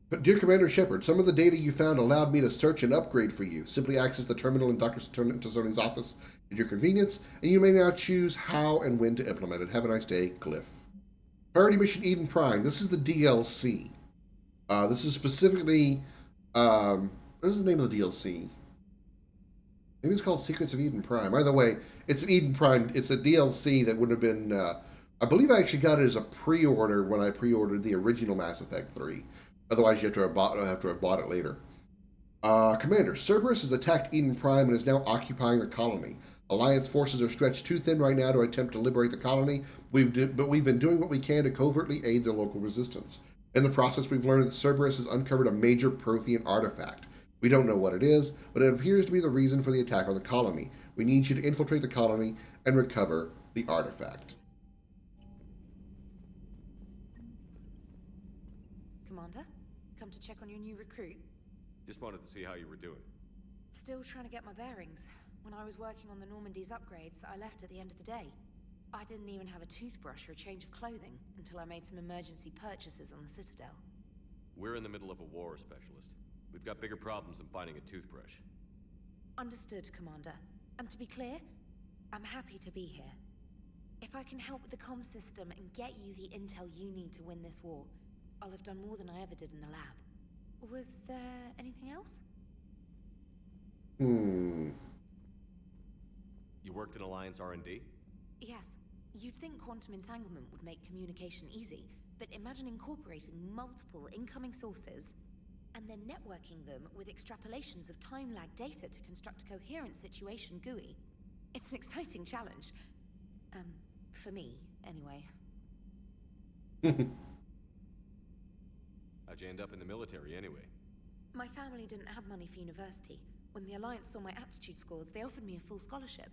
But dear Commander Shepard, some of the data you found allowed me to search and upgrade for you. Simply access the terminal in Dr. Tassoni's office at your convenience, and you may now choose how and when to implement it. Have a nice day, Glyph. Priority Mission Eden Prime. This is the DLC. This is specifically... what is the name of the DLC? Maybe it's called Secrets of Eden Prime. Either way, it's an Eden Prime. It's a DLC that would have been... I believe I actually got it as a pre-order when I pre-ordered the original Mass Effect 3. Otherwise, you have to have bought it later. Commander, Cerberus has attacked Eden Prime and is now occupying the colony. Alliance forces are stretched too thin right now to attempt to liberate the colony, but we've been doing what we can to covertly aid their local resistance. In the process, we've learned that Cerberus has uncovered a major Prothean artifact. We don't know what it is, but it appears to be the reason for the attack on the colony. We need you to infiltrate the colony and recover the artifact. Commander, come to check on your new recruit. Just wanted to see how you were doing. Still trying to get my bearings. When I was working on the Normandy's upgrades, I left at the end of the day. I didn't even have a toothbrush or a change of clothing until I made some emergency purchases on the Citadel. We're in the middle of a war, Specialist. We've got bigger problems than finding a toothbrush. Understood, Commander. And to be clear, I'm happy to be here. If I can help with the comm system and get you the intel you need to win this war, I'll have done more than I ever did in the lab. Was there anything else? You worked in Alliance R&D? Yes. You'd think quantum entanglement would make communication easy, but imagine incorporating multiple incoming sources and then networking them with extrapolations of time-lag data to construct a coherent situation GUI. It's an exciting challenge. For me, anyway. How'd you end up in the military, anyway? My family didn't have money for university. When the Alliance saw my aptitude scores, they offered me a full scholarship.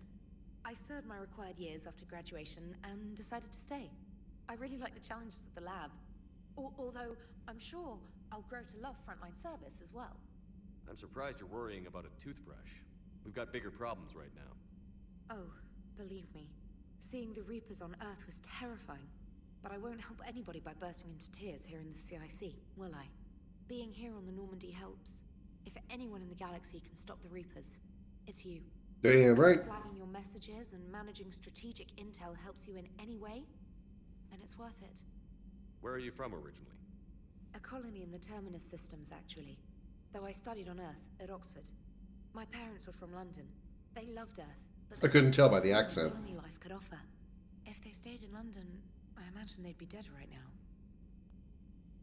I served my required years after graduation and decided to stay. I really like the challenges of the lab. Although, I'm sure I'll grow to love frontline service as well. I'm surprised you're worrying about a toothbrush. We've got bigger problems right now. Oh, believe me. Seeing the Reapers on Earth was terrifying. But I won't help anybody by bursting into tears here in the CIC, will I? Being here on the Normandy helps. If anyone in the galaxy can stop the Reapers, it's you. Damn right. Flagging your messages and managing strategic intel helps you in any way, and it's worth it. Where are you from originally? A colony in the Terminus systems, actually. Though I studied on Earth, at Oxford. My parents were from London. They loved Earth, but I couldn't tell by the accent. colony life could offer. If they stayed in London, I imagine they'd be dead right now.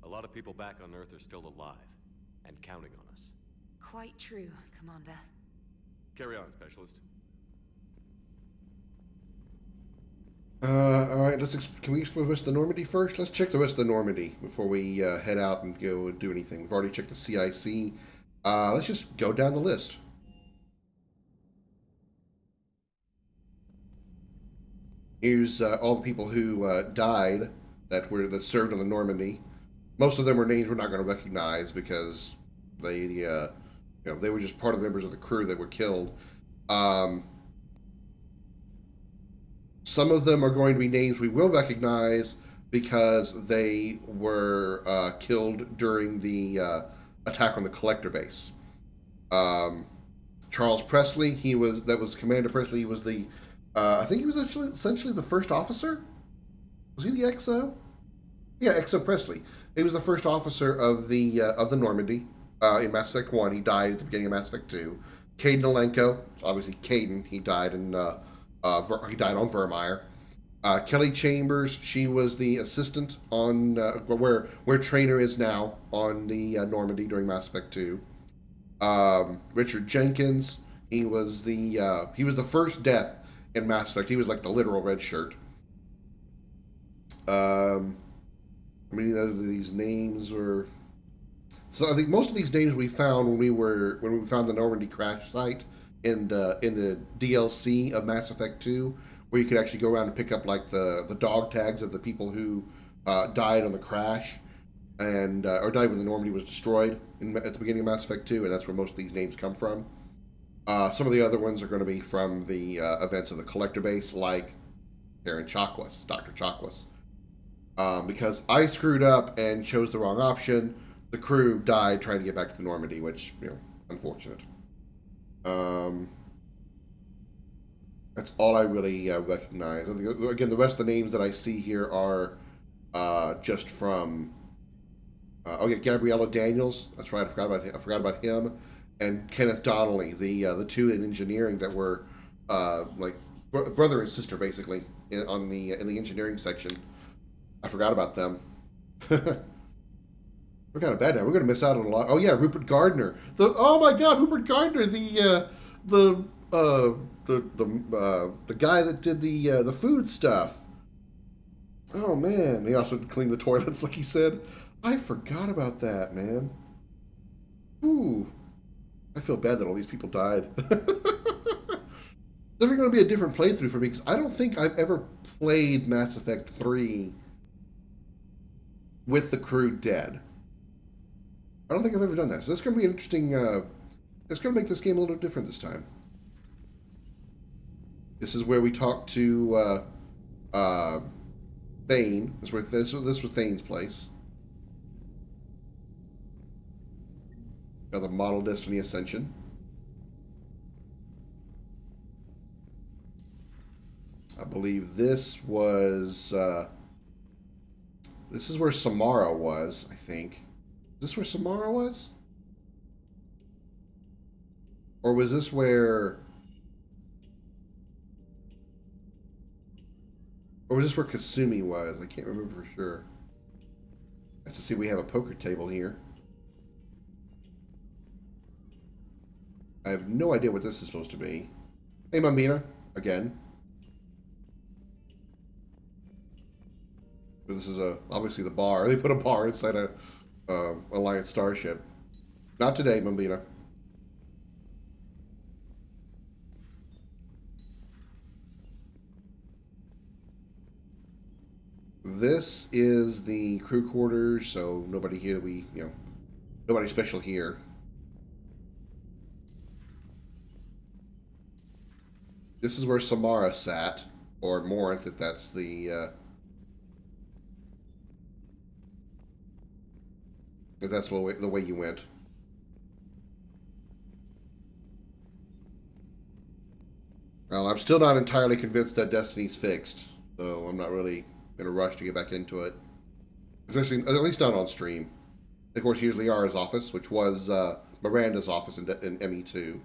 A lot of people back on Earth are still alive, and counting on us. Quite true, Commander. Carry on, Specialist. Alright, can we explore the rest of the Normandy first? Let's check the rest of the Normandy before we head out and go and do anything. We've already checked the CIC. Let's just go down the list. Here's all the people who died that served on the Normandy. Most of them are names we're not going to recognize because they they were just part of the members of the crew that were killed. Some of them are going to be names we will recognize because they were killed during the attack on the Collector base. Charles Presley, that was Commander Presley. He was the, I think he was actually essentially the first officer. Was he the XO? Yeah, XO Presley. He was the first officer of the Normandy in Mass Effect 1. He died at the beginning of Mass Effect 2. Caden Alenko, obviously Caden, he died on Vermeer. Kelly Chambers, she was the assistant on where Traynor is now on the Normandy during Mass Effect 2. Richard Jenkins, he was the first death in Mass Effect. He was like the literal red shirt. I mean, these names were. So I think most of these names we found when we found the Normandy crash site in the DLC of Mass Effect 2, where you could actually go around and pick up like the dog tags of the people who died on the crash and or died when the Normandy was destroyed at the beginning of Mass Effect 2, and that's where most of these names come from. Some of the other ones are going to be from the events of the Collector base, like Aaron Chakwas, Dr. Chakwas. Because I screwed up and chose the wrong option, the crew died trying to get back to the Normandy, which, unfortunate. That's all I really recognize. Again, the rest of the names that I see here are just from. Gabriella Daniels. That's right. I forgot about him, and Kenneth Donnelly, the two in engineering that were like brother and sister basically in the engineering section. I forgot about them. We're kind of bad now. We're going to miss out on a lot. Oh yeah, Rupert Gardner. Oh my God, Rupert Gardner, the guy that did the food stuff. Oh man, he also cleaned the toilets, like he said. I forgot about that, man. Ooh, I feel bad that all these people died. There's going to be a different playthrough for me because I don't think I've ever played Mass Effect 3 with the crew dead. I don't think I've ever done that. So this is going to be an interesting It's going to make this game a little different this time. This is where we talk to Thane. This was Thane's place. Got the Model Destiny Ascension. I believe this was this is where Samara was, I think. Is this where Samara was? Or was this where... Or was this where Kasumi was? I can't remember for sure. Let's see, we have a poker table here. I have no idea what this is supposed to be. Hey, Mambina, again. This is obviously the bar. They put a bar inside a Alliance starship. Not today, Mambina. This is the crew quarters, so nobody here. Nobody special here. This is where Samara sat, or Morinth, if that's the. If that's the way you went. Well, I'm still not entirely convinced that Destiny's fixed, so I'm not really in a rush to get back into it. Especially, at least not on stream. Of course, here's Liara's office, which was Miranda's office in ME2.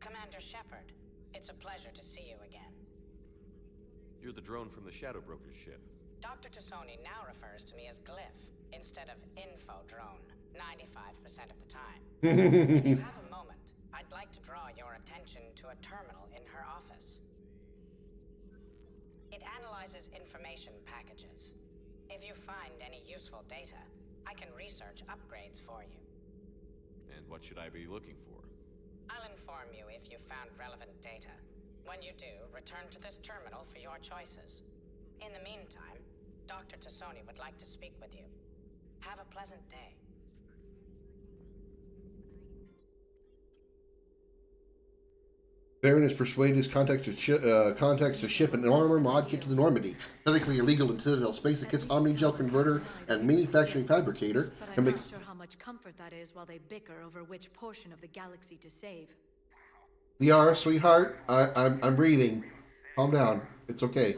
Commander Shepard, it's a pleasure to see you again. You're the drone from the Shadow Broker's ship. Dr. Tassoni now refers to me as Glyph instead of Info Drone, 95% of the time. If you have a moment, I'd like to draw your attention to a terminal in her office. It analyzes information packages. If you find any useful data, I can research upgrades for you. And what should I be looking for? I'll inform you if you found relevant data. When you do, return to this terminal for your choices. In the meantime, Dr. Tassoni would like to speak with you. Have a pleasant day. Baron has persuaded his contacts to ship an armor mod kit to the Normandy. Technically illegal in Citadel space, it gets Omni-Gel converter and manufacturing fabricator. But I'm not sure how much comfort that is while they bicker over which portion of the galaxy to save. Liara, sweetheart, I'm breathing. Calm down. It's okay.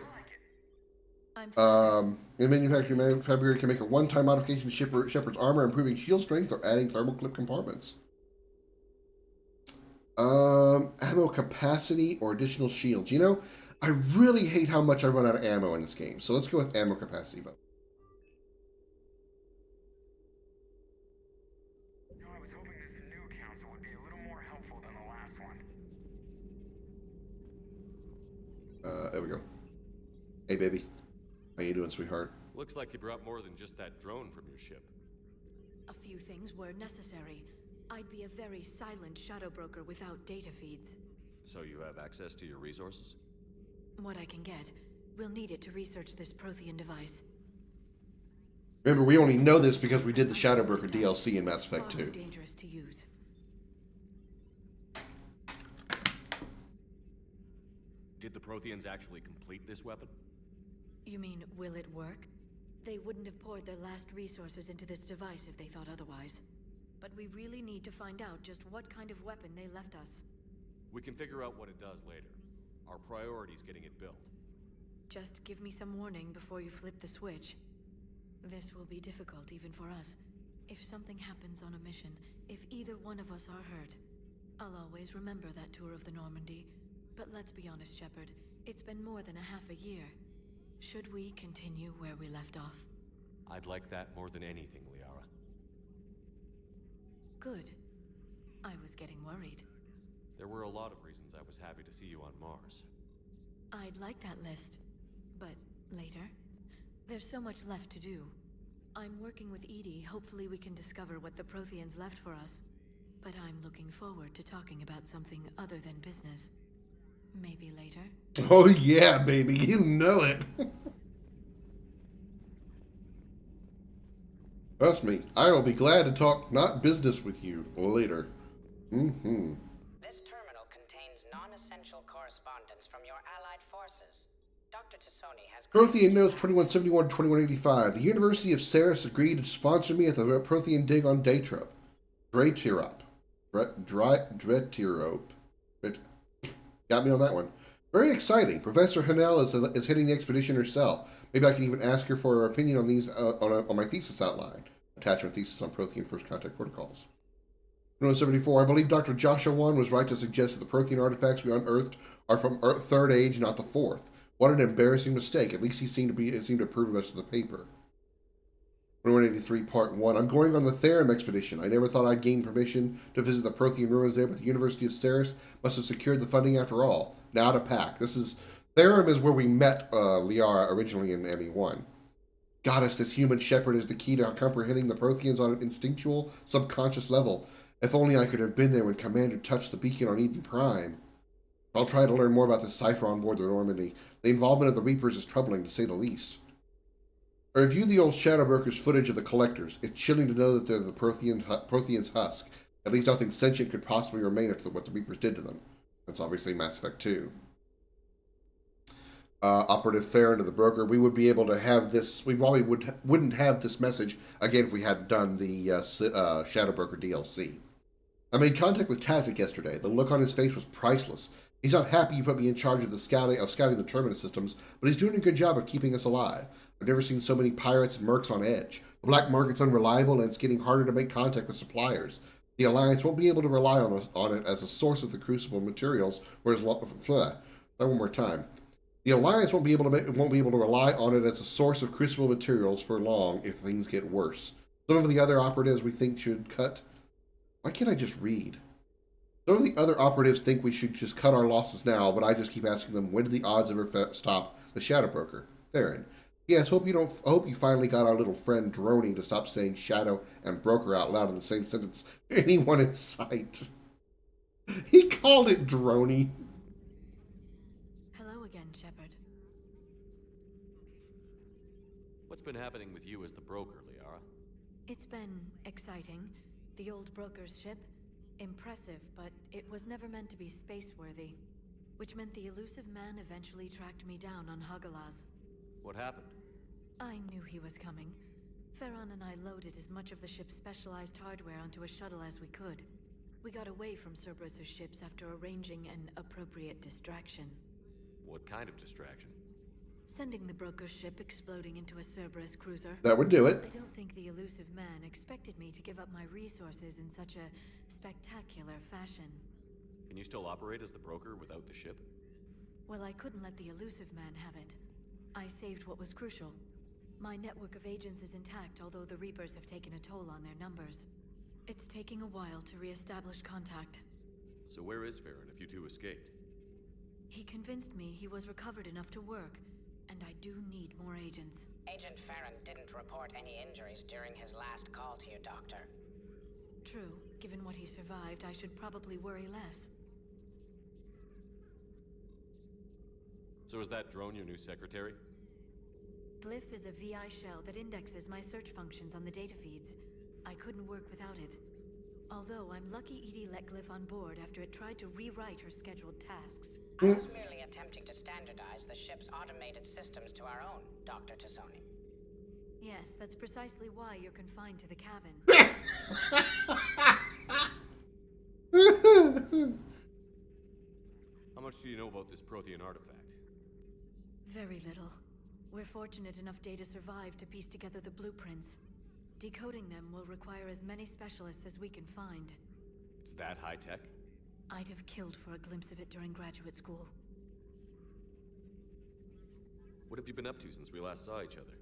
In manufacturing fabricator can make a one-time modification to Shepard's armor, improving shield strength or adding thermal clip compartments. Ammo capacity or additional shields. You know, I really hate how much I run out of ammo in this game. So let's go with ammo capacity. I was hoping this new council would be a little more helpful than the last one. There we go. Hey, baby. How you doing, sweetheart? Looks like you brought more than just that drone from your ship. A few things were necessary. I'd be a very silent shadow broker without data feeds. So you have access to your resources? What I can get. We'll need it to research this Prothean device. Remember, we only know this because we did the Shadow Broker DLC in Mass Effect 2. Too dangerous to use. Did the Protheans actually complete this weapon? You mean, will it work? They wouldn't have poured their last resources into this device if they thought otherwise. But we really need to find out just what kind of weapon they left us. We can figure out what it does later. Our priority's getting it built. Just give me some warning before you flip the switch. This will be difficult even for us. If something happens on a mission, if either one of us are hurt, I'll always remember that tour of the Normandy. But let's be honest, Shepard, it's been more than a half a year. Should we continue where we left off? I'd like that more than anything, Liara. Good. I was getting worried. There were a lot of reasons I was happy to see you on Mars. I'd like that list. But later? There's so much left to do. I'm working with EDI. Hopefully we can discover what the Protheans left for us. But I'm looking forward to talking about something other than business. Maybe later. Oh yeah, baby, you know it. Trust me, I will be glad to talk not business with you later. Mm-hmm. This terminal contains non-essential correspondence from your allied forces. Dr. Tassoni has... Prothean Notes 2171 to 2185. The University of Ceres agreed to sponsor me at the Prothean dig on Draytrop. Dretirop. Got me on that one. Very exciting. Professor Hanel is heading the expedition herself. Maybe I can even ask her for her opinion on these on my thesis outline. Attachment thesis on Prothean First Contact Protocols. 174. I believe Dr. Joshua Wan was right to suggest that the Prothean artifacts we unearthed are from Third Age, not the Fourth. What an embarrassing mistake. At least he seemed to approve of us to the paper. 183, Part 1. I'm going on the Therum expedition. I never thought I'd gain permission to visit the Prothean ruins there, but the University of Ceres must have secured the funding after all. Now to pack. Therum is where we met Liara originally in ME1. Goddess, this human shepherd is the key to comprehending the Protheans on an instinctual, subconscious level. If only I could have been there when Commander touched the beacon on Eden Prime. I'll try to learn more about this cipher on board the Normandy. The involvement of the Reapers is troubling, to say the least. I reviewed the old Shadowbroker's footage of the Collectors. It's chilling to know that they're the Prothean's husk. At least nothing sentient could possibly remain after what the Reapers did to them. That's obviously Mass Effect 2. Operative Theron to the broker. We would be able to have this. We probably wouldn't have this message again if we hadn't done the Shadowbroker DLC. I made contact with Tazik yesterday. The look on his face was priceless. He's not happy you put me in charge of scouting the terminus systems, but he's doing a good job of keeping us alive. I've never seen so many pirates and mercs on edge. The black market's unreliable, and it's getting harder to make contact with suppliers. The Alliance won't be able to rely on it as a source of the Crucible materials, whereas one more time. The Alliance won't be able to rely on it as a source of Crucible materials for long if things get worse. Some of the other operatives we think should cut. Why can't I just read? Some of the other operatives think we should just cut our losses now, but I just keep asking them, when do the odds ever stop the Shadow Broker? Theron. Yes, hope you finally got our little friend Droney to stop saying Shadow and Broker out loud in the same sentence to anyone in sight. He called it Droney. Hello again, Shepard. What's been happening with you as the broker, Liara? It's been exciting. The old broker's ship. Impressive, but it was never meant to be space-worthy. Which meant the elusive man eventually tracked me down on Hagalaz. What happened? I knew he was coming. Farron and I loaded as much of the ship's specialized hardware onto a shuttle as we could. We got away from Cerberus' ships after arranging an appropriate distraction. What kind of distraction? Sending the broker's ship exploding into a Cerberus cruiser. That would do it. I don't think the elusive man expected me to give up my resources in such a spectacular fashion. Can you still operate as the broker without the ship? Well, I couldn't let the elusive man have it. I saved what was crucial. My network of agents is intact, although the Reapers have taken a toll on their numbers. It's taking a while to re-establish contact. So where is Farron if you two escaped? He convinced me he was recovered enough to work, and I do need more agents. Agent Farron didn't report any injuries during his last call to you, Doctor. True. Given what he survived, I should probably worry less. So is that drone your new secretary? Glyph is a VI shell that indexes my search functions on the data feeds. I couldn't work without it. Although I'm lucky EDI let Glyph on board after it tried to rewrite her scheduled tasks. I was merely attempting to standardize the ship's automated systems to our own, Dr. Tassoni. Yes, that's precisely why you're confined to the cabin. How much do you know about this Prothean artifact? Very little. We're fortunate enough Data survived to piece together the blueprints. Decoding them will require as many specialists as we can find. It's that high-tech? I'd have killed for a glimpse of it during graduate school. What have you been up to since we last saw each other?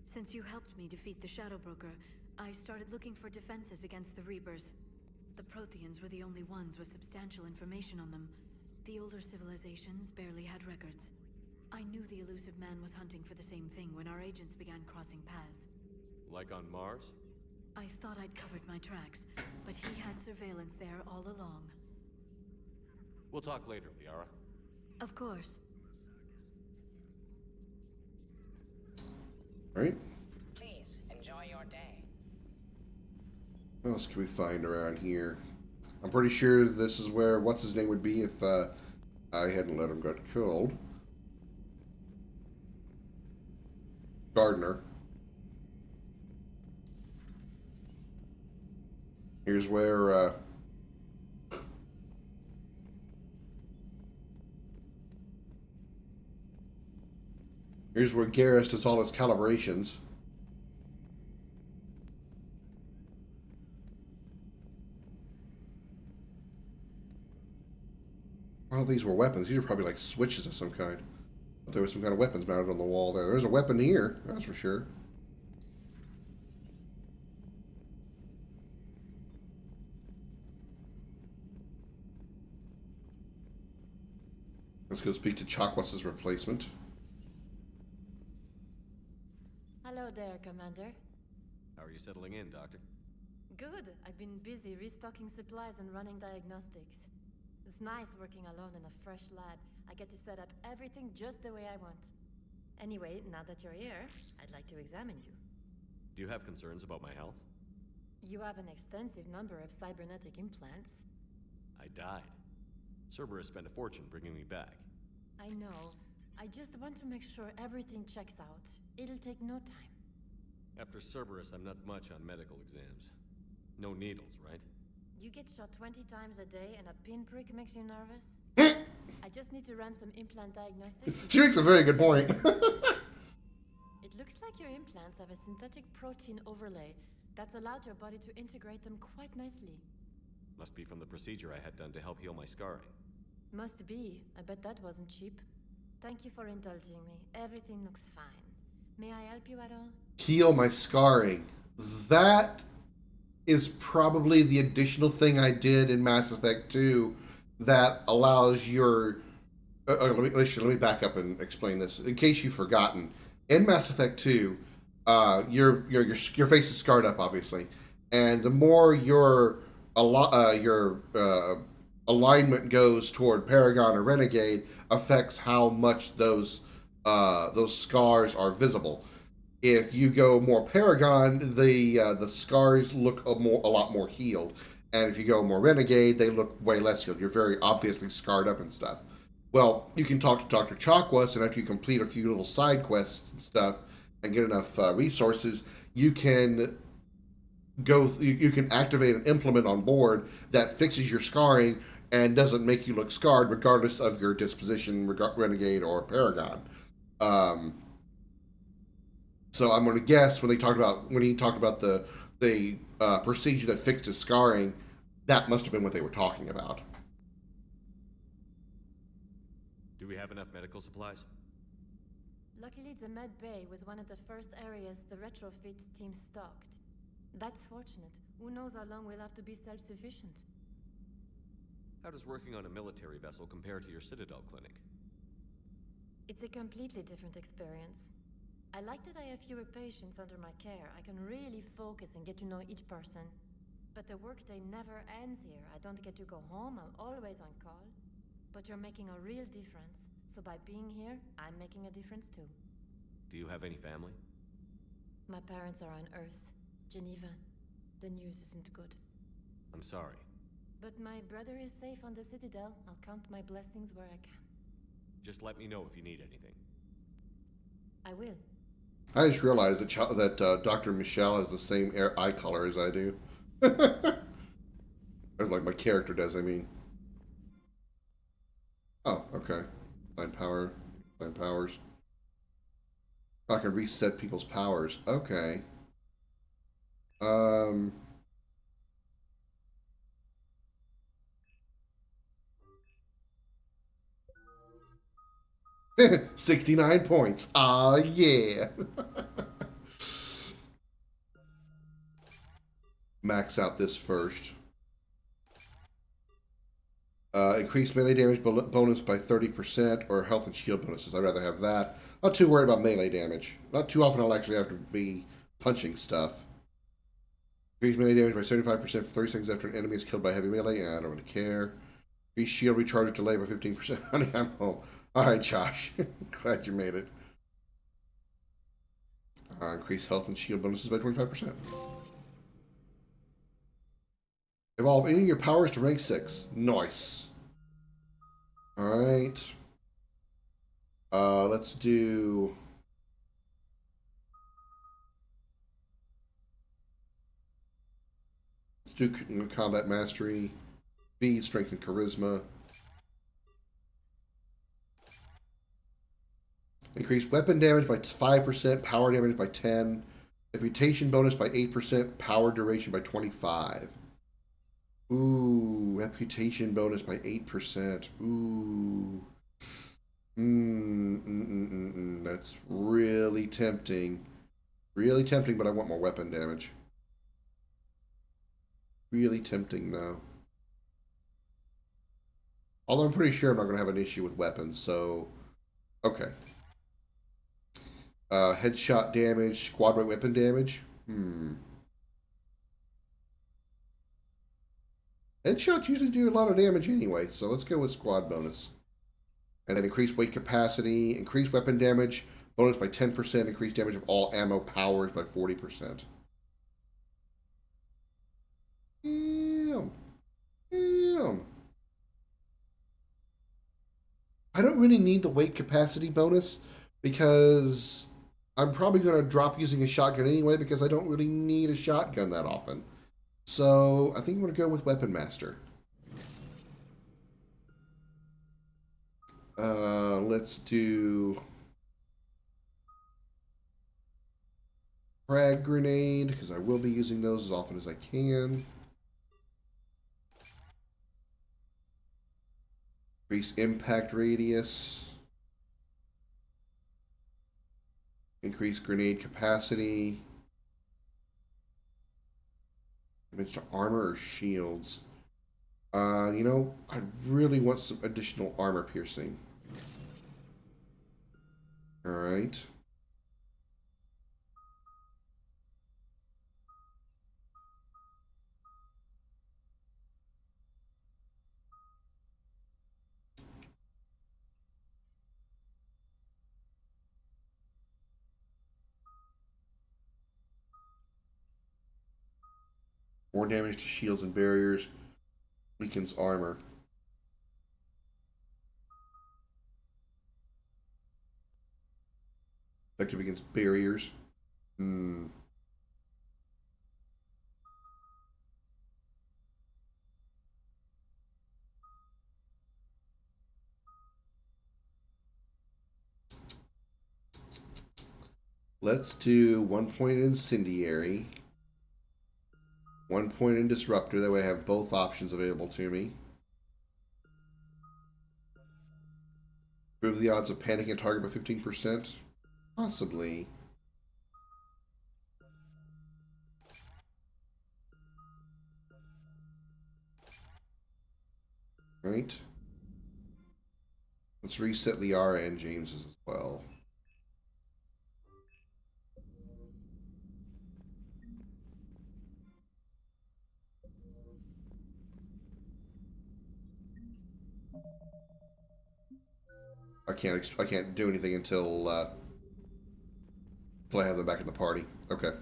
Since you helped me defeat the Shadow Broker, I started looking for defenses against the Reapers. The Protheans were the only ones with substantial information on them. The older civilizations barely had records. I knew the elusive man was hunting for the same thing when our agents began crossing paths. Like on Mars? I thought I'd covered my tracks, but he had surveillance there all along. We'll talk later, Liara. Of course. Right? Please, enjoy your day. What else can we find around here? I'm pretty sure this is where what's his name would be if I hadn't let him get killed. Gardner. Here's where here's where Garrus does all his calibrations. All these were weapons. These are probably like switches of some kind. But there was some kind of weapons mounted on the wall there. There's a weapon here, that's for sure. Let's go speak to Chakwas' replacement. Hello there, Commander. How are you settling in, Doctor? Good. I've been busy restocking supplies and running diagnostics. It's nice working alone in a fresh lab. I get to set up everything just the way I want. Anyway, now that you're here, I'd like to examine you. Do you have concerns about my health? You have an extensive number of cybernetic implants. I died. Cerberus spent a fortune bringing me back. I know. I just want to make sure everything checks out. It'll take no time. After Cerberus, I'm not much on medical exams. No needles, right? You get shot 20 times a day and a pinprick makes you nervous? I just need to run some implant diagnostics. She makes a very good point. It looks like your implants have a synthetic protein overlay that's allowed your body to integrate them quite nicely. Must be from the procedure I had done to help heal my scarring. Must be. I bet that wasn't cheap. Thank you for indulging me. Everything looks fine. May I help you at all? Heal my scarring. That is probably the additional thing I did in Mass Effect 2 that allows your... let me back up and explain this. In case you've forgotten, in Mass Effect 2, your face is scarred up, obviously. And the more your alignment goes toward Paragon or Renegade affects how much those scars are visible. If you go more Paragon, the scars look a lot more healed, and if you go more Renegade, they look way less healed. You're very obviously scarred up and stuff. Well, you can talk to Dr. Chakwas, and after you complete a few little side quests and stuff, and get enough resources, you can you can activate an implement on board that fixes your scarring and doesn't make you look scarred, regardless of your disposition, Renegade or Paragon. So I'm going to guess when he talked about the procedure that fixed his scarring, that must have been what they were talking about. Do we have enough medical supplies? Luckily, the med bay was one of the first areas the retrofit team stocked. That's fortunate. Who knows how long we'll have to be self-sufficient. How does working on a military vessel compare to your Citadel clinic? It's a completely different experience. I like that I have fewer patients under my care. I can really focus and get to know each person. But the workday never ends here. I don't get to go home. I'm always on call. But you're making a real difference. So by being here, I'm making a difference too. Do you have any family? My parents are on Earth, Geneva. The news isn't good. I'm sorry. But my brother is safe on the Citadel. I'll count my blessings where I can. Just let me know if you need anything. I will. I just realized that Dr. Michelle has the same eye color as I do. As like my character does, I mean. Oh, okay. Find powers. I can reset people's powers. Okay. 69 points. Ah, yeah. Max out this first. Increase melee damage bonus by 30% or health and shield bonuses. I'd rather have that. Not too worried about melee damage. Not too often I'll actually have to be punching stuff. Increase melee damage by 75% for 30 seconds after an enemy is killed by heavy melee. I don't really care. Increase shield recharge delay by 15%. Honey, I'm home. Alright, Josh. Glad you made it. Increase health and shield bonuses by 25%. Evolve any of your powers to rank 6. Nice. Alright. Let's do... Let's do combat mastery, speed, strength, and charisma. Increase weapon damage by 5%, power damage by 10, reputation bonus by 8%, power duration by 25. Ooh, reputation bonus by 8%. Ooh. That's really tempting. Really tempting, but I want more weapon damage. Really tempting, though. Although I'm pretty sure I'm not going to have an issue with weapons, so... Okay. Headshot damage, squad rate weapon damage. Headshots usually do a lot of damage anyway, so let's go with squad bonus. And then increase weight capacity, increase weapon damage, bonus by 10%, increase damage of all ammo powers by 40%. Damn. Damn. I don't really need the weight capacity bonus because I'm probably going to drop using a shotgun anyway because I don't really need a shotgun that often. So I think I'm going to go with Weapon Master. Let's do frag grenade because I will be using those as often as I can. Increase impact radius. Increase grenade capacity. Damage to armor or shields. You know, I really want some additional armor piercing. Alright. More damage to shields and barriers. Weakens armor. Effective against barriers. Let's do 1 point incendiary. 1 point in disruptor. That way I have both options available to me. Improve the odds of panicking a target by 15%. Possibly. Right. Let's reset Liara and James's as well. I can't do anything until I have them back in the party. Okay.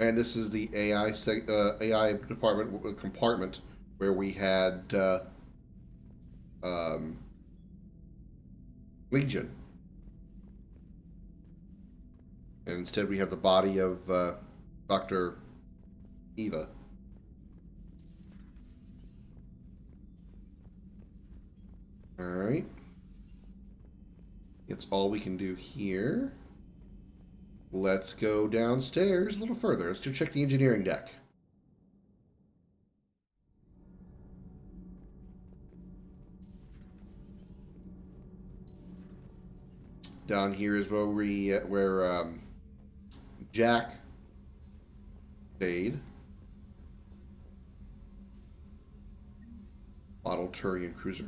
And this is the AI department compartment where we had Legion, and instead we have the body of Dr. Eva. All right. It's all we can do here. Let's go downstairs a little further. Let's go check the engineering deck. Down here is where Jack stayed. Model Turian cruiser.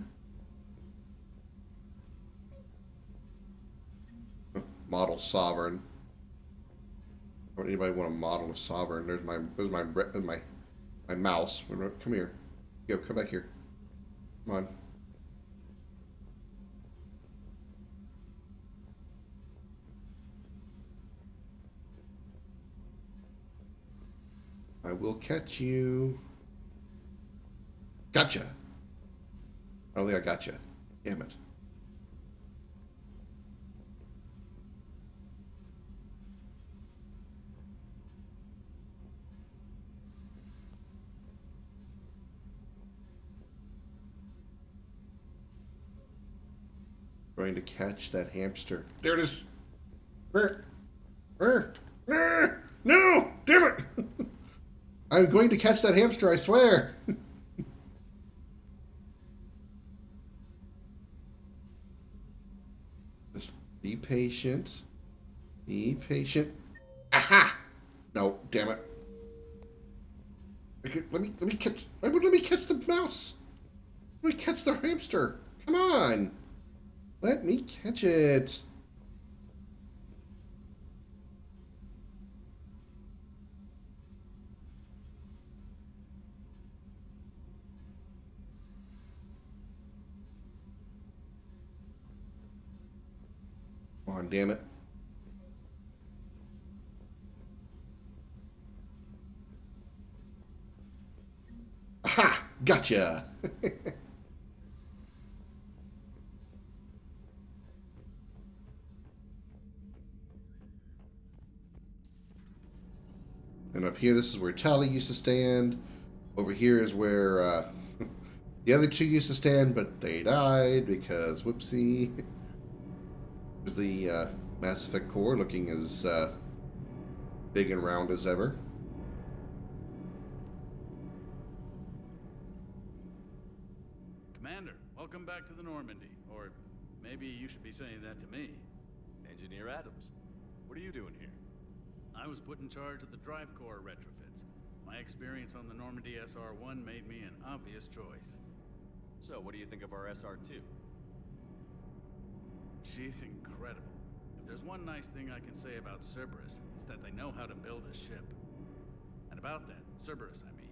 Model Sovereign. Would anybody want a model of Sovereign? There's my mouse. Come here. Go, come back here. Come on. I will catch you. Gotcha. I don't think I gotcha. Damn it. Trying to catch that hamster. There it is. No! Damn it! I'm going to catch that hamster, I swear. Just be patient. Be patient. Aha! No, damn it. Let me catch. Why would let me catch the mouse? Let me catch the hamster. Come on. Let me catch it. Come on, damn it. Aha! Gotcha! And up here, this is where Tally used to stand. Over here is where the other two used to stand, but they died because, whoopsie. The Mass Effect core looking as big and round as ever. Commander, welcome back to the Normandy. Or maybe you should be saying that to me. Engineer Adams, what are you doing here? I was put in charge of the drive core retrofits. My experience on the Normandy SR-1 made me an obvious choice. So, what do you think of our SR-2? She's incredible. If there's one nice thing I can say about Cerberus, it's that they know how to build a ship. And about that, Cerberus, I mean,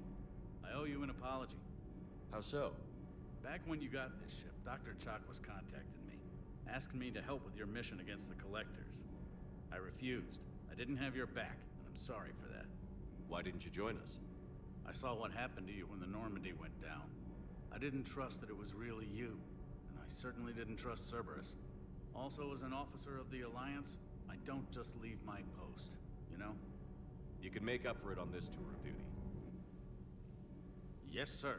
I owe you an apology. How so? Back when you got this ship, Dr. Chakwas contacted me, asking me to help with your mission against the Collectors. I refused. I didn't have your back, and I'm sorry for that. Why didn't you join us? I saw what happened to you when the Normandy went down. I didn't trust that it was really you, and I certainly didn't trust Cerberus. Also, as an officer of the Alliance, I don't just leave my post, you know? You can make up for it on this tour of duty. Yes, sir.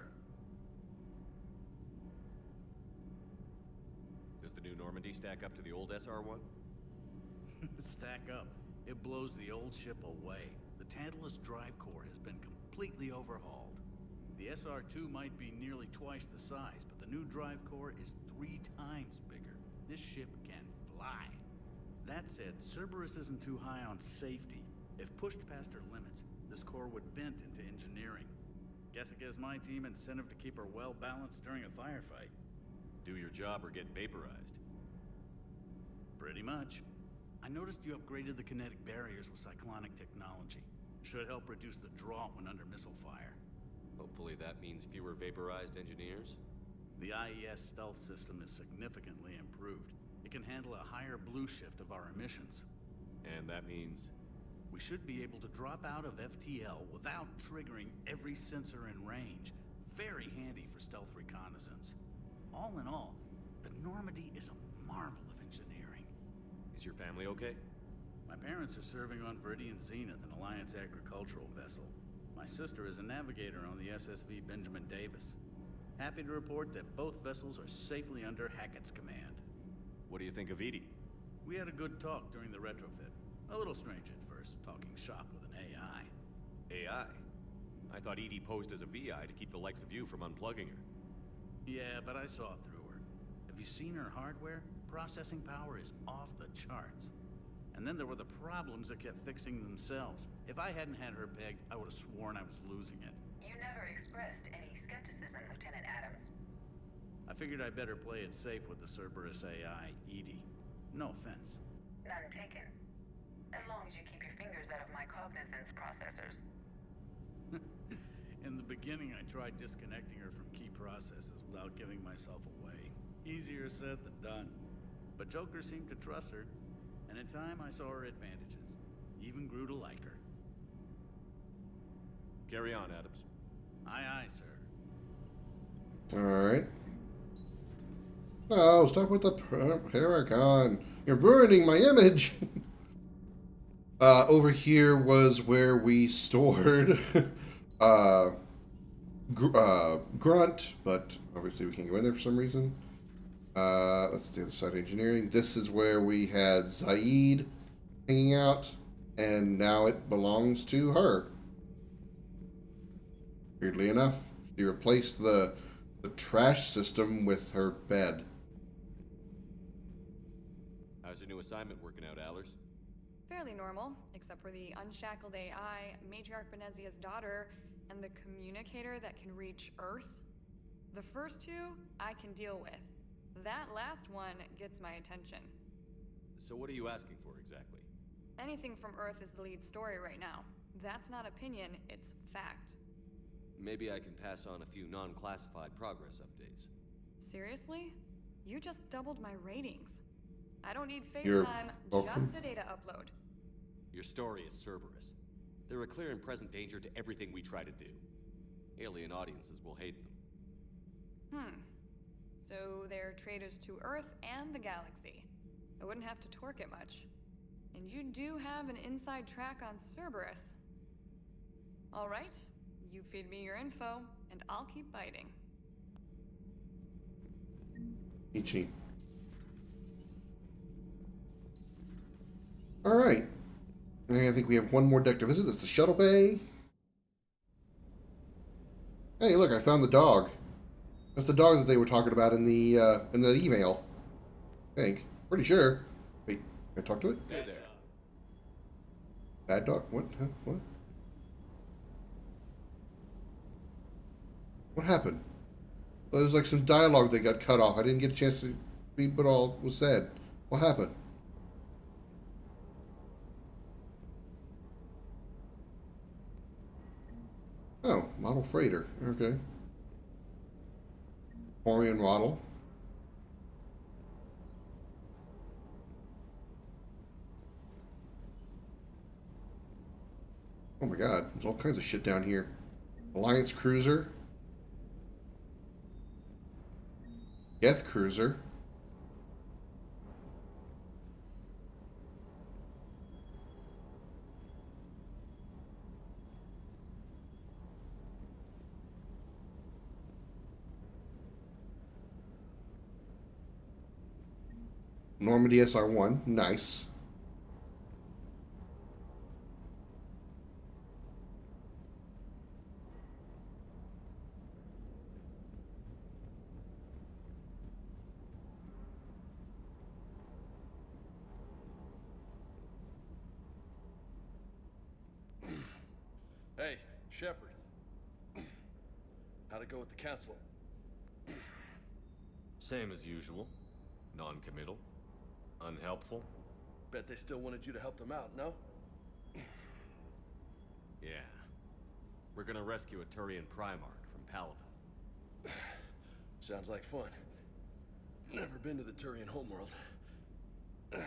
Does the new Normandy stack up to the old SR-1? Stack up. It blows the old ship away. The Tantalus drive core has been completely overhauled. The SR-2 might be nearly twice the size, but the new drive core is 3 times bigger. This ship can fly. That said, Cerberus isn't too high on safety. If pushed past her limits, this core would vent into engineering. Guess it gives my team incentive to keep her well balanced during a firefight. Do your job or get vaporized. Pretty much. I noticed you upgraded the kinetic barriers with cyclonic technology. Should help reduce the draw when under missile fire. Hopefully that means fewer vaporized engineers? The IES stealth system is significantly improved. It can handle a higher blue shift of our emissions. And that means? We should be able to drop out of FTL without triggering every sensor in range. Very handy for stealth reconnaissance. All in all, the Normandy is a marvel of engineering. Is your family okay? My parents are serving on Viridian Zenith, an Alliance agricultural vessel. My sister is a navigator on the SSV Benjamin Davis. Happy to report that both vessels are safely under Hackett's command. What do you think of Edie? We had a good talk during the retrofit. A little strange at first, talking shop with an AI. AI? I thought Edie posed as a VI to keep the likes of you from unplugging her. Yeah, but I saw through her. Have you seen her hardware? Processing power is off the charts. And then there were the problems that kept fixing themselves. If I hadn't had her pegged, I would have sworn I was losing it. You never expressed any skepticism, Lieutenant Adams. I figured I'd better play it safe with the Cerberus AI, Edie. No offense. None taken. As long as you keep your fingers out of my cognizance processors. In the beginning, I tried disconnecting her from key processes without giving myself away. Easier said than done. But Joker seemed to trust her, and in time I saw her advantages. Even grew to like her. Carry on, Adams. Aye, aye, sir. Alright. Oh, stop with the Paragon. You're ruining my image. Over here was where we stored Grunt, but obviously we can't go in there for some reason. Let's do the site engineering. This is where we had Zaid hanging out, and now it belongs to her. Weirdly enough, she replaced the trash system with her bed. How's your new assignment working out, Allers? Fairly normal, except for the unshackled AI, Matriarch Benezia's daughter, and the communicator that can reach Earth. The first two, I can deal with. That last one gets my attention. So what are you asking for exactly? Anything from Earth is the lead story right now. That's not opinion, it's fact. Maybe I can pass on a few non-classified progress updates. Seriously? You just doubled my ratings. I don't need You're FaceTime, welcome. just a data upload. Your story is Cerberus. They're a clear and present danger to everything we try to do. Alien audiences will hate them. So they're traitors to Earth and the galaxy. I wouldn't have to torque it much. And you do have an inside track on Cerberus. Alright, you feed me your info, and I'll keep biting. Ichi. Alright. I think we have one more deck to visit. That's the shuttle bay. Hey, look, I found the dog. That's the dog that they were talking about in the email. I think. Pretty sure. Wait, can I talk to it? Hey there. Bad dog? What? Huh? What? What happened? Well, there was like some dialogue that got cut off. I didn't get a chance to read what all was said. What happened? Oh, model freighter. Okay. Orion model. Oh my god, there's all kinds of shit down here. Alliance cruiser. Death cruiser. Normandy SR-1, nice. Hey, Shepard. How'd it go with the council? Same as usual. Non-committal. Unhelpful. Bet they still wanted you to help them out, no? Yeah. We're gonna rescue a Turian Primarch from Paladin. Sounds like fun. Never been to the Turian homeworld. You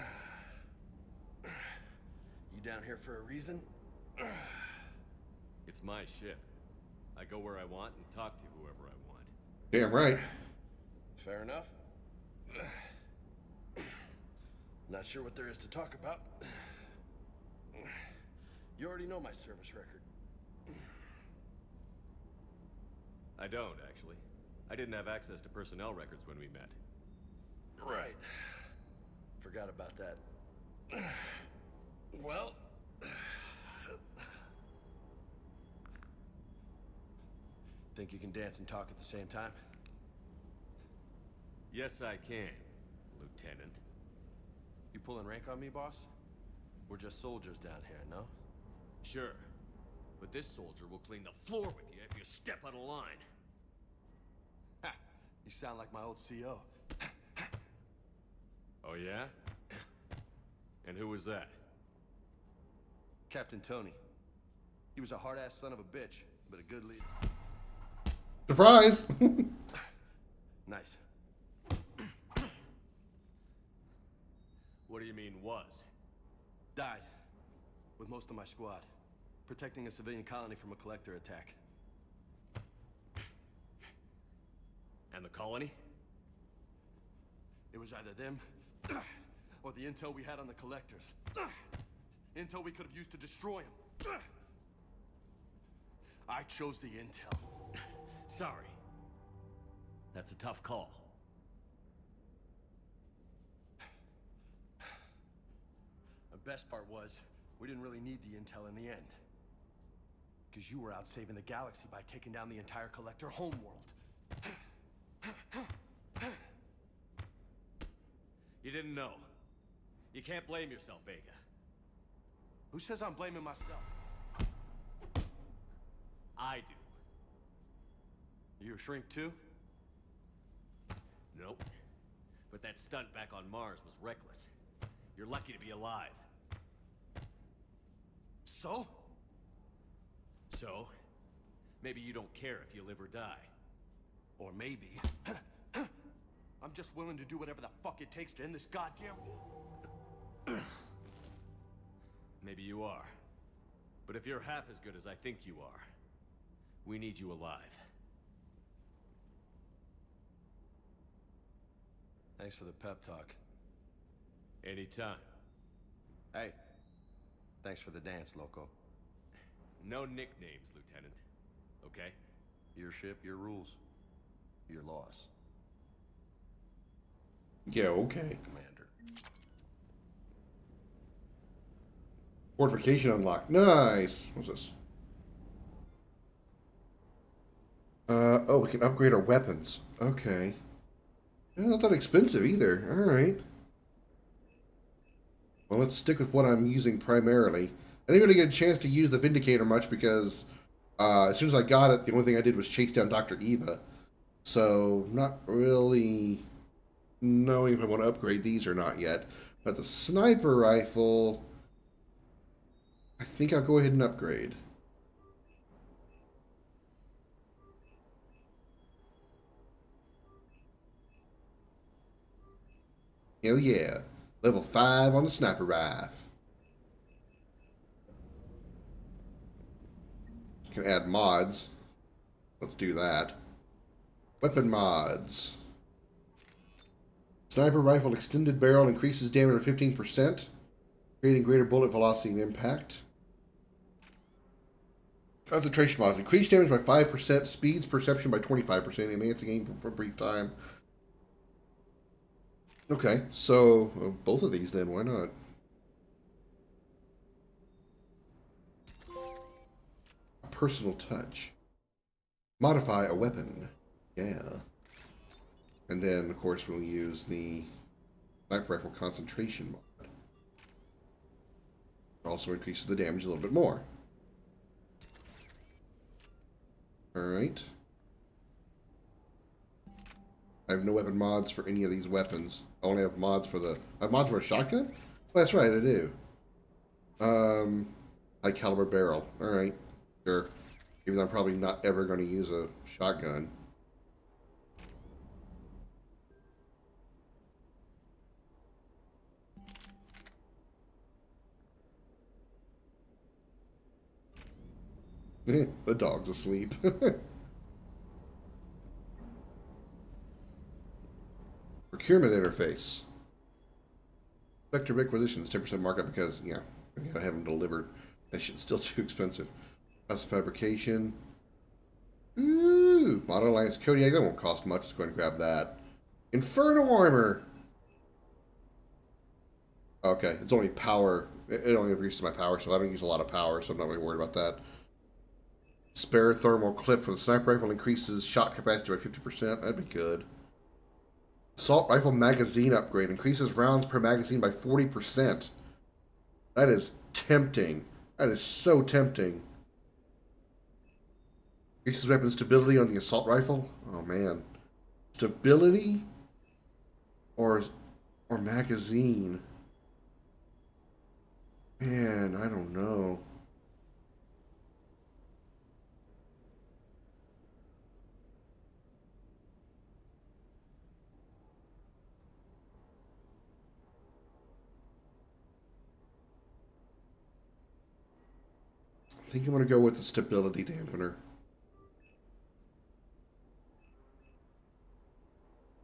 down here for a reason? It's my ship. I go where I want and talk to whoever I want. Damn right. Fair enough. Not sure what there is to talk about. You already know my service record. I don't, actually. I didn't have access to personnel records when we met. Right. Forgot about that. Well... Think you can dance and talk at the same time? Yes, I can, Lieutenant. You pulling rank on me, boss? We're just soldiers down here, no? Sure. But this soldier will clean the floor with you if you step out of line. Ha! You sound like my old CO. Oh, yeah? And who was that? Captain Tony. He was a hard-ass son of a bitch. but a good leader. Surprise! Nice. What do you mean, was? Died. With most of my squad. Protecting a civilian colony from a collector attack. And the colony? It was either them, or the intel we had on the collectors. Intel we could have used to destroy them. I chose the intel. Sorry. That's a tough call. The best part was, we didn't really need the intel in the end. Because you were out saving the galaxy by taking down the entire collector homeworld. You didn't know. You can't blame yourself, Vega. Who says I'm blaming myself? I do. You a shrink too? Nope. But that stunt back on Mars was reckless. You're lucky to be alive. So? So? Maybe you don't care if you live or die. Or maybe... I'm just willing to do whatever the fuck it takes to end this goddamn war. Maybe you are. But if you're half as good as I think you are, we need you alive. Thanks for the pep talk. Anytime. Hey, thanks for the dance, Loco. No nicknames, Lieutenant. Okay? Your ship, your rules. Your loss. Yeah, okay. Commander. Fortification unlocked. Nice. What's this? Oh, we can upgrade our weapons. Okay. Not that expensive either. Alright. Well, let's stick with what I'm using primarily. I didn't really get a chance to use the Vindicator much because as soon as I got it, the only thing I did was chase down Dr. Eva. So, not really knowing if I want to upgrade these or not yet. But the sniper rifle, I think I'll go ahead and upgrade. Hell yeah. Level 5 on the sniper rifle. Can add mods. Let's do that. Weapon mods. Sniper rifle extended barrel increases damage by 15%, creating greater bullet velocity and impact. Concentration mods. Increase damage by 5%, speeds perception by 25%, enhancing aim for a brief time. Okay, so both of these then, why not? Personal touch. Modify a weapon. Yeah. And then, of course, we'll use the sniper rifle concentration mod. Also increases the damage a little bit more. Alright. I have no weapon mods for any of these weapons. I only have mods for the... I have mods for a shotgun? Oh, that's right, I do. High caliber barrel. Alright. Sure. Even though I'm probably not ever going to use a shotgun. The dog's asleep. Procurement interface. Vector requisitions, 10% markup because, yeah, I gotta have them delivered. That shit's still too expensive. That's fabrication. Ooh, Model Alliance Kodiak, that won't cost much. Let's go ahead and grab that. Inferno armor! Okay, it's only power. It only increases my power, so I don't use a lot of power, so I'm not really worried about that. Spare thermal clip for the sniper rifle increases shot capacity by 50%. That'd be good. Assault rifle magazine upgrade increases rounds per magazine by 40%. That is tempting. That is so tempting. Increases weapon stability on the assault rifle. Oh man, stability or magazine. Man, I don't know. think I'm going to go with the stability dampener.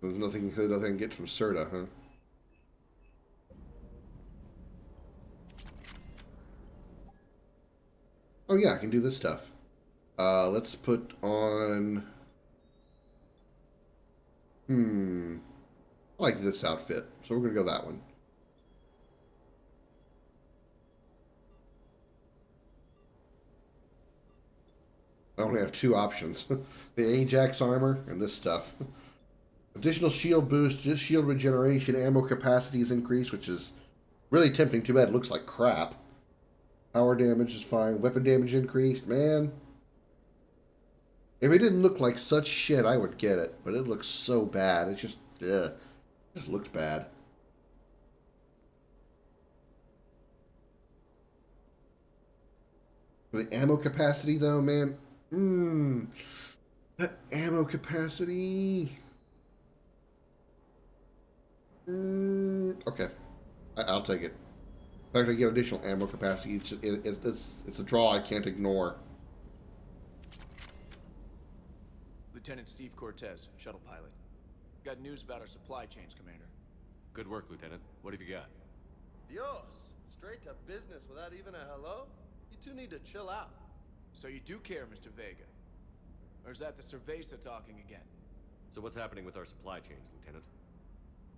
There's nothing I can get from Serta, huh? Oh yeah, I can do this stuff. Let's put on... I like this outfit, so we're going to go that one. I only have two options. The Ajax armor and this stuff. Additional shield boost, just shield regeneration, ammo capacity is increased, which is really tempting. Too bad it looks like crap. Power damage is fine. Weapon damage increased. Man. If it didn't look like such shit, I would get it. But it looks so bad. It just, ugh. It just looks bad. The ammo capacity, though, man. That ammo capacity. Okay. I'll take it. In fact, I get additional ammo capacity. It's a draw I can't ignore. Lieutenant Steve Cortez, shuttle pilot. Got news about our supply chains, Commander. Good work, Lieutenant. What have you got? Dios! Straight to business without even a hello? You two need to chill out. So you do care, Mr. Vega? Or is that the Cerveza talking again? So what's happening with our supply chains, Lieutenant?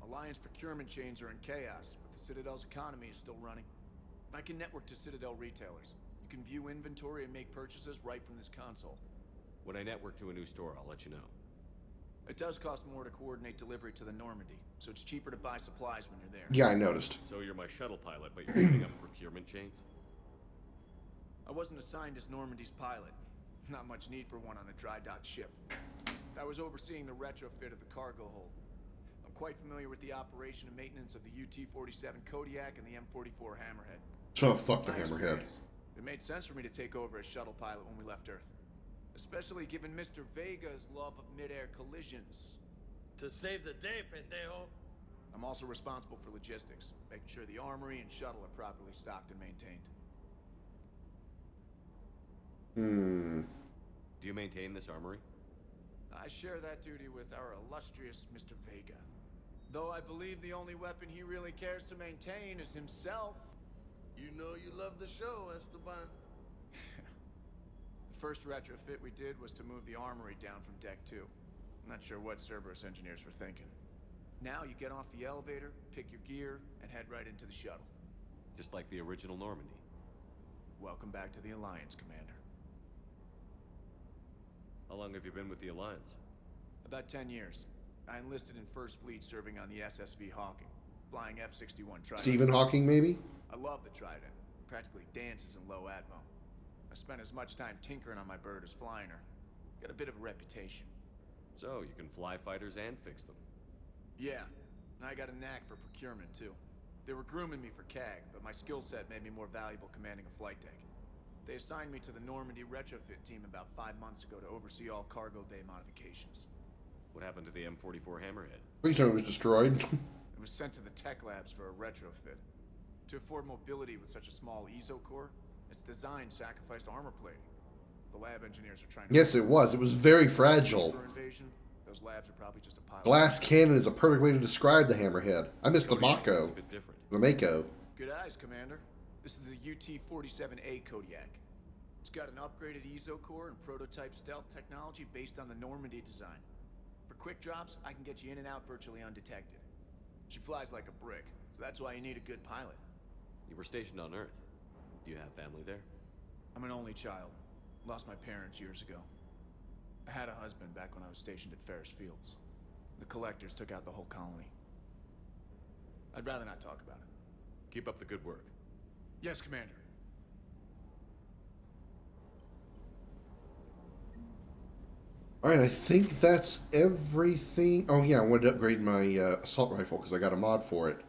Alliance procurement chains are in chaos, but the Citadel's economy is still running. I can network to Citadel retailers. You can view inventory and make purchases right from this console. When I network to a new store, I'll let you know. It does cost more to coordinate delivery to the Normandy, so it's cheaper to buy supplies when you're there. Yeah, I noticed. So you're my shuttle pilot, but you're setting up procurement chains? I wasn't assigned as Normandy's pilot. Not much need for one on a dry dock ship. I was overseeing the retrofit of the cargo hold. I'm quite familiar with the operation and maintenance of the UT-47 Kodiak and the M44 Hammerhead. So fuck the Hammerhead. It made sense for me to take over as shuttle pilot when we left Earth. Especially given Mr. Vega's love of mid-air collisions. To save the day, pendejo. I'm also responsible for logistics, making sure the armory and shuttle are properly stocked and maintained. Do you maintain this armory? I share that duty with our illustrious Mr. Vega. Though I believe the only weapon he really cares to maintain is himself. You know you love the show, Esteban. The first retrofit we did was to move the armory down from Deck 2. I'm not sure what Cerberus engineers were thinking. Now you get off the elevator, pick your gear, and head right into the shuttle. Just like the original Normandy. Welcome back to the Alliance, Commander. How long have you been with the Alliance? About 10 years. I enlisted in First Fleet serving on the SSV Hawking, flying F-61 Trident. Stephen Hawking, maybe? I love the Trident. Practically dances in low atmo. I spent as much time tinkering on my bird as flying her. Got a bit of a reputation. So, you can fly fighters and fix them. Yeah, and I got a knack for procurement, too. They were grooming me for CAG, but my skill set made me more valuable commanding a flight deck. They assigned me to the Normandy retrofit team about 5 months ago to oversee all cargo bay modifications. What happened to the M44 Hammerhead? Please tell me it was destroyed. It was sent to the tech labs for a retrofit. To afford mobility with such a small ESO core, its design sacrificed armor plating. The lab engineers are trying to... Yes, it was. It was very fragile. Invasion, those labs are probably just a pile Glass cannon is a perfect way to describe the Hammerhead. I missed the Mako. The Mako. Good eyes, Commander. This is the UT-47A Kodiak. It's got an upgraded ESO core and prototype stealth technology based on the Normandy design. For quick drops, I can get you in and out virtually undetected. She flies like a brick, so that's why you need a good pilot. You were stationed on Earth. Do you have family there? I'm an only child. Lost my parents years ago. I had a husband back when I was stationed at Ferris Fields. The collectors took out the whole colony. I'd rather not talk about it. Keep up the good work. Yes, Commander. Alright, I think that's everything. Oh yeah, I wanted to upgrade my assault rifle because I got a mod for it.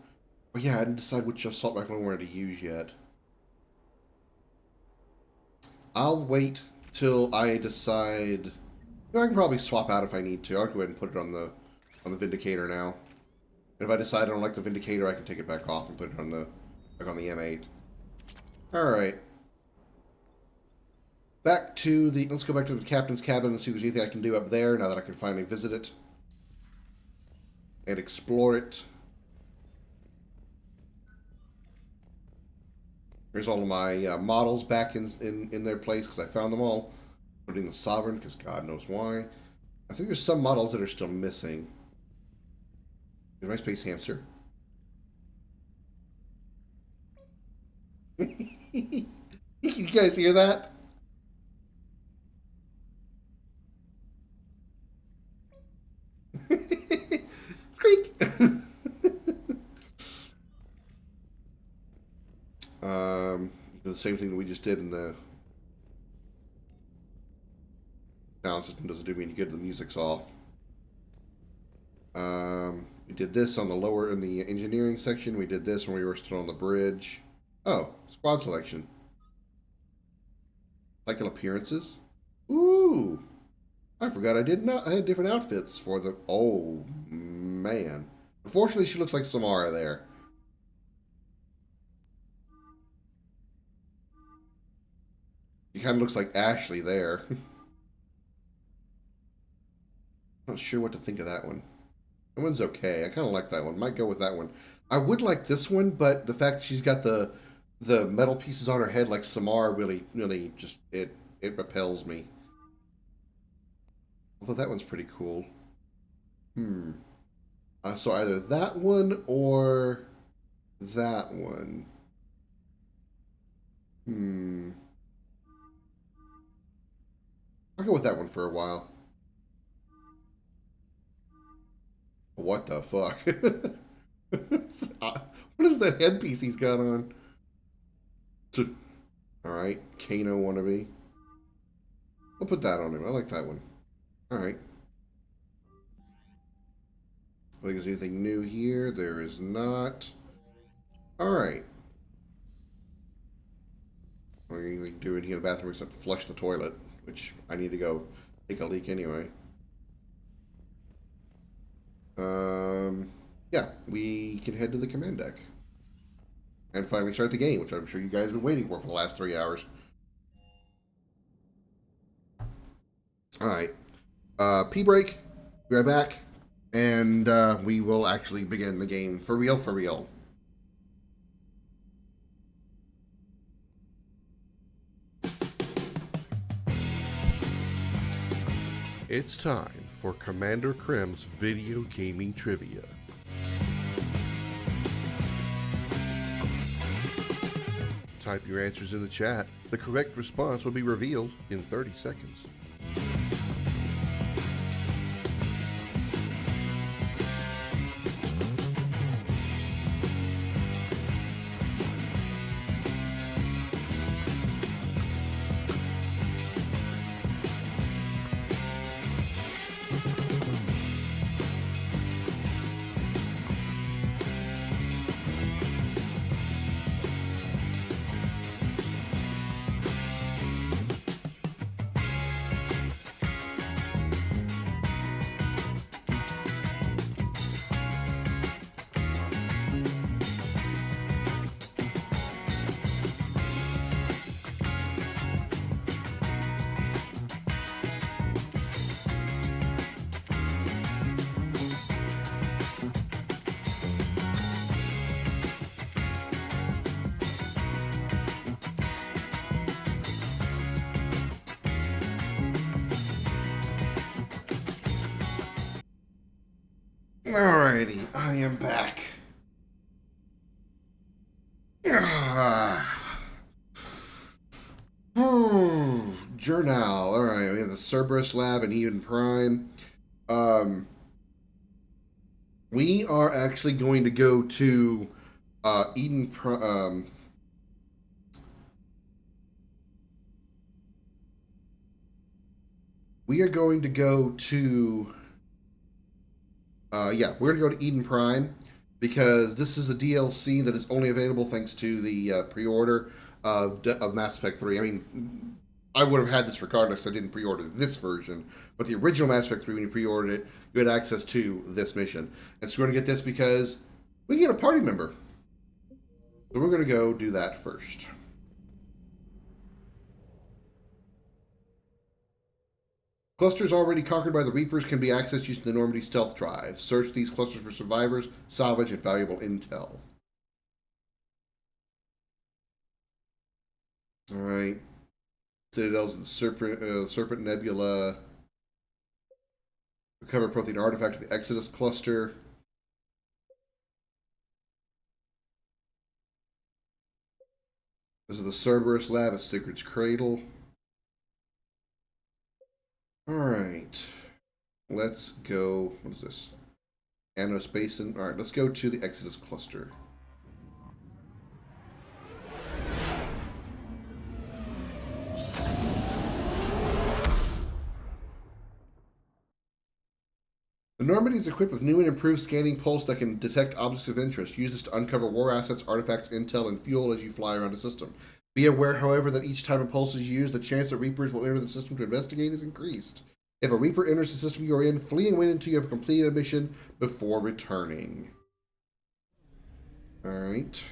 But yeah, I didn't decide which assault rifle I wanted to use yet. I'll wait till I decide. I can probably swap out if I need to. I'll go ahead and put it on the Vindicator now. And if I decide I don't like the Vindicator, I can take it back off and put it on the back on the M8. All right. Back to the... Let's go back to the captain's cabin and see if there's anything I can do up there now that I can finally visit it. And explore it. Here's all of my models back in their place because I found them all. Including the Sovereign, because God knows why. I think there's some models that are still missing. Here's my space hamster. You guys hear that? Squeak! The same thing that we just did in the sound system doesn't do me any good. The music's off. We did this on the lower in the engineering section. We did this when we were still on the bridge. Oh, squad selection. Cycle appearances. Ooh, I forgot I did not. I had different outfits for the. Oh man. Unfortunately, she looks like Samara there. She kind of looks like Ashley there. Not sure what to think of that one. That one's okay. I kind of like that one. Might go with that one. I would like this one, but the fact that she's got the metal pieces on her head like Samara really just it repels me. Although that one's pretty cool. So either that one or that one. I'll go with that one for a while. What the fuck? What is that headpiece he's got on? Alright, Kano wannabe. I'll put that on him. I like that one. Alright. I think there's anything new here. There is not. Alright. What are you doing here in the bathroom except flush the toilet? Which I need to go take a leak anyway. Yeah, we can head to the command deck. And finally start the game, which I'm sure you guys have been waiting for the last 3 hours. Alright. Pee break. Be right back. And we will actually begin the game for real, for real. It's time for Commander Krim's video gaming trivia. Type your answers in the chat. The correct response will be revealed in 30 seconds. Alrighty, I am back. Journal. Alright, we have the Cerberus Lab and Eden Prime. We are actually going to go to Eden Prime. We are going to go to... yeah, we're going to go to Eden Prime because this is a DLC that is only available thanks to the pre-order of Mass Effect 3. I mean, I would have had this regardless. I didn't pre-order this version, but the original Mass Effect 3, when you pre-ordered it, you had access to this mission. And so we're going to get this because we get a party member. So we're going to go do that first. Clusters already conquered by the Reapers can be accessed using the Normandy stealth drive. Search these clusters for survivors, salvage, and valuable intel. Alright. Citadels of the Serpent Nebula. Recover protein artifact of the Exodus cluster. This is the Cerberus lab at Sigurd's Cradle. Alright. Let's go. What is this? Anos Basin. Alright, let's go to the Exodus cluster. The Normandy is equipped with new and improved scanning pulse that can detect objects of interest. Use this to uncover war assets, artifacts, intel, and fuel as you fly around the system. Be aware, however, that each time a pulse is used, the chance that Reapers will enter the system to investigate is increased. If a Reaper enters the system you are in, flee and wait until you have completed a mission before returning. Alright.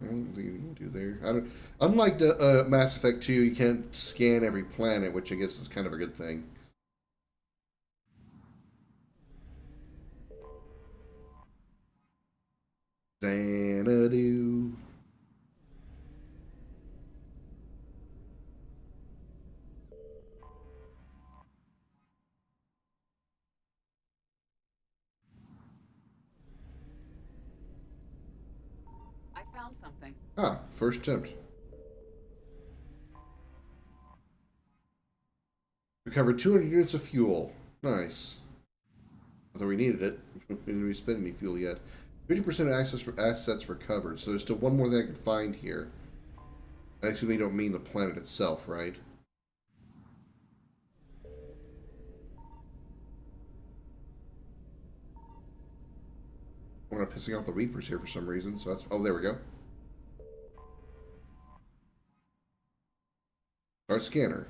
I don't think you can do there. Unlike the Mass Effect 2, you can't scan every planet, which I guess is kind of a good thing. Xanadu. I found something. Ah, first attempt. Recovered 200 units of fuel. Nice. Although we needed it. We didn't really spend any fuel yet. 50% of assets recovered. So there's still one more thing I could find here. Actually, we don't mean the planet itself, right? We're not pissing off the Reapers here for some reason. So that's... Oh, there we go. Our scanner.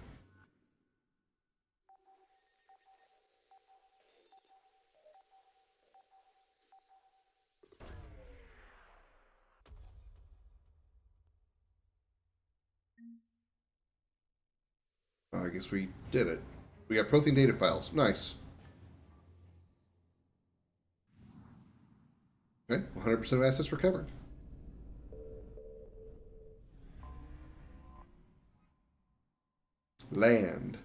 I guess we did it. We got protein data files. Nice. Okay, 100% of assets recovered. Land.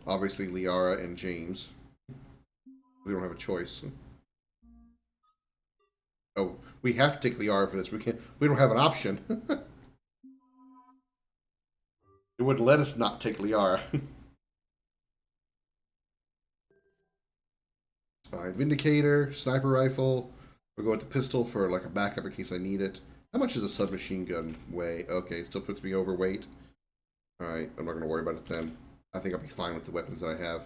Obviously, Liara and James. We don't have a choice. Oh, we have to take Liara for this. We can't. We don't have an option. It wouldn't let us not take Liara. Fine. Vindicator, sniper rifle. We'll go with the pistol for like a backup in case I need it. How much does a submachine gun weigh? Okay, still puts me overweight. Alright, I'm not going to worry about it then. I think I'll be fine with the weapons that I have.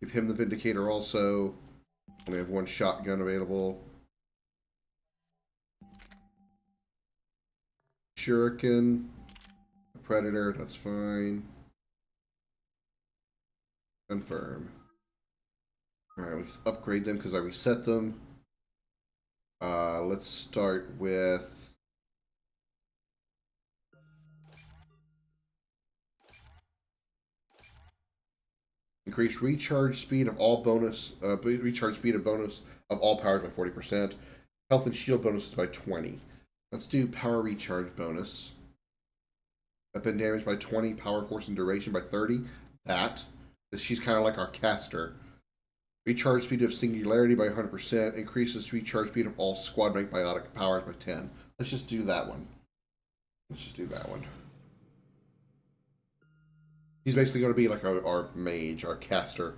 Give him the Vindicator also. Only have one shotgun available. Shuriken. Predator, that's fine. Confirm. Alright, let's upgrade them because I reset them. Let's start with... Increase recharge speed of all bonus, recharge speed of bonus of all powers by 40%. Health and shield bonuses by 20. Let's do power recharge bonus. Weapon damage by 20, power force and duration by 30. That. She's kind of like our caster. Recharge speed of singularity by 100%. Increases recharge speed of all squad rank biotic powers by 10. Let's just do that one. Let's just do that one. He's basically going to be like our mage, our caster.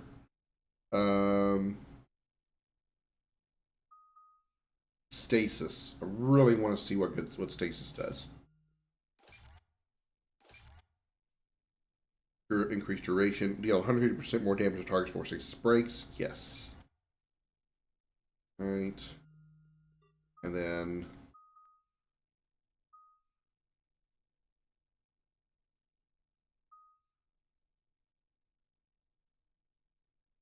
Stasis. I really want to see what stasis does. Increased duration. Deal 150% more damage to targets before stasis breaks. Yes. Right. And then...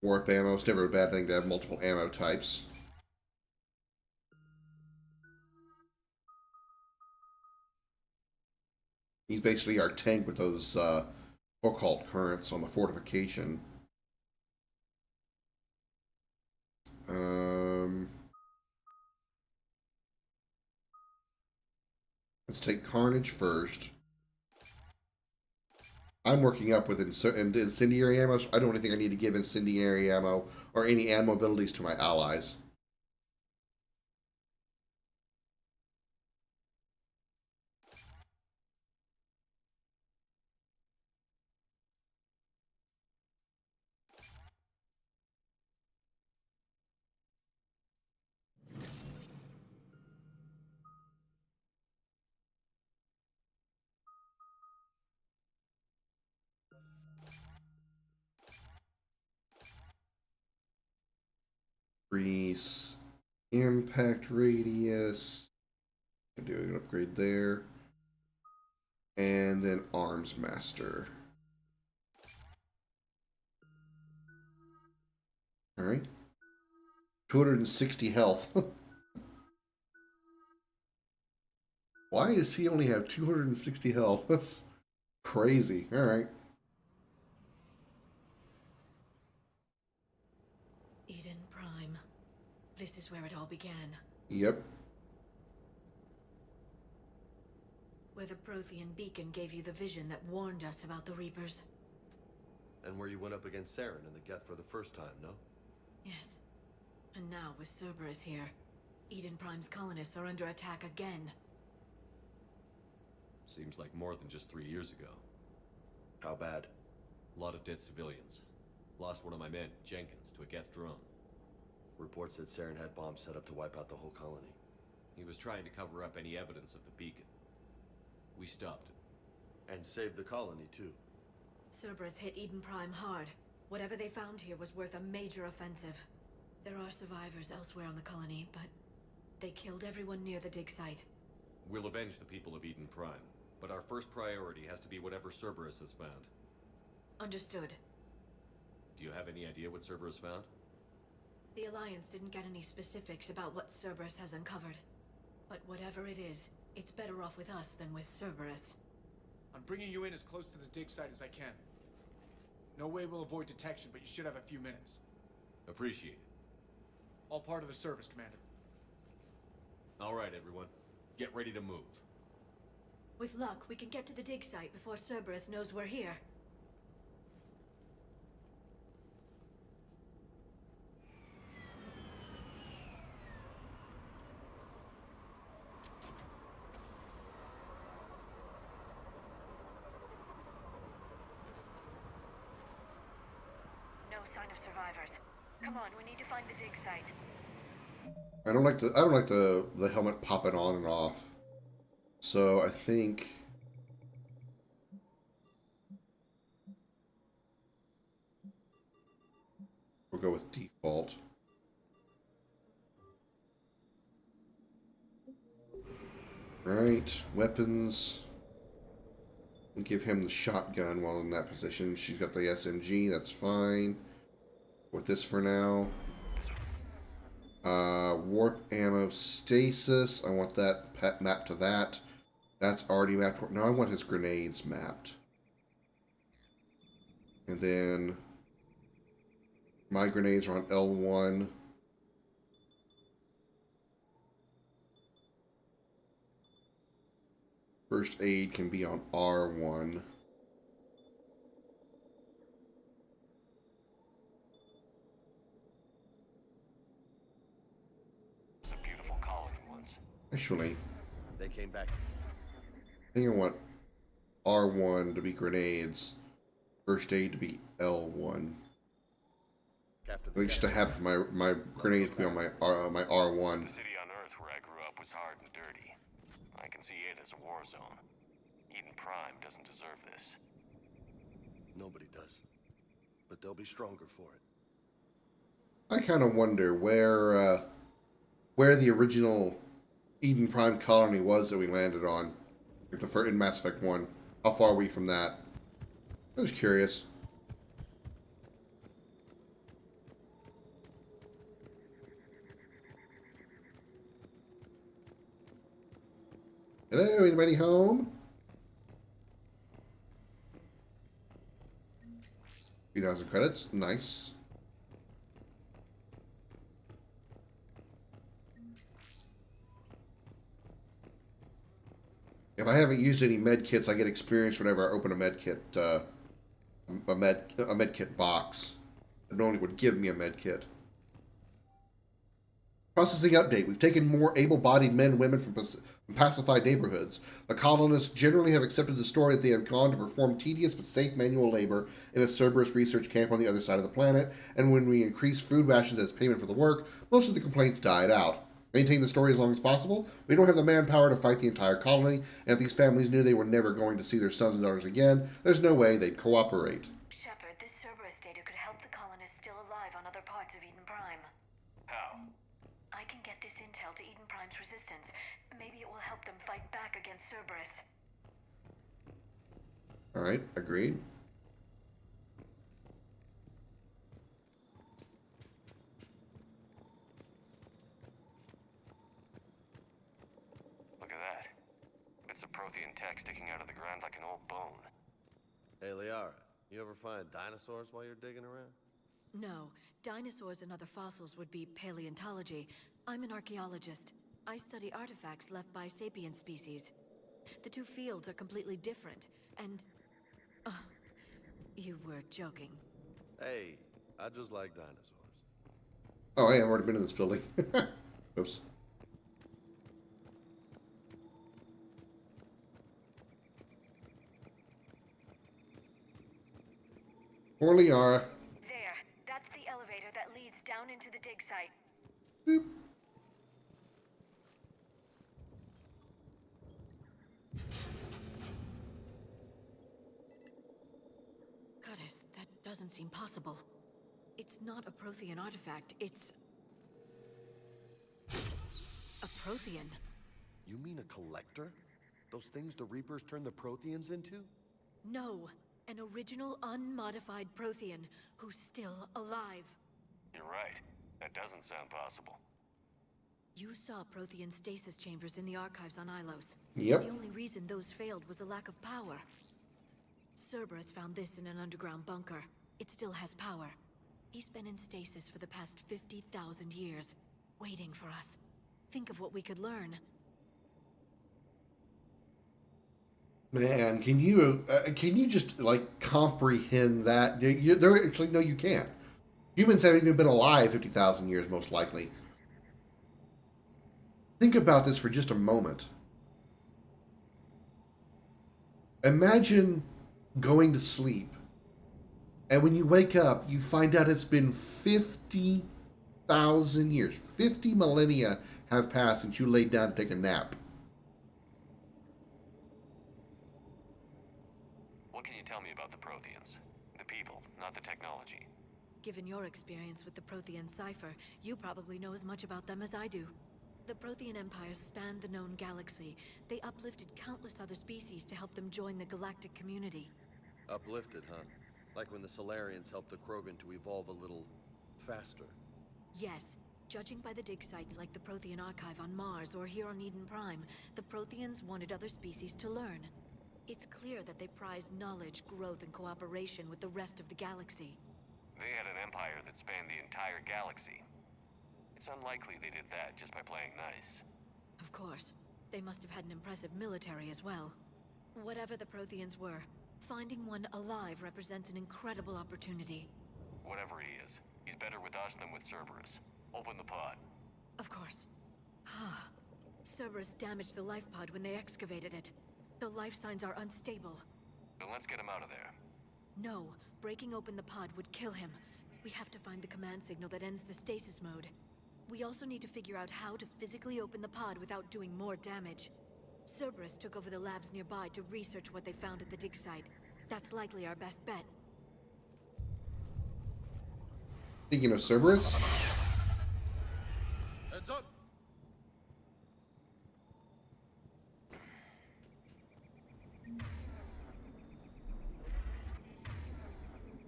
Warp ammo. It's never a bad thing to have multiple ammo types. He's basically our tank with those occult currents on the fortification. Let's take Carnage first. I'm working up with incendiary ammo, so I don't really think I need to give incendiary ammo or any ammo abilities to my allies. Increase impact radius. I do an upgrade there. And then Arms Master. Alright. 260 health. Why does he only have 260 health? That's crazy. Alright. Eden Prime. This is where it all began. Yep. Where the Prothean beacon gave you the vision that warned us about the Reapers. And where you went up against Saren in the Geth for the first time, no? Yes. And now, with Cerberus here, Eden Prime's colonists are under attack again. Seems like more than just 3 years ago. How bad? A lot of dead civilians. Lost one of my men, Jenkins, to a Geth drone. Reports said Saren had bombs set up to wipe out the whole colony. He was trying to cover up any evidence of the beacon. We stopped him. And saved the colony, too. Cerberus hit Eden Prime hard. Whatever they found here was worth a major offensive. There are survivors elsewhere on the colony, but they killed everyone near the dig site. We'll avenge the people of Eden Prime, but our first priority has to be whatever Cerberus has found. Understood. Do you have any idea what Cerberus found? The Alliance didn't get any specifics about what Cerberus has uncovered. But whatever it is, it's better off with us than with Cerberus. I'm bringing you in as close to the dig site as I can. No way we'll avoid detection, but you should have a few minutes. Appreciate it. All part of the service, Commander. All right, everyone. Get ready to move. With luck, we can get to the dig site before Cerberus knows we're here. No sign of survivors. Come on, we need to find the dig site. I don't like the helmet popping on and off. So I think we'll go with default. Right, weapons. We'll give him the shotgun while in that position. She's got the SMG, that's fine. With this for now. Warp ammo stasis. I want that mapped to that. That's already mapped. Now I want his grenades mapped. And then my grenades are on L1. First aid can be on R1. It's a beautiful colony once. Actually, They came back. I think I want R1 to be grenades. First aid to be L1. After At least to have my grenades to be on my R1. The city on Earth where I grew up was hard and dirty. I can see it as a war zone. Eden Prime doesn't deserve this. Nobody does. But they'll be stronger for it. I kind of wonder where the original Eden Prime colony was that we landed on, like the first in Mass Effect 1. How far are we from that? I was curious. Hello, anybody home? 3,000 credits. Nice. If I haven't used any med kits, I get experience whenever I open a med kit, a med kit box. It normally would give me a med kit. Processing update. We've taken more able-bodied men and women from pacified neighborhoods. The colonists generally have accepted the story that they have gone to perform tedious but safe manual labor in a Cerberus research camp on the other side of the planet, and when we increased food rations as payment for the work, most of the complaints died out. Maintain the story as long as possible. We don't have the manpower to fight the entire colony, and if these families knew they were never going to see their sons and daughters again, there's no way they'd cooperate. Shepard, this Cerberus data could help the colonists still alive on other parts of Eden Prime. How? I can get this intel to Eden Prime's resistance. Maybe it will help them fight back against Cerberus. Alright, agreed. Look at that. Bits of Prothean tech sticking out of the ground like an old bone. Hey, Liara, you ever find dinosaurs while you're digging around? No, dinosaurs and other fossils would be paleontology. I'm an archaeologist. I study artifacts left by sapient species. The two fields are completely different, and... you were joking. Hey, I just like dinosaurs. Oh, hey, I've already been in this building. Oops. Poor Liara. There. That's the elevator that leads down into the dig site. Boop. Goddess, that doesn't seem possible. It's not a Prothean artifact, it's... a Prothean. You mean a collector? Those things the Reapers turn the Protheans into? No, an original unmodified Prothean who's still alive. You're right. That doesn't sound possible. You saw Prothean stasis chambers in the archives on Ilos. Yep. The only reason those failed was a lack of power. Cerberus found this in an underground bunker. It still has power. He's been in stasis for the past 50,000 years, waiting for us. Think of what we could learn. Man, can you just, like, comprehend that? There, actually, no, you can't. Humans haven't even been alive 50,000 years, most likely. Think about this for just a moment. Imagine going to sleep, and when you wake up, you find out it's been 50,000 years. 50 millennia have passed since you laid down to take a nap. What can you tell me about the Protheans? The people, not the technology. Given your experience with the Prothean cipher, you probably know as much about them as I do. The Prothean Empire spanned the known galaxy. They uplifted countless other species to help them join the galactic community. Uplifted, huh? Like when the Solarians helped the Krogan to evolve a little faster. Yes. Judging by the dig sites like the Prothean Archive on Mars or here on Eden Prime, the Protheans wanted other species to learn. It's clear that they prized knowledge, growth, and cooperation with the rest of the galaxy. They had an empire that spanned the entire galaxy. It's unlikely they did that just by playing nice. Of course. They must have had an impressive military as well. Whatever the Protheans were, finding one alive represents an incredible opportunity. Whatever he is, he's better with us than with Cerberus. Open the pod. Of course. Cerberus damaged the life pod when they excavated it. The life signs are unstable. Then let's get him out of there. No, breaking open the pod would kill him. We have to find the command signal that ends the stasis mode. We also need to figure out how to physically open the pod without doing more damage. Cerberus took over the labs nearby to research what they found at the dig site. That's likely our best bet. Speaking of Cerberus... Heads up!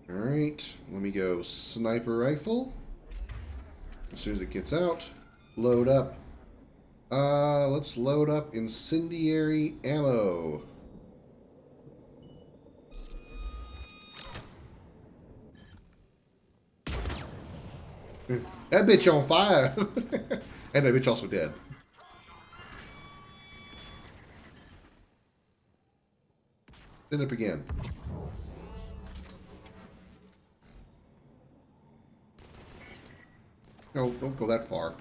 Alright, let me go sniper rifle. As soon as it gets out, load up. Let's load up incendiary ammo. That bitch on fire. And that bitch also dead. End up again. No, don't go that far.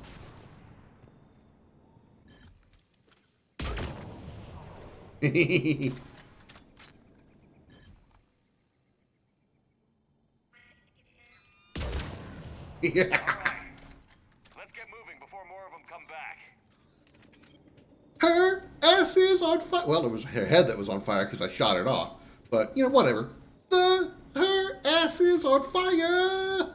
Yeah. Let's get moving before more of them come back. Her ass is on fire. Well, it was her head that was on fire because I shot it off. But, you know, whatever. Her ass is on fire.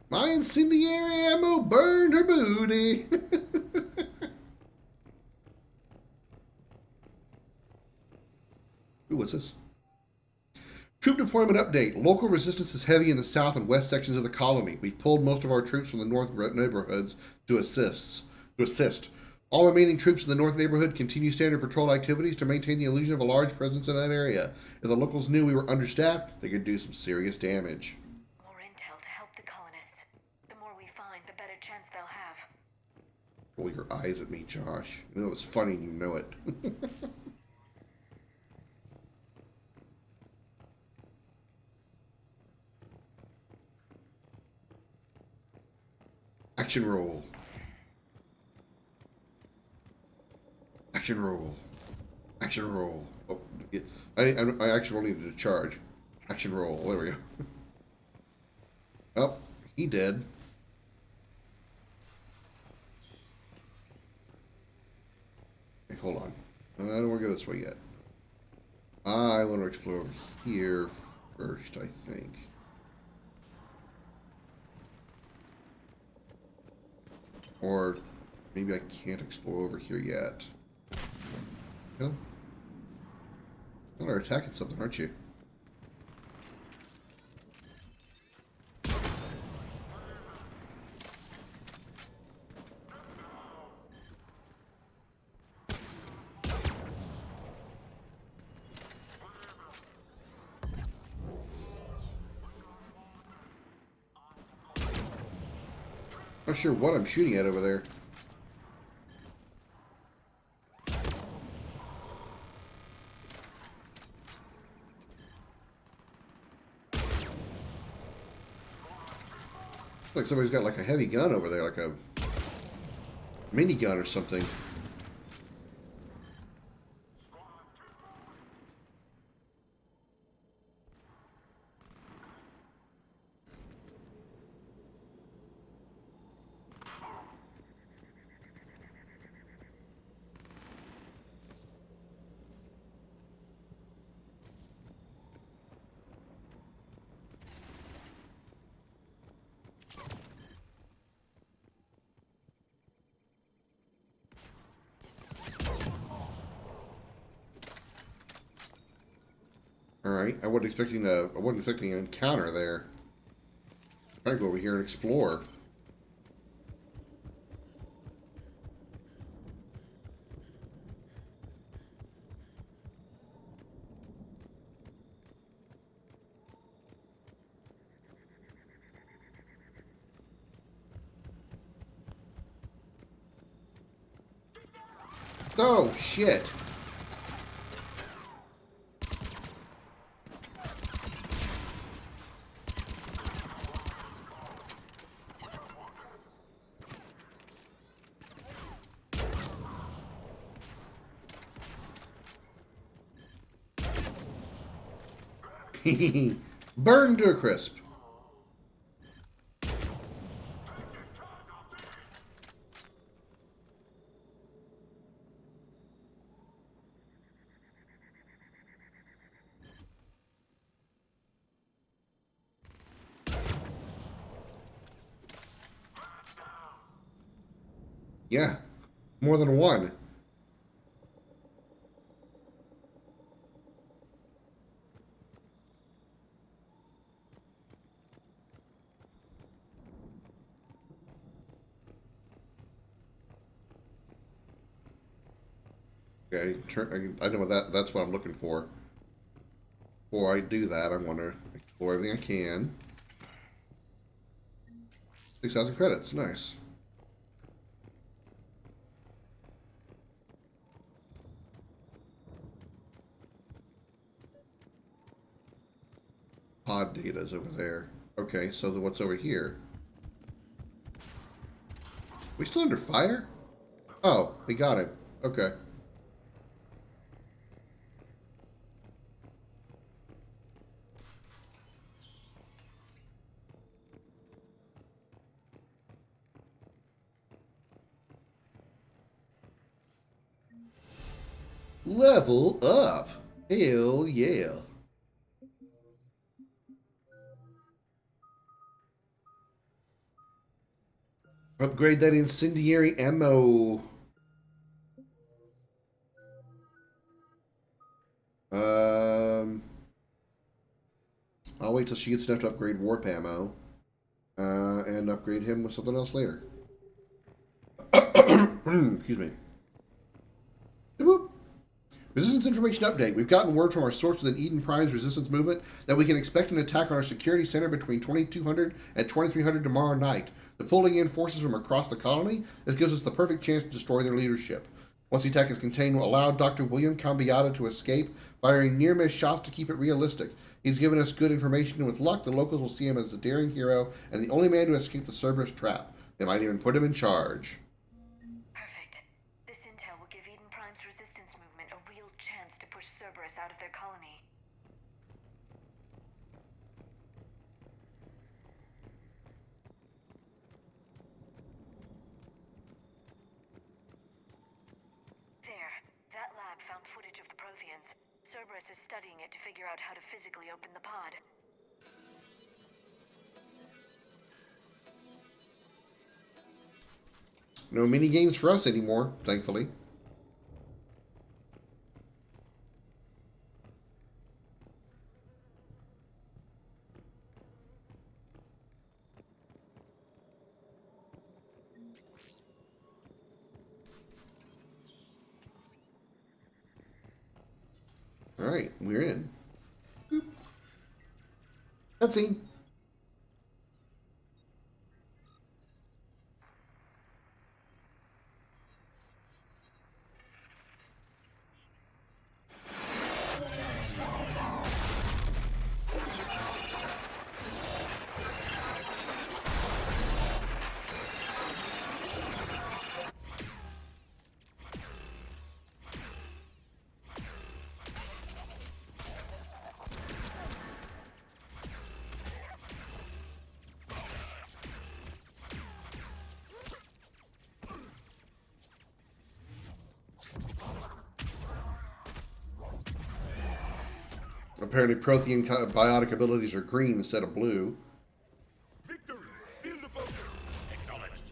My incendiary ammo burned her booty. Ooh, what's this? Troop deployment update. Local resistance is heavy in the south and west sections of the colony. We've pulled most of our troops from the north neighborhoods to assist. All remaining troops in the north neighborhood continue standard patrol activities to maintain the illusion of a large presence in that area. If the locals knew we were understaffed, they could do some serious damage. More intel to help the colonists. The more we find, the better chance they'll have. Roll your eyes at me, Josh. You know it was funny and you know it. Action roll. Action roll. Action roll. Oh, I action roll needed to charge. Action roll. There we go. Oh, he dead. Okay, hold on. I don't want to go this way yet. I want to explore over here first, I think. Or maybe I can't explore over here yet. No? You're attacking something, aren't you? Not sure what I'm shooting at over there. Looks like somebody's got like a heavy gun over there, like a minigun or something. All right, I wasn't expecting an encounter there. I go over here and explore. Oh shit! Burned to a crisp. Yeah, more than one. Okay, I know what that's what I'm looking for. Before I do that, I want to explore everything I can. 6,000 credits, nice. Pod data is over there. Okay, so what's over here? We still under fire? Oh, they got it. Okay. Level up. Hell yeah. Upgrade that incendiary ammo. I'll wait till she gets enough to upgrade warp ammo. And upgrade him with something else later. Excuse me. Boop. Resistance information update. We've gotten word from our source within Eden Prime's resistance movement that we can expect an attack on our security center between 2200 and 2300 tomorrow night. They're pulling in forces from across the colony. This gives us the perfect chance to destroy their leadership. Once the attack is contained, we'll allow Dr. William Cambiata to escape, firing near-miss shots to keep it realistic. He's given us good information, and with luck, the locals will see him as a daring hero and the only man to escape the Cerberus trap. They might even put him in charge. Perfect. This intel will give Eden Prime's resistance movement a real chance to push Cerberus out of their colony. There. That lab found footage of the Protheans. Cerberus is studying it to figure out how to physically open the pod. No mini games for us anymore, thankfully. Alright, we're in. Cutscene. Apparently Prothean biotic abilities are green instead of blue. Victory! Seal the bunker! Acknowledged.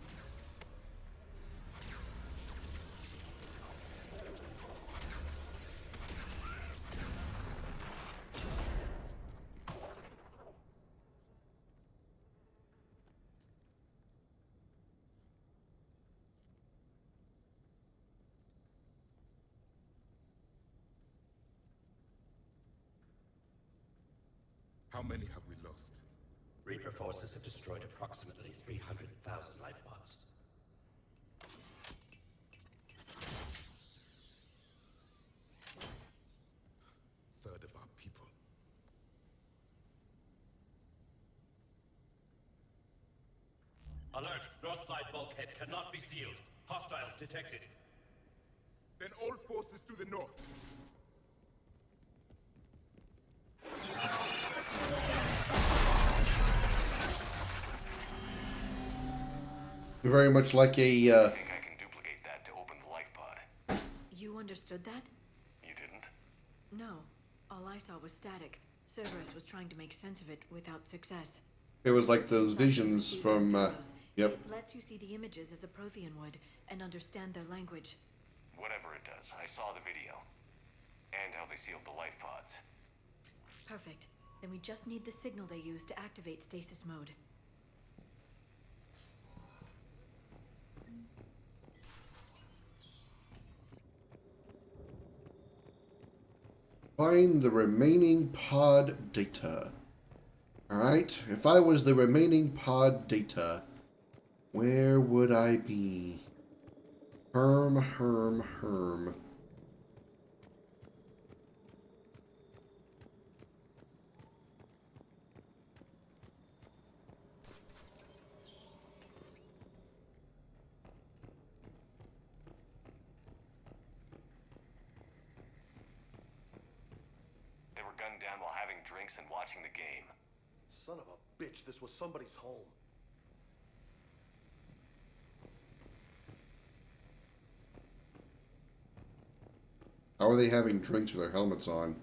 How many have we lost? Reaper forces have destroyed approximately 300,000 life pods. Third of our people. Alert! North side bulkhead cannot be sealed. Hostiles detected. Then all forces to the north. Very much like a. I think I can duplicate that to open the life pod. You understood that? You didn't? No. All I saw was static. Cerberus was trying to make sense of it without success. It was like those visions from. Yep. It lets you see the images as a Prothean would and understand their language. Whatever it does, I saw the video. And how they sealed the life pods. Perfect. Then we just need the signal they use to activate stasis mode. Find the remaining pod data. Alright, if I was the remaining pod data, where would I be? Herm. They were gunned down while having drinks and watching the game. Son of a bitch, this was somebody's home. How are they having drinks with their helmets on?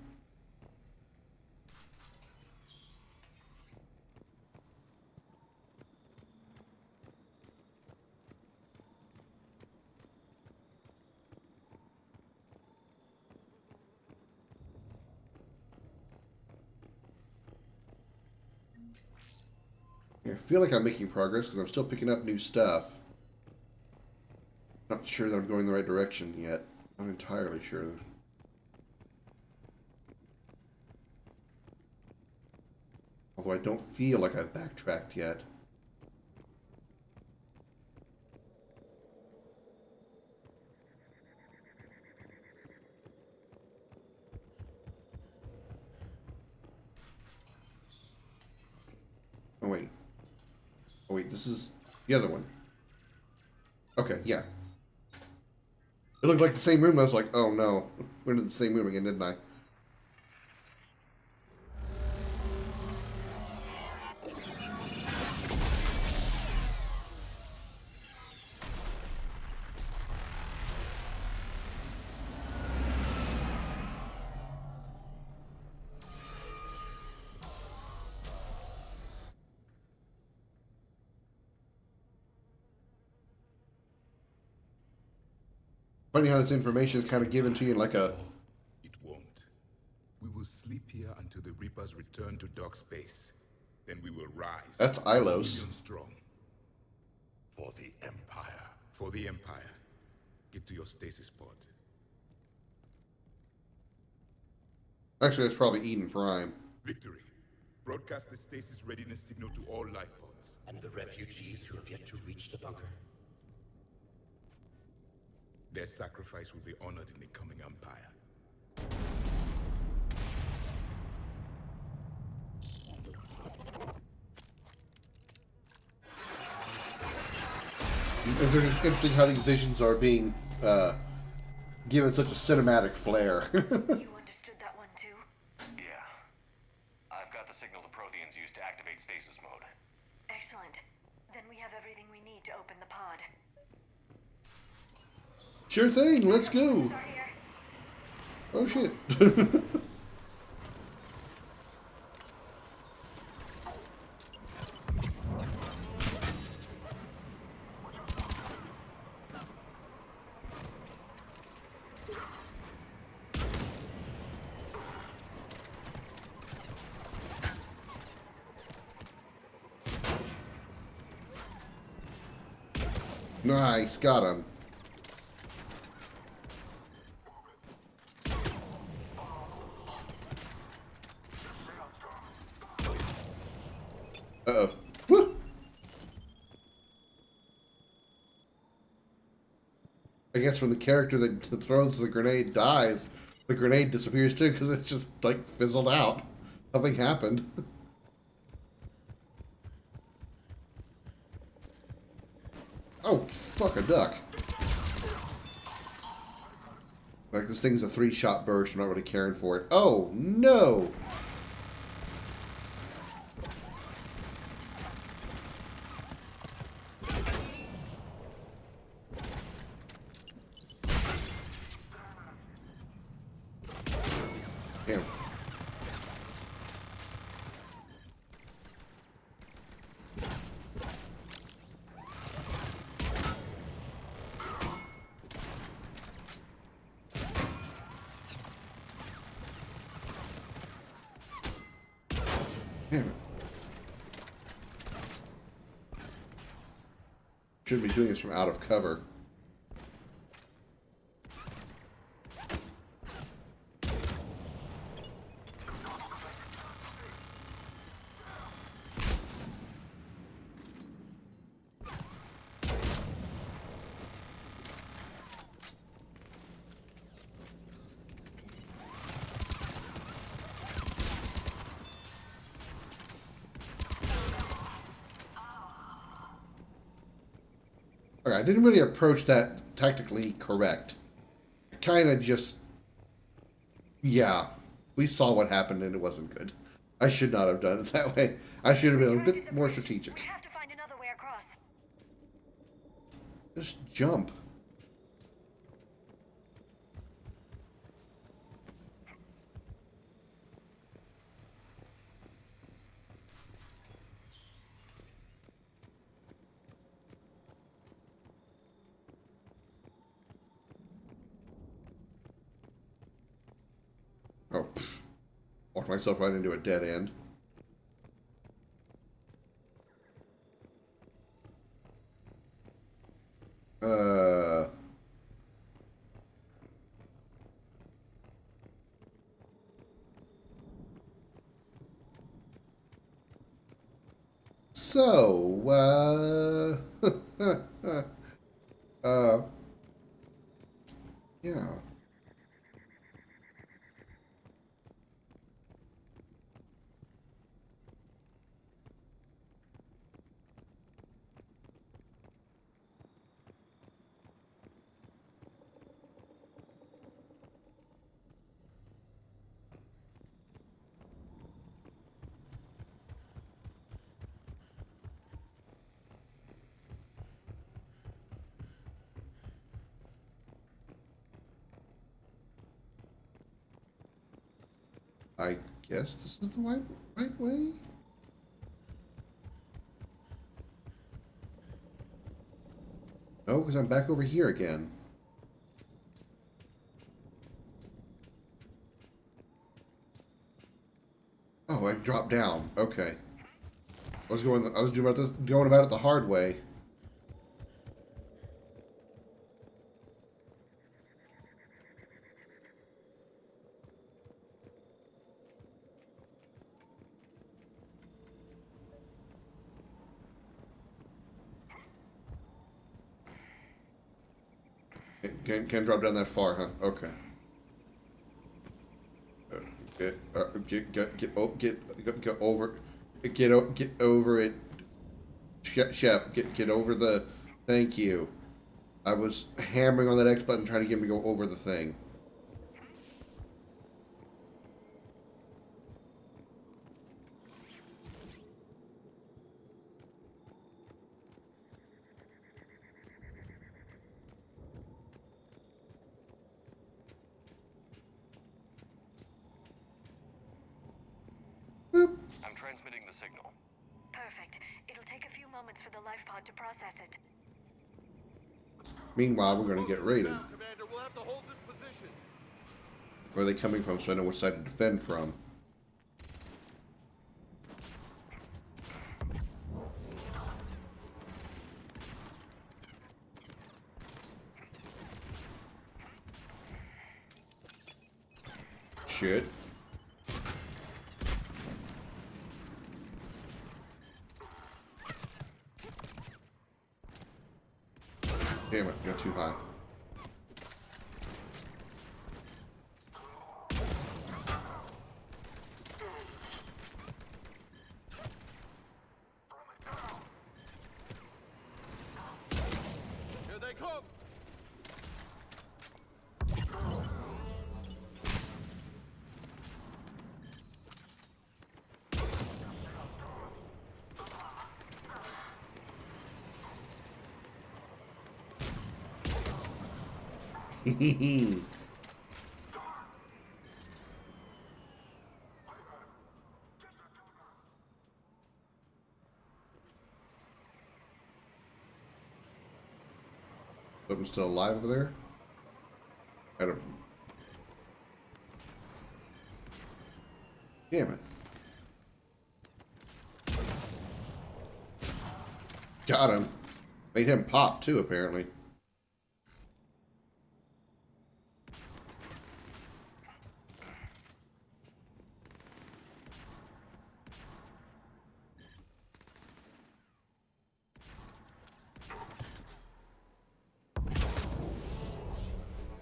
I feel like I'm making progress because I'm still picking up new stuff. Not sure that I'm going the right direction yet. Not entirely sure. Although I don't feel like I've backtracked yet. Oh wait. Oh wait, this is the other one. Okay, yeah. It looked like the same room. I was like, oh no. We're in the same room again, didn't I? Funny how this information is kind of given to you in like a... It won't. We will sleep here until the Reapers return to dock space. Then we will rise. That's Ilos. 1 million strong. For the Empire. For the Empire. Get to your stasis pod. Actually, that's probably Eden Prime. Victory. Broadcast the stasis readiness signal to all life pods. And the refugees who have yet to reach the bunker. Their sacrifice will be honored in the coming Empire. It's just interesting how these visions are being given such a cinematic flair. You understood that one too? Yeah. I've got the signal the Protheans use to activate stasis mode. Excellent. Then we have everything we need to open the pod. Sure thing, let's go. Oh shit. Nice, got him. Uh-oh. Woo! I guess when the character that throws the grenade dies, the grenade disappears too because it just, like, fizzled out. Nothing happened. Oh, fuck, a duck. Like, this thing's a 3-shot burst. I'm not really caring for it. Oh, no! Damn. Damn it. Should be doing this from out of cover. sorry, I didn't really approach that technically correct. I kind of just... Yeah, we saw what happened and it wasn't good. I should not have done it that way. I should have been a bit more strategic. We have to find another way across. Just jump. Oh, pfft. Walked myself right into a dead end. So, yeah. I guess this is the right way? No, because I'm back over here again. Oh, I dropped down. Okay. I was going about it the hard way. Can't drop down that far, huh? Okay. Get over it. Shep, get over the. Thank you. I was hammering on that X button trying to get him to go over the thing. I'm transmitting the signal. Perfect. It'll take a few moments for the life pod to process it. Meanwhile, we're going to get raided. Commander, we'll have to hold this position. Where are they coming from so I know which side to defend from? Shit. Damn it, got too high. Here they come. Hehehe. Something still alive over there? I don't. Damn it. Got him. Made him pop too, apparently.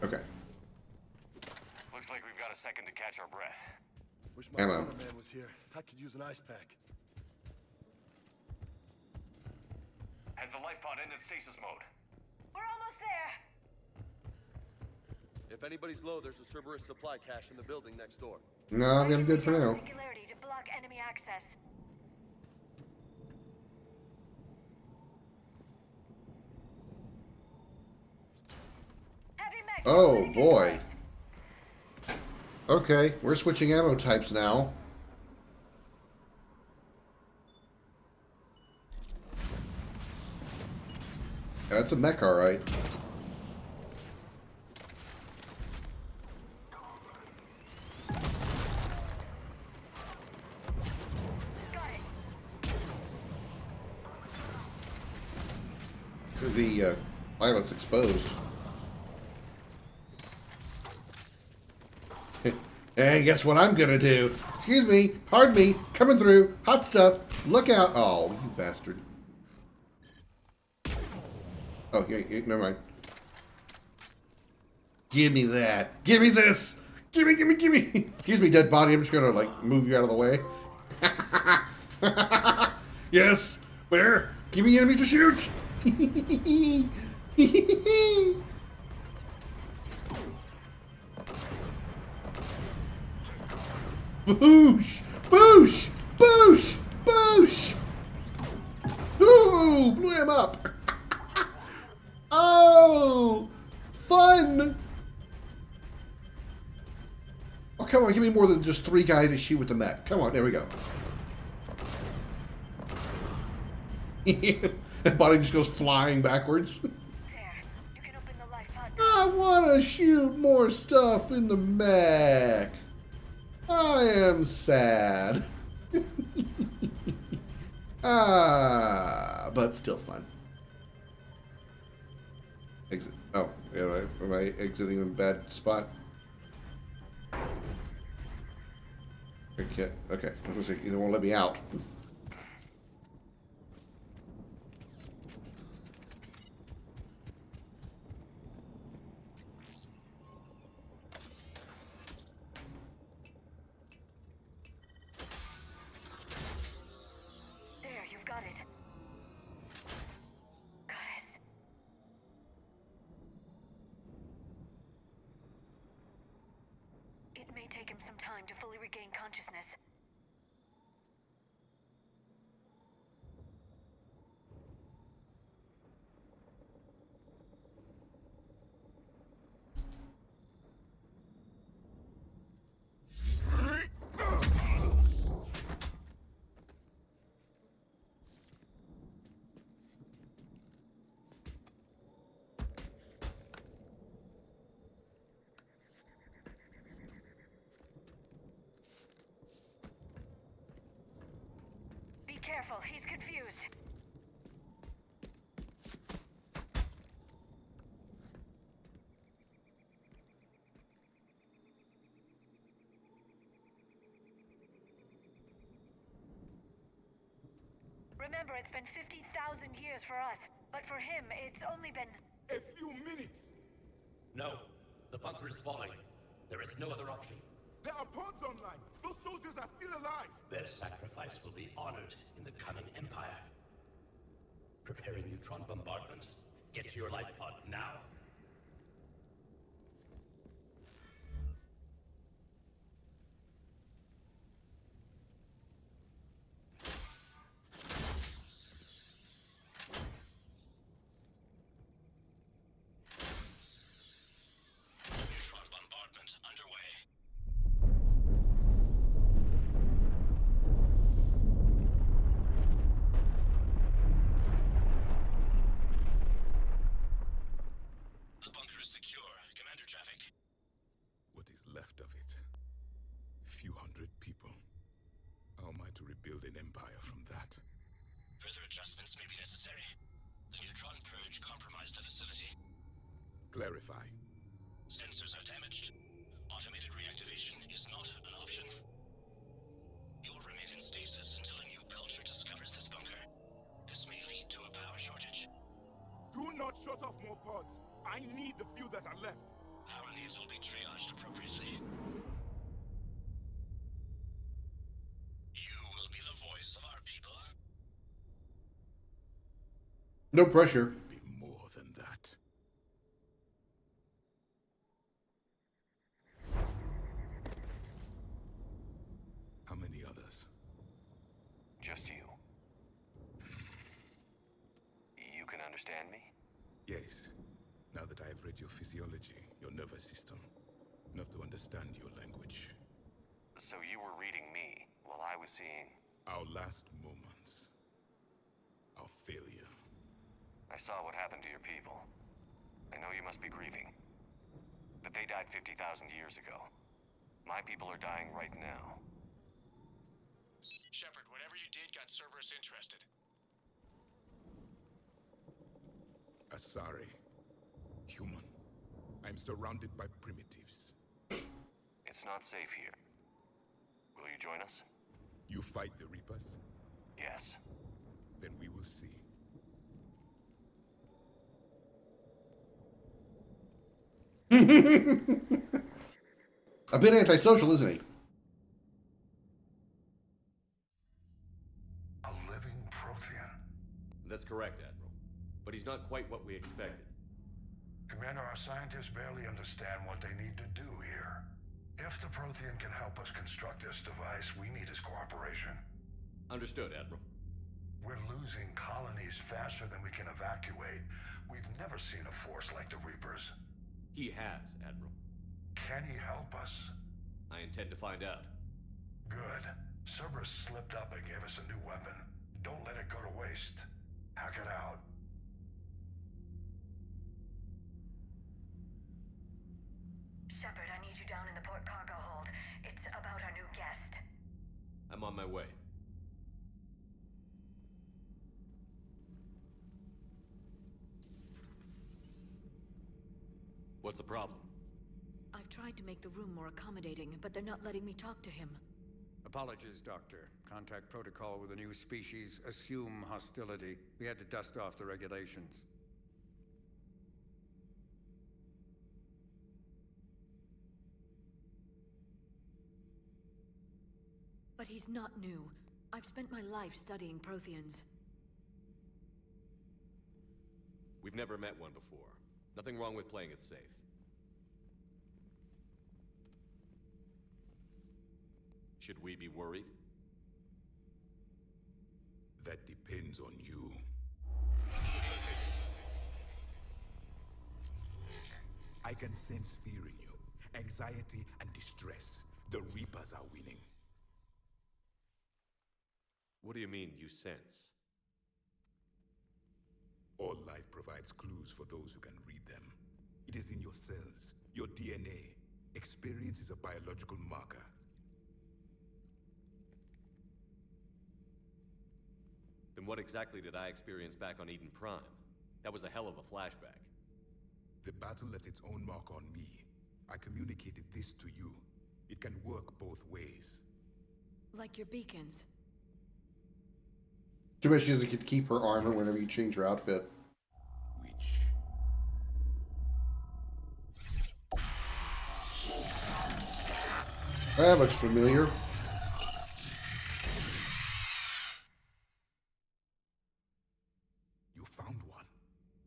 Okay. Looks like we've got a second to catch our breath. Wish my Ammo. man was here. I could use an ice pack. Has the life pod ended stasis mode? If anybody's low, there's a Cerberus supply cache in the building next door. No, I think I'm good for now. Singularity to block enemy access. Oh boy. Okay, we're switching ammo types now. That's a mech, alright. The pilot's exposed. And guess what I'm gonna do? Excuse me, pardon me, coming through, hot stuff, look out. Oh, you bastard. Oh, yeah, never mind. Give me that. Give me this. Give me. Excuse me, dead body, I'm just gonna, like, move you out of the way. Yes, where? Give me enemies to shoot. Boosh! Boosh! Boosh! Boosh! Ooh! Blew him up! Oh! Fun! Oh, come on, give me more than just 3 guys to shoot with the mech. Come on, there we go. That body just goes flying backwards. I want to shoot more stuff in the mech. I am sad. But still fun. Exit. Oh, yeah, am I exiting in a bad spot? Okay, okay. I was gonna say, you don't want to let me out. Take him some time to fully regain consciousness. Careful, he's confused. Remember, it's been 50,000 years for us, but for him, it's only been... A few minutes! No, the bunker is falling. There is no other option. There are pods online! Those soldiers are still alive! Their sacrifice will be honored in the coming Empire. Preparing neutron bombardment. Get to your life pod now. Neutron bombardment underway. The bunker is secure. Commander traffic. What is left of it? A few hundred people. How am I to rebuild an empire from that? Further adjustments may be necessary. The neutron purge compromised the facility. Clarify. Sensors are damaged. Automated reactivation is not an option. You'll remain in stasis until a new culture discovers this bunker. This may lead to a power shortage. Do not shut off more pods! I need the few that are left! Power needs will be triaged appropriately. You will be the voice of our people. No pressure. Be more than that. understand me? Yes. Now that I've read your physiology, your nervous system, enough to understand your language. So you were reading me while I was seeing... Our last moments. Our failure. I saw what happened to your people. I know you must be grieving. But they died 50,000 years ago. My people are dying right now. Shepard, whatever you did got Cerberus interested. Asari. Human. I'm surrounded by primitives. It's not safe here. Will you join us? You fight the Reapers? Yes. Then we will see. A bit antisocial, isn't he? A living Prothean. That's correct, Admiral. But he's not quite what we expected. Commander, our scientists barely understand what they need to do here. If the Prothean can help us construct this device, we need his cooperation. Understood, Admiral. We're losing colonies faster than we can evacuate. We've never seen a force like the Reapers. He has, Admiral. Can he help us? I intend to find out. Good. Cerberus slipped up and gave us a new weapon. Don't let it go to waste. Hack it out. Shepard, I need you down in the port cargo hold. It's about our new guest. I'm on my way. What's the problem? I've tried to make the room more accommodating, but they're not letting me talk to him. Apologies, Doctor. Contact protocol with a new species. Assume hostility. We had to dust off the regulations. But he's not new. I've spent my life studying Protheans. We've never met one before. Nothing wrong with playing it safe. Should we be worried? That depends on you. I can sense fear in you. Anxiety and distress. The Reapers are winning. What do you mean, you sense? All life provides clues for those who can read them. It is in your cells, your DNA. Experience is a biological marker. Then what exactly did I experience back on Eden Prime? That was a hell of a flashback. The battle left its own mark on me. I communicated this to you. It can work both ways. Like your beacons. Too bad she doesn't keep her armor whenever you change her outfit. That looks familiar. You found one.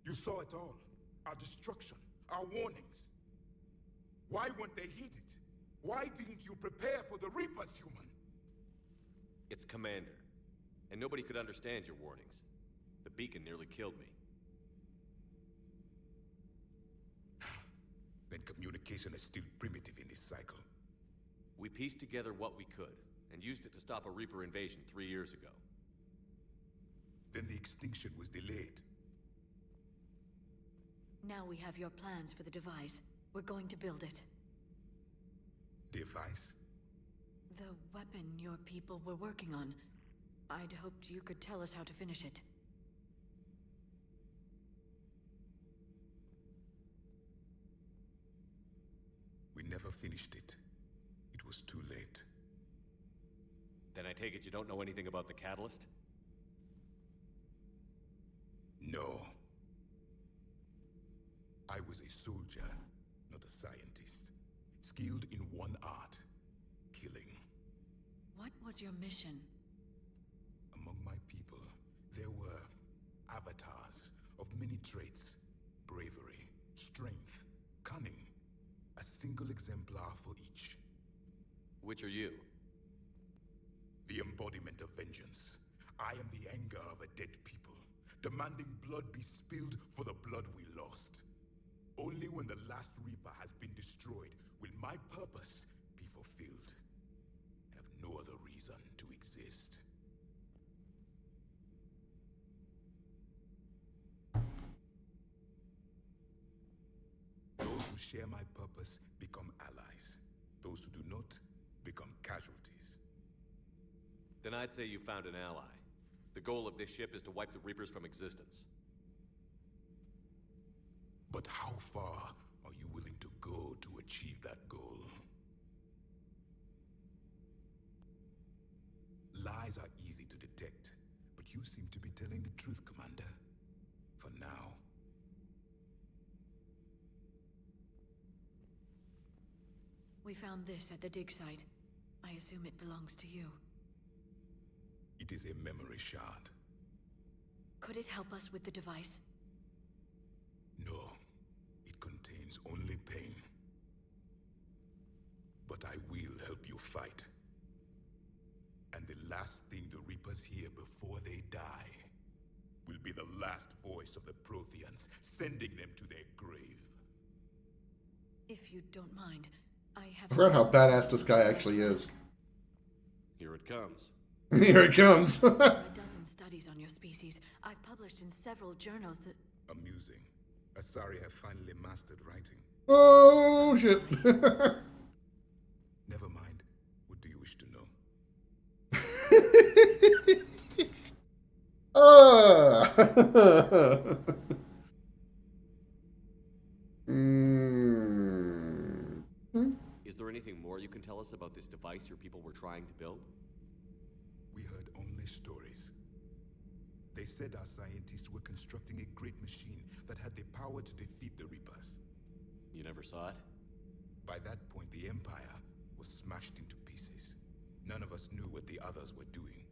You saw it all. Our destruction, our warnings. Why weren't they heeded? Why didn't you prepare for the Reapers, human? It's Commander. And nobody could understand your warnings. The beacon nearly killed me. Then communication is still primitive in this cycle. We pieced together what we could, and used it to stop a Reaper invasion 3 years ago. Then the extinction was delayed. Now we have your plans for the device. We're going to build it. Device? The weapon your people were working on. I'd hoped you could tell us how to finish it. We never finished it. It was too late. Then I take it you don't know anything about the catalyst? No. I was a soldier, not a scientist. Skilled in one art, killing. What was your mission? Among my people, there were avatars of many traits. Bravery, strength, cunning. A single exemplar for each. Which are you? The embodiment of vengeance. I am the anger of a dead people. demanding blood be spilled for the blood we lost. Only when the last Reaper has been destroyed will my purpose be fulfilled. I have no other reason to exist. Those who share my purpose become allies. Those who do not become casualties. Then I'd say you found an ally. The goal of this ship is to wipe the Reapers from existence. But how far are you willing to go to achieve that goal? Lies are easy to detect, but you seem to be telling the truth, Commander. For now. We found this at the dig site. I assume it belongs to you. It is a memory shard. Could it help us with the device? No. It contains only pain. But I will help you fight. And the last thing the Reapers hear before they die will be the last voice of the Protheans, sending them to their grave. If you don't mind, I have... I forgot how badass this guy actually is. Here it comes. Here it comes. There are a dozen studies on your species. I've published in several journals that... Amusing. Asari have finally mastered writing. Oh, shit. Never mind. What do you wish to know? Is there anything more you can tell us about this device your people were trying to build? We heard only stories. They said our scientists were constructing a great machine that had the power to defeat the Reapers. You never saw it? By that point, the Empire was smashed into pieces. None of us knew what the others were doing.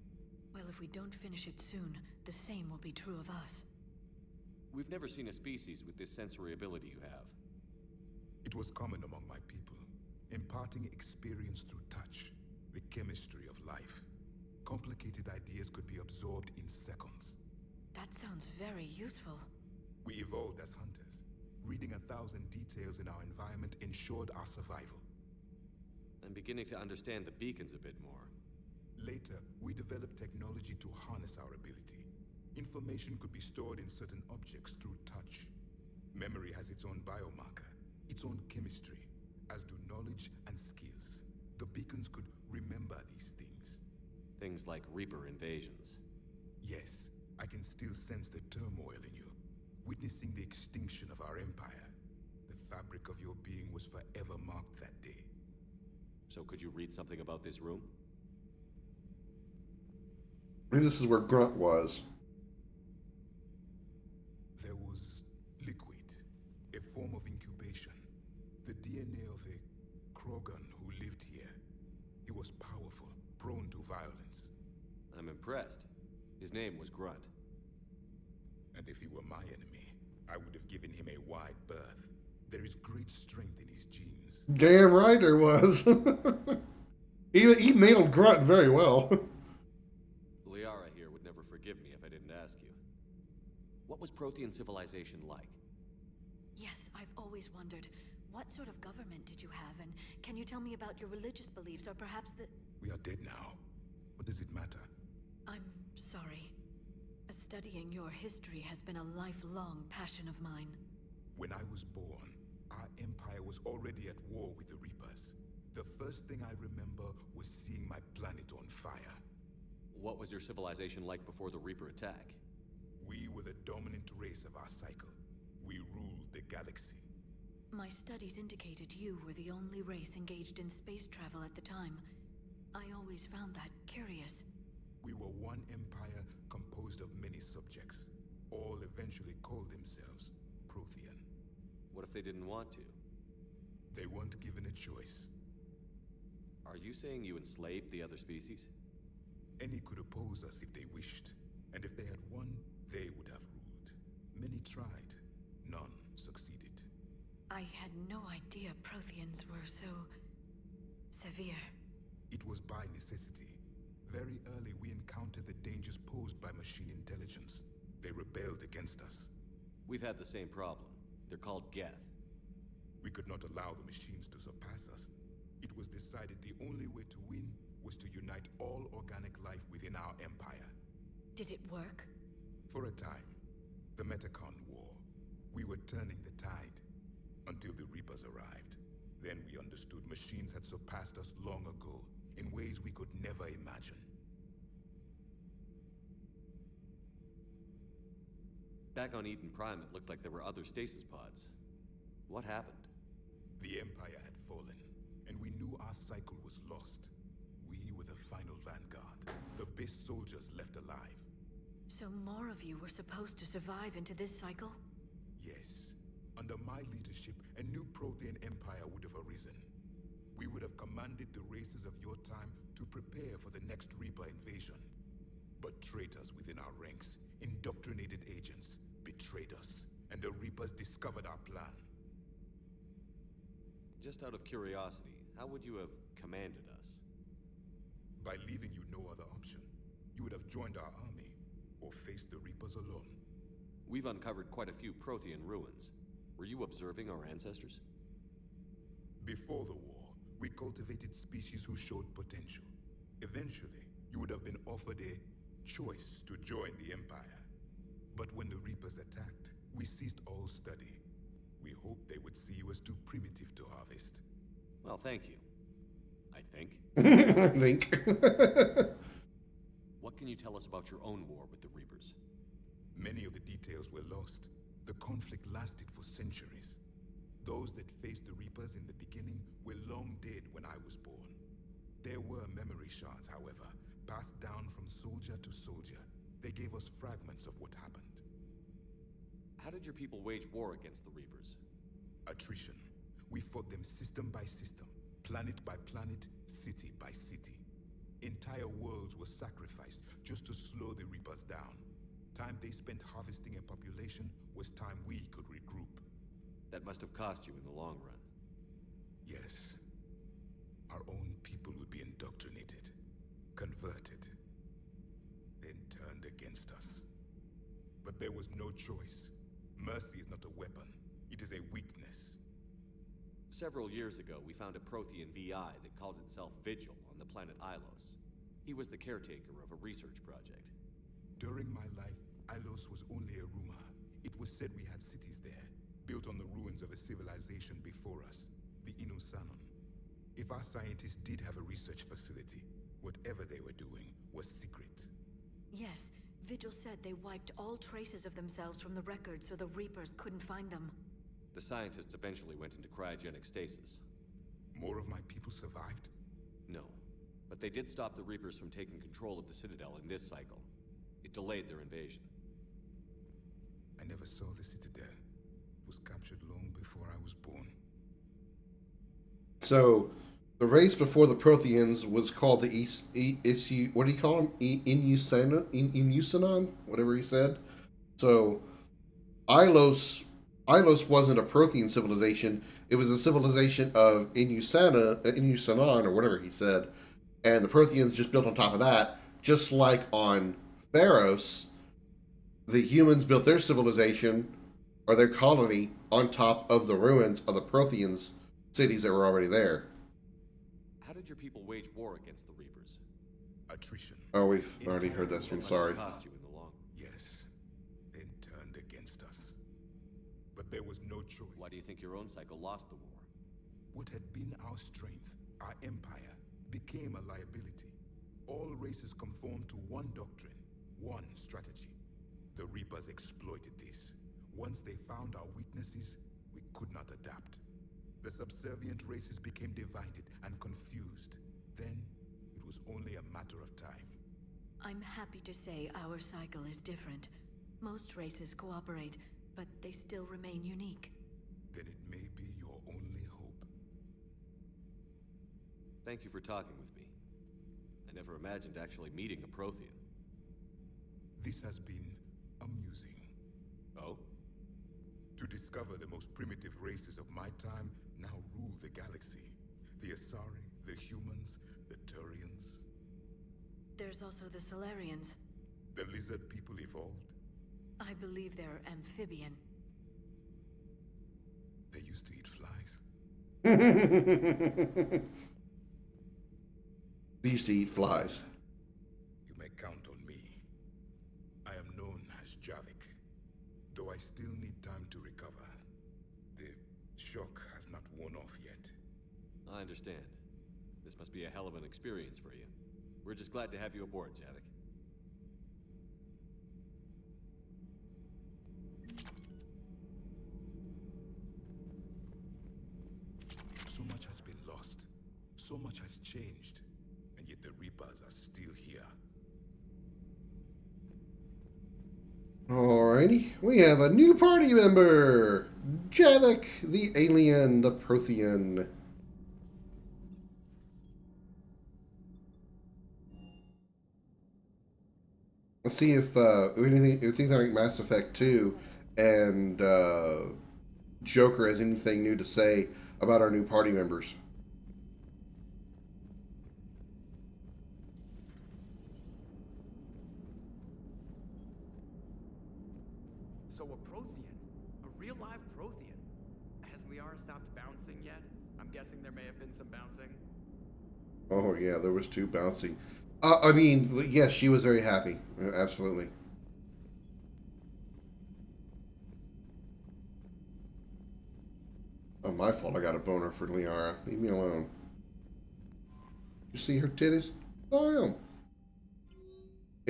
Well, if we don't finish it soon, the same will be true of us. We've never seen a species with this sensory ability you have. It was common among my people, imparting experience through touch, the chemistry of life. Complicated ideas could be absorbed in seconds. That sounds very useful. We evolved as hunters. Reading 1,000 details in our environment ensured our survival. I'm beginning to understand the beacons a bit more. Later, we developed technology to harness our ability. Information could be stored in certain objects through touch. Memory has its own biomarker, its own chemistry, as do knowledge and skills. The beacons could remember these things. Things like Reaper invasions. Yes, I can still sense the turmoil in you, witnessing the extinction of our empire. The fabric of your being was forever marked that day. So could you read something about this room? Maybe this is where Grunt was. There was liquid, a form of incubation. The DNA of a Krogan who lived here. He was powerful, prone to violence. I'm impressed. His name was Grunt. And if he were my enemy, I would have given him a wide berth. There is great strength in his genes. Damn right there was. he nailed Grunt very well. Liara here would never forgive me if I didn't ask you. What was Prothean civilization like? Yes, I've always wondered. What sort of government did you have, and can you tell me about your religious beliefs, or perhaps the... We are dead now. What does it matter? I'm sorry. Studying your history has been a lifelong passion of mine. When I was born, our empire was already at war with the Reapers. The first thing I remember was seeing my planet on fire. What was your civilization like before the Reaper attack? We were the dominant race of our cycle. We ruled the galaxy. My studies indicated you were the only race engaged in space travel at the time. I always found that curious. We were one empire composed of many subjects. All eventually called themselves Prothean. What if they didn't want to? They weren't given a choice. Are you saying you enslaved the other species? Any could oppose us if they wished. And if they had won, they would have ruled. Many tried. None succeeded. I had no idea Protheans were so... severe. It was by necessity. Very early we encountered the dangers posed by machine intelligence. They rebelled against us. We've had the same problem. They're called Geth. We could not allow the machines to surpass us. It was decided the only way to win was to unite all organic life within our empire. Did it work? For a time, the Metacon War, we were turning the tide until the Reapers arrived. Then we understood machines had surpassed us long ago in ways we could never imagine. Back on Eden Prime, it looked like there were other stasis pods. What happened? The Empire had fallen, and we knew our cycle was lost. We were the final vanguard, the best soldiers left alive. So more of you were supposed to survive into this cycle? Yes. Under my leadership, a new Prothean empire would have arisen. We would have commanded the races of your time to prepare for the next Reaper invasion. But traitors within our ranks, indoctrinated agents, betrayed us, and the Reapers discovered our plan. Just out of curiosity, how would you have commanded us? By leaving you no other option. You would have joined our army, or faced the Reapers alone. We've uncovered quite a few Prothean ruins. Were you observing our ancestors? Before the war, we cultivated species who showed potential. Eventually, you would have been offered a choice to join the Empire. But when the Reapers attacked, we ceased all study. We hoped they would see you as too primitive to harvest. Well, thank you. I think. I think. What can you tell us about your own war with the Reapers? Many of the details were lost. The conflict lasted for centuries. Those that faced the Reapers in the beginning were long dead when I was born. There were memory shards, however, passed down from soldier to soldier. They gave us fragments of what happened. How did your people wage war against the Reapers? Attrition. We fought them system by system, planet by planet, city by city. Entire worlds were sacrificed just to slow the Reapers down. Time they spent harvesting a population was time we could regroup. That must have cost you in the long run. Yes. Our own people would be indoctrinated, converted, then turned against us. But there was no choice. Mercy is not a weapon. It is a weakness. Several years ago, we found a Prothean VI that called itself Vigil on the planet Ilos. He was the caretaker of a research project. During my life, Ilos was only a rumor. It was said we had cities there, built on the ruins of a civilization before us, the Inusanon. If our scientists did have a research facility, whatever they were doing was secret. Yes, Vigil said they wiped all traces of themselves from the records so the Reapers couldn't find them. The scientists eventually went into cryogenic stasis. More of my people survived? No, but they did stop the Reapers from taking control of the Citadel in this cycle. It delayed their invasion. I never saw the Citadel. It was captured long before I was born. So, the race before the Protheans was called the what do you call them? Inusanon? Whatever he said. So, Ilos wasn't a Prothean civilization. It was a civilization of Inusanon, or whatever he said. And the Protheans just built on top of that. Just like on Theros, the humans built their civilization, or their colony, on top of the ruins of the Protheans' cities that were already there. How did your people wage war against the Reapers? Attrition. Oh, we've already heard this one, sorry. Cost you in the long. Yes, then turned against us. But there was no choice. Why do you think your own cycle lost the war? What had been our strength, our empire, became a liability. All races conformed to one doctrine, one strategy. The Reapers exploited this. Once they found our weaknesses, we could not adapt. The subservient races became divided and confused. Then, it was only a matter of time. I'm happy to say our cycle is different. Most races cooperate, but they still remain unique. Then it may be your only hope. Thank you for talking with me. I never imagined actually meeting a Prothean. This has been amusing. Oh? To discover the most primitive races of my time now rule the galaxy. The Asari, the humans, the Turians. There's also the Solarians. The lizard people evolved? I believe they're amphibian. They used to eat flies. They used to eat flies. You may count on me. I am known as Javik, though I still need time to recover. The shock has not worn off yet. I understand. This must be a hell of an experience for you. We're just glad to have you aboard, Javik. So much has been lost. So much has changed. And yet the Reapers are still here. Alrighty, we have a new party member! Javik, the alien, the Prothean. Let's see if anything like Mass Effect 2 and Joker has anything new to say about our new party members. So a Prothean? A real live Prothean? Has Liara stopped bouncing yet? I'm guessing there may have been some bouncing. Oh yeah, there was 2 bouncing. I mean, yes, she was very happy. Absolutely. Oh, my fault. I got a boner for Liara. Leave me alone. You see her titties? Oh, yeah.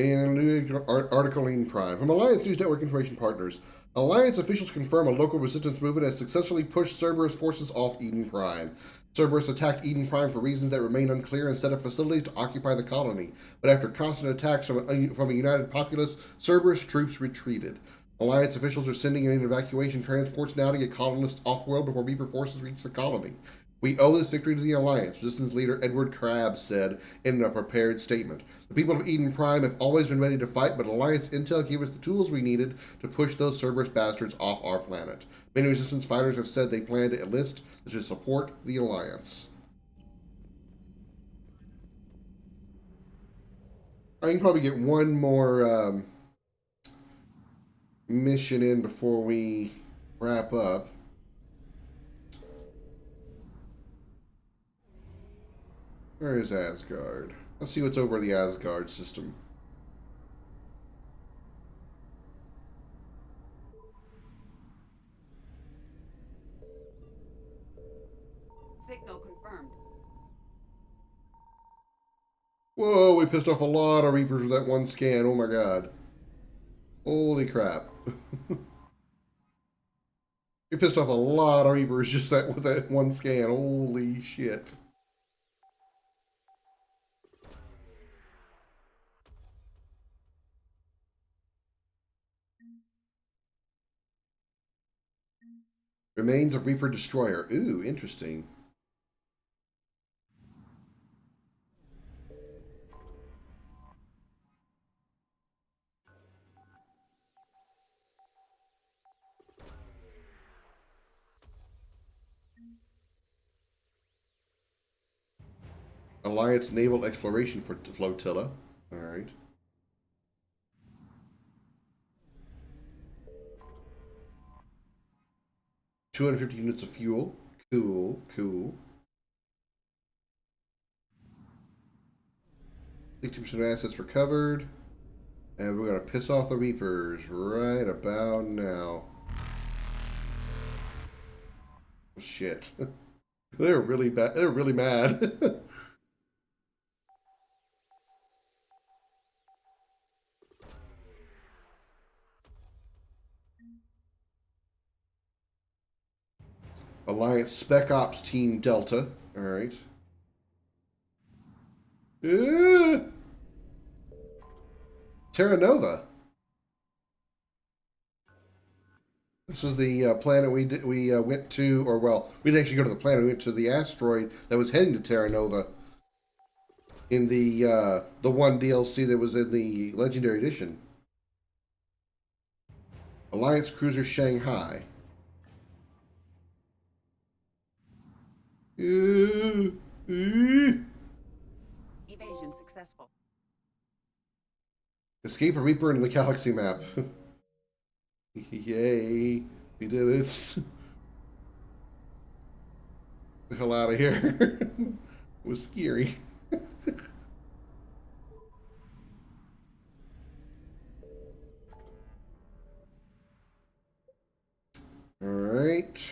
And a new article in Prime. From Alliance News Network Information Partners. Alliance officials confirm a local resistance movement has successfully pushed Cerberus forces off Eden Prime. Cerberus attacked Eden Prime for reasons that remain unclear and set up facilities to occupy the colony. But after constant attacks from a united populace, Cerberus troops retreated. Alliance officials are sending in evacuation transports now to get colonists off-world before Reaper forces reach the colony. We owe this victory to the Alliance, Resistance leader Edward Crabb said in a prepared statement. The people of Eden Prime have always been ready to fight, but Alliance intel gave us the tools we needed to push those Cerberus bastards off our planet. Many Resistance fighters have said they plan to enlist to support the Alliance. I can probably get one more mission in before we wrap up. Where is Asgard? Let's see what's over the Asgard system. Signal confirmed. Whoa, we pissed off a lot of Reapers with that one scan. Oh my god. Holy crap. We pissed off a lot of Reapers just with that one scan. Holy shit. Remains of Reaper Destroyer. Ooh, interesting. Alliance Naval Exploration Flotilla. Alright. $250 units of fuel. Cool, cool. 60% of assets recovered. And we're going to piss off the Reapers right about now. Shit. They're really bad. They're really mad. Alliance Spec Ops Team Delta. Alright. Terra Nova. This is the planet we went to, or well, we didn't actually go to the planet. We went to the asteroid that was heading to Terra Nova in the one DLC that was in the Legendary Edition. Alliance Cruiser Shanghai. Evasion successful. Escape a Reaper in the galaxy map. Yay. We did it. The hell out of here. It was scary. Alright.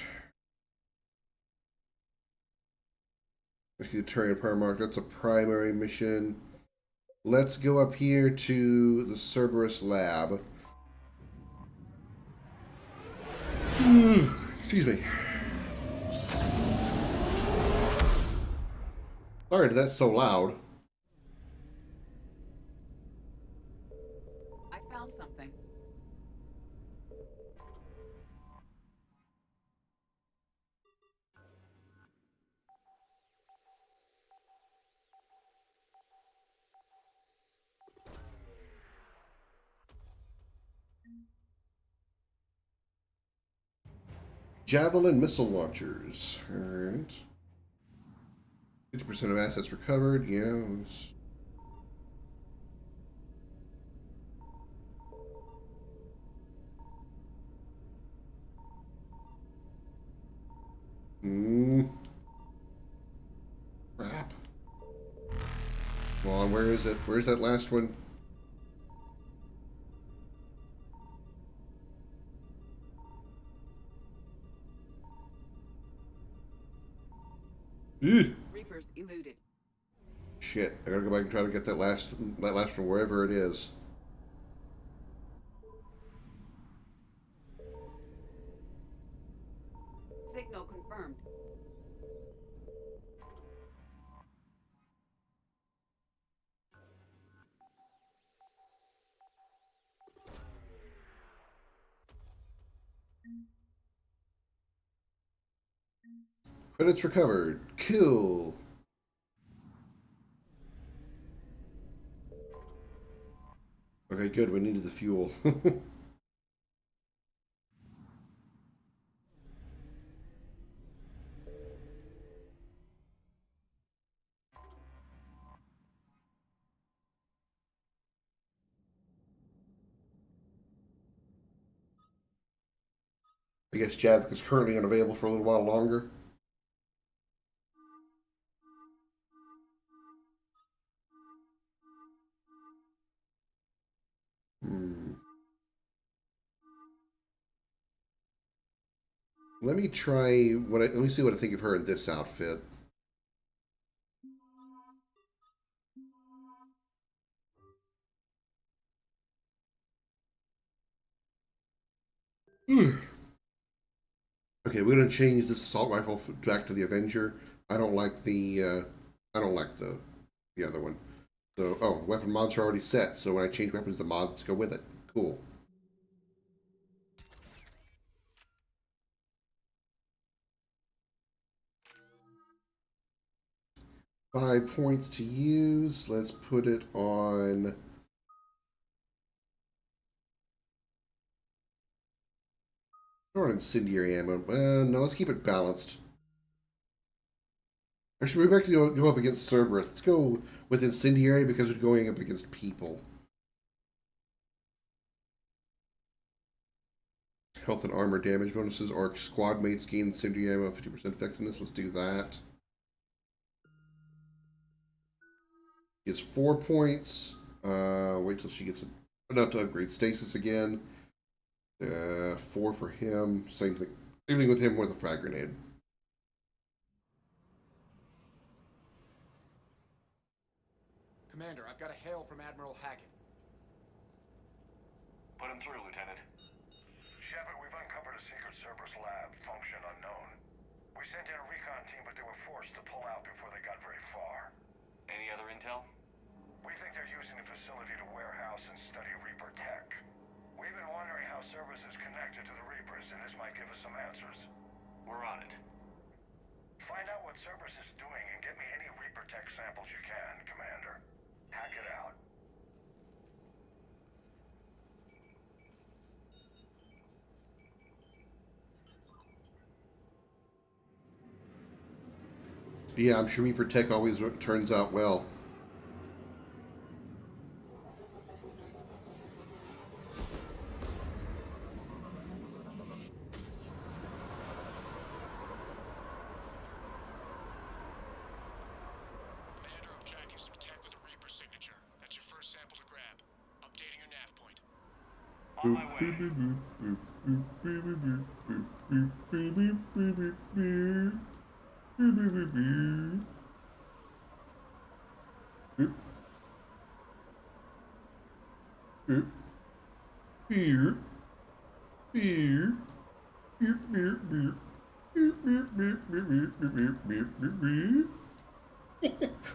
Terrain Primarch, that's a primary mission. Let's go up here to the Cerberus lab. Excuse me. Sorry, that's so loud. I found something. Javelin missile launchers. Alright. 50% of assets recovered. Yeah. Crap. Come on, where is it? Where's that last one? Reapers eluded. Shit, I gotta go back and try to get that last one wherever it is. Signal confirmed. Credits recovered. Cool. Okay, good. We needed the fuel. I guess Javik is currently unavailable for a little while longer. Let me try let me see what I think of her in this outfit. Okay, we're gonna change this assault rifle back to the Avenger. I don't like the other one. So, oh, weapon mods are already set. So when I change weapons, the mods go with it. Cool. Five points to use. Let's put it on. Or incendiary ammo. No, let's keep it balanced. Or should we back to go up against Cerberus? Let's go with incendiary because we're going up against people. Health and armor damage bonuses. Our squad mates gain incendiary ammo, 50% effectiveness. Let's do that. He gets 4 points. Wait till she gets enough to upgrade stasis again. 4 for him. Same thing. Same thing with him with a frag grenade. Commander, I've got a hail from Admiral Hackett. Put him through, Lieutenant. Shepard, we've uncovered a secret Cerberus lab, function unknown. We sent in a recon team, but they were forced to pull out before they got very far. Any other intel? We think they're using the facility to warehouse and study Reaper tech. We've been wondering how Cerberus is connected to the Reapers, and this might give us some answers. We're on it. Find out what Cerberus is doing and get me any Reaper tech samples you can, Commander. Hack it out. Yeah, I'm sure Reaper Tech always turns out well. On my way.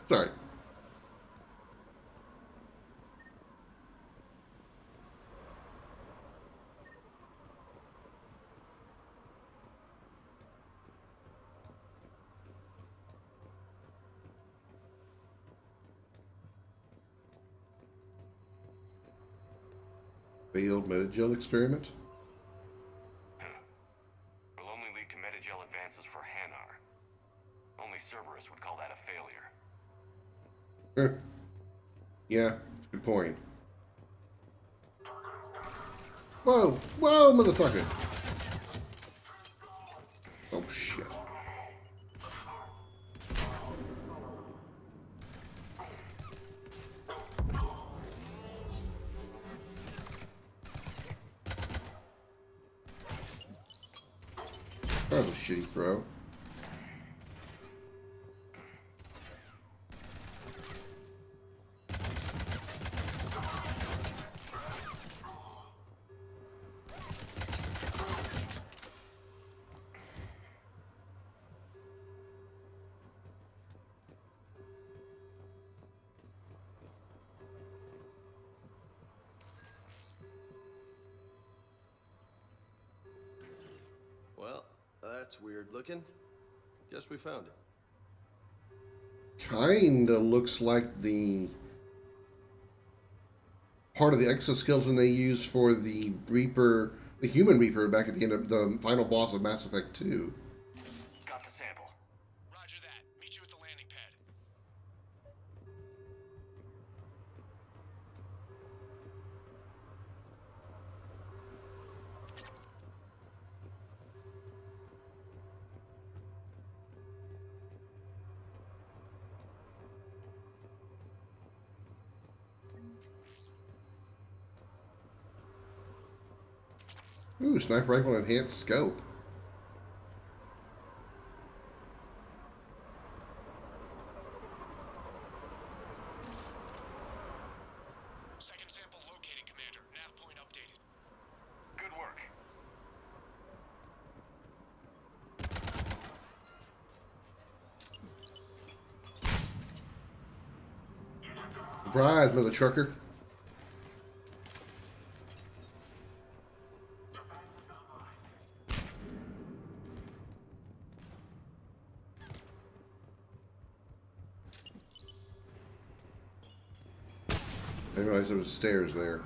Sorry. Failed metagel experiment. Will only lead to metagel advances for Hanar. Only Cerberus would call that a failure. Yeah, that's a good point. Whoa! Whoa, motherfucker! Oh, shit. That was a shitty throw. Well, that's weird looking. Guess we found it. Kinda looks like the part of the exoskeleton they used for the Reaper, the human Reaper, back at the end of the final boss of Mass Effect 2. Got the sample. Roger that. Meet you at the landing pad. Ooh, sniper rifle enhanced scope. Second sample located, Commander. Nav point updated. Good work. Surprise, mother trucker. I didn't realize there was stairs there.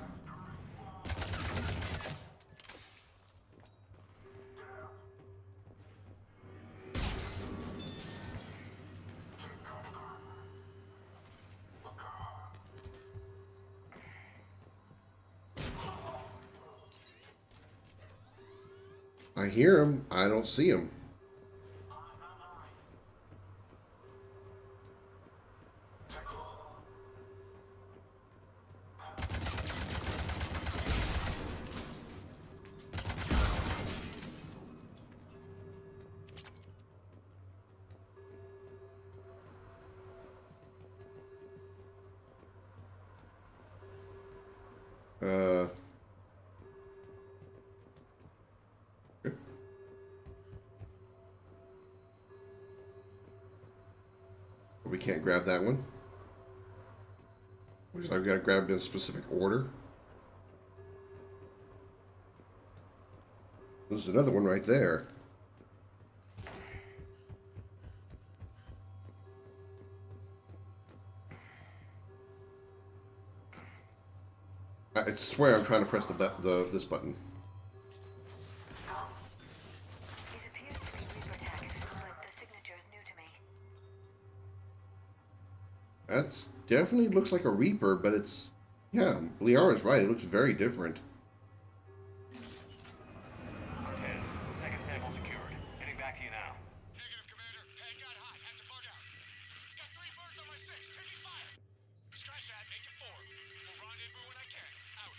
I hear him. I don't see him. We can't grab that one. I've got to grab it in a specific order. There's another one right there. I swear I'm trying to press this button. That's definitely looks like a Reaper, but it's, yeah, Liara's right. It looks very different. Cortez, second sample secured. Heading back to you now. Negative, Commander. Pad got hot. Had to bug out. Got 3 birds on my 6. Taking fire. Scratch that. Make it 4. We'll rendezvous when I can. Out.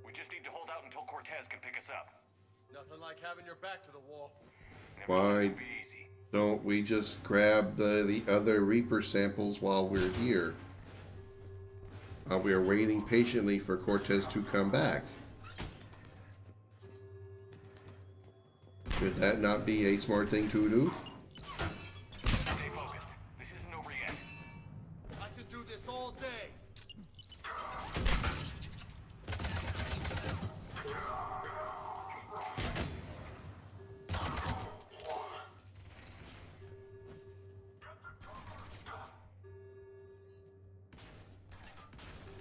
We just need to hold back to the wall. Why don't we just grab the other Reaper samples while we're here? We are waiting patiently for Cortez to come back. Should that not be a smart thing to do? Stay focused. This isn't over yet. I could do this all day.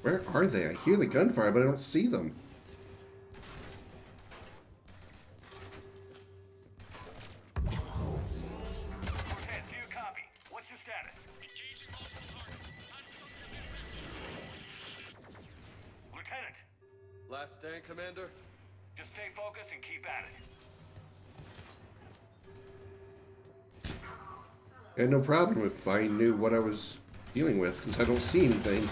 Where are they? I hear the gunfire, but I don't see them. Cortez, do you copy? What's your status? Engaging multiple targets. Time for something a bit risky. Lieutenant, Last stand, Commander? just stay focused and keep at it. I had no problem if I knew what I was dealing with, because I don't see anything.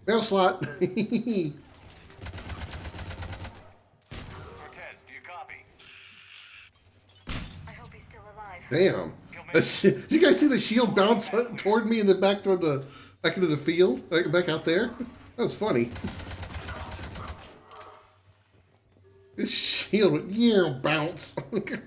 Mail slot. Cortez, do you copy? I hope he's still alive. Damn. You guys see the shield bounce toward me and then back toward the back into the field? Back out there? That was funny. This shield went, yeah, bounce. Commander,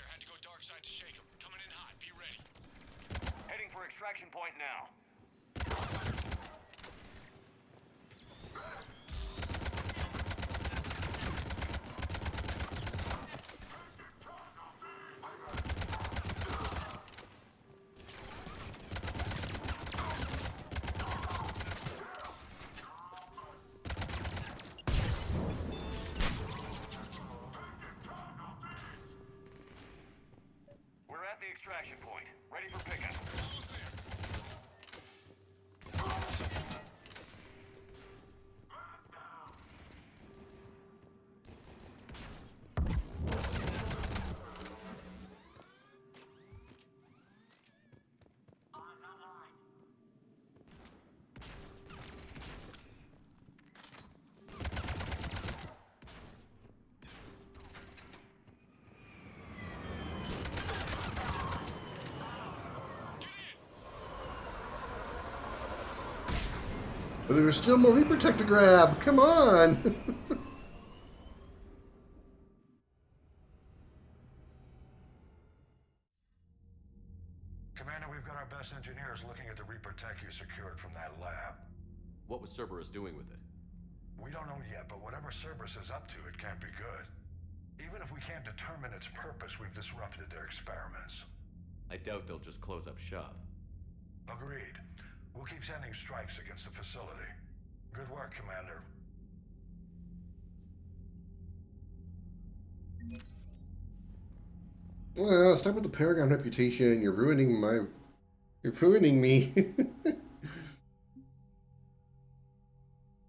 had to go dark side to shake him. Coming in hot. Be ready. Heading for extraction point now. We're at the extraction point. Ready for pickup. But there's still more Reaper tech to grab. Come on. Commander, we've got our best engineers looking at the Reaper tech you secured from that lab. What was Cerberus doing with it? We don't know yet, but whatever Cerberus is up to, it can't be good. Even if we can't determine its purpose, we've disrupted their experiments. I doubt they'll just close up shop. Agreed. We'll keep sending strikes against the facility. Good work, Commander. Well, stop with the Paragon reputation. You're ruining my... You're ruining me.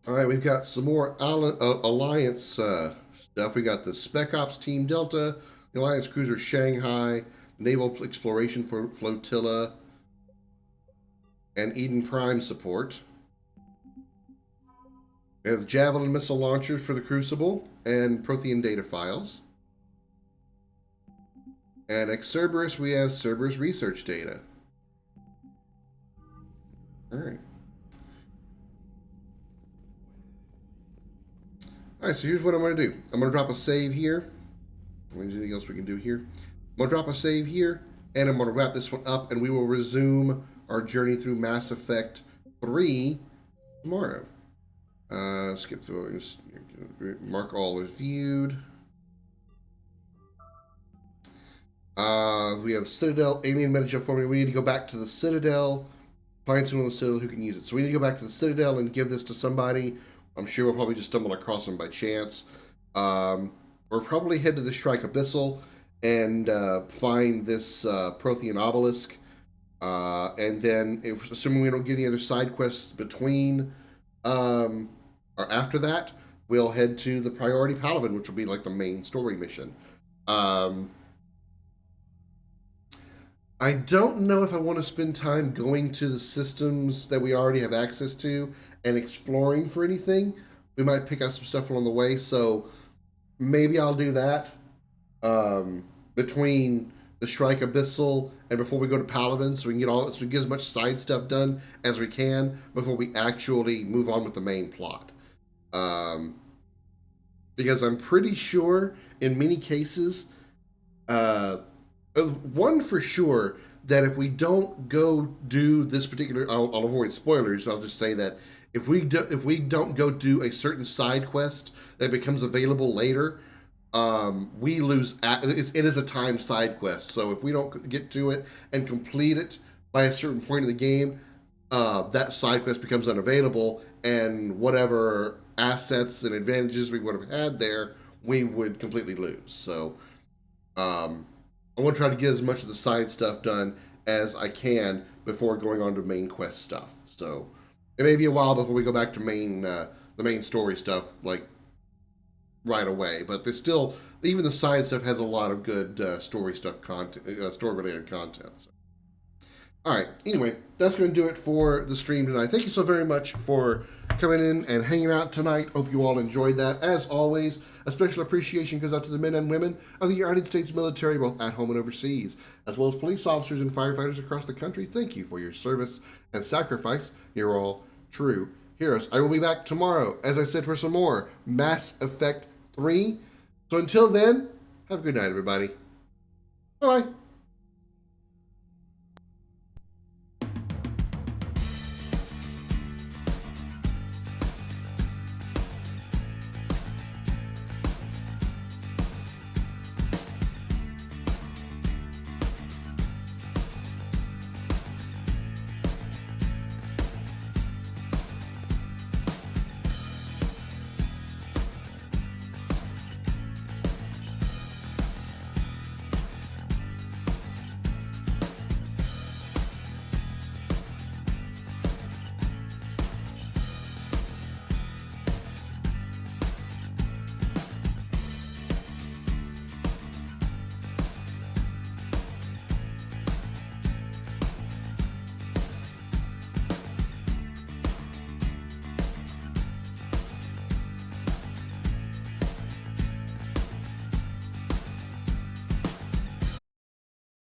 Alright, we've got some more Alliance stuff. We got the Spec Ops Team Delta, the Alliance Cruiser Shanghai, Naval Exploration Flotilla, and Eden Prime support. We have Javelin missile launchers for the Crucible and Prothean data files. And ex Cerberus, we have Cerberus research data. Alright. Alright, so here's what I'm going to do. I'm going to drop a save here. There's anything else we can do here. I'm going to drop a save here, and I'm going to wrap this one up, and we will resume our journey through Mass Effect 3 tomorrow. Skip through. Mark all as viewed. We have Citadel alien metagen formula. We need to go back to the Citadel. Find someone in the Citadel who can use it. So we need to go back to the Citadel and give this to somebody. I'm sure we'll probably just stumble across them by chance. Or probably head to the Shrike Abyssal and find this Prothean obelisk. And then, assuming we don't get any other side quests between or after that, we'll head to the Priority Paladin, which will be like the main story mission. I don't know if I want to spend time going to the systems that we already have access to and exploring for anything. We might pick up some stuff along the way, so maybe I'll do that between the Shrike Abyssal and before we go to Paladin, so we can get as much side stuff done as we can before we actually move on with the main plot. Because I'm pretty sure in many cases, one for sure, that if we don't go do this particular, I'll avoid spoilers. I'll just say that if we don't go do a certain side quest that becomes available later, we lose. It is a timed side quest, so if we don't get to it and complete it by a certain point in the game, that side quest becomes unavailable, and whatever assets and advantages we would have had there, we would completely lose. So, I want to try to get as much of the side stuff done as I can before going on to main quest stuff. So it may be a while before we go back to the main story stuff, like right away. But there's still, even the side stuff has a lot of good story stuff content, story related content. So. All right. Anyway, that's going to do it for the stream tonight. Thank you so very much for coming in and hanging out tonight. Hope you all enjoyed that. As always, a special appreciation goes out to the men and women of the United States military, both at home and overseas, as well as police officers and firefighters across the country. Thank you for your service and sacrifice. You're all true heroes. I will be back tomorrow, as I said, for some more Mass Effect 3. So until then, have a good night, everybody. Bye-bye.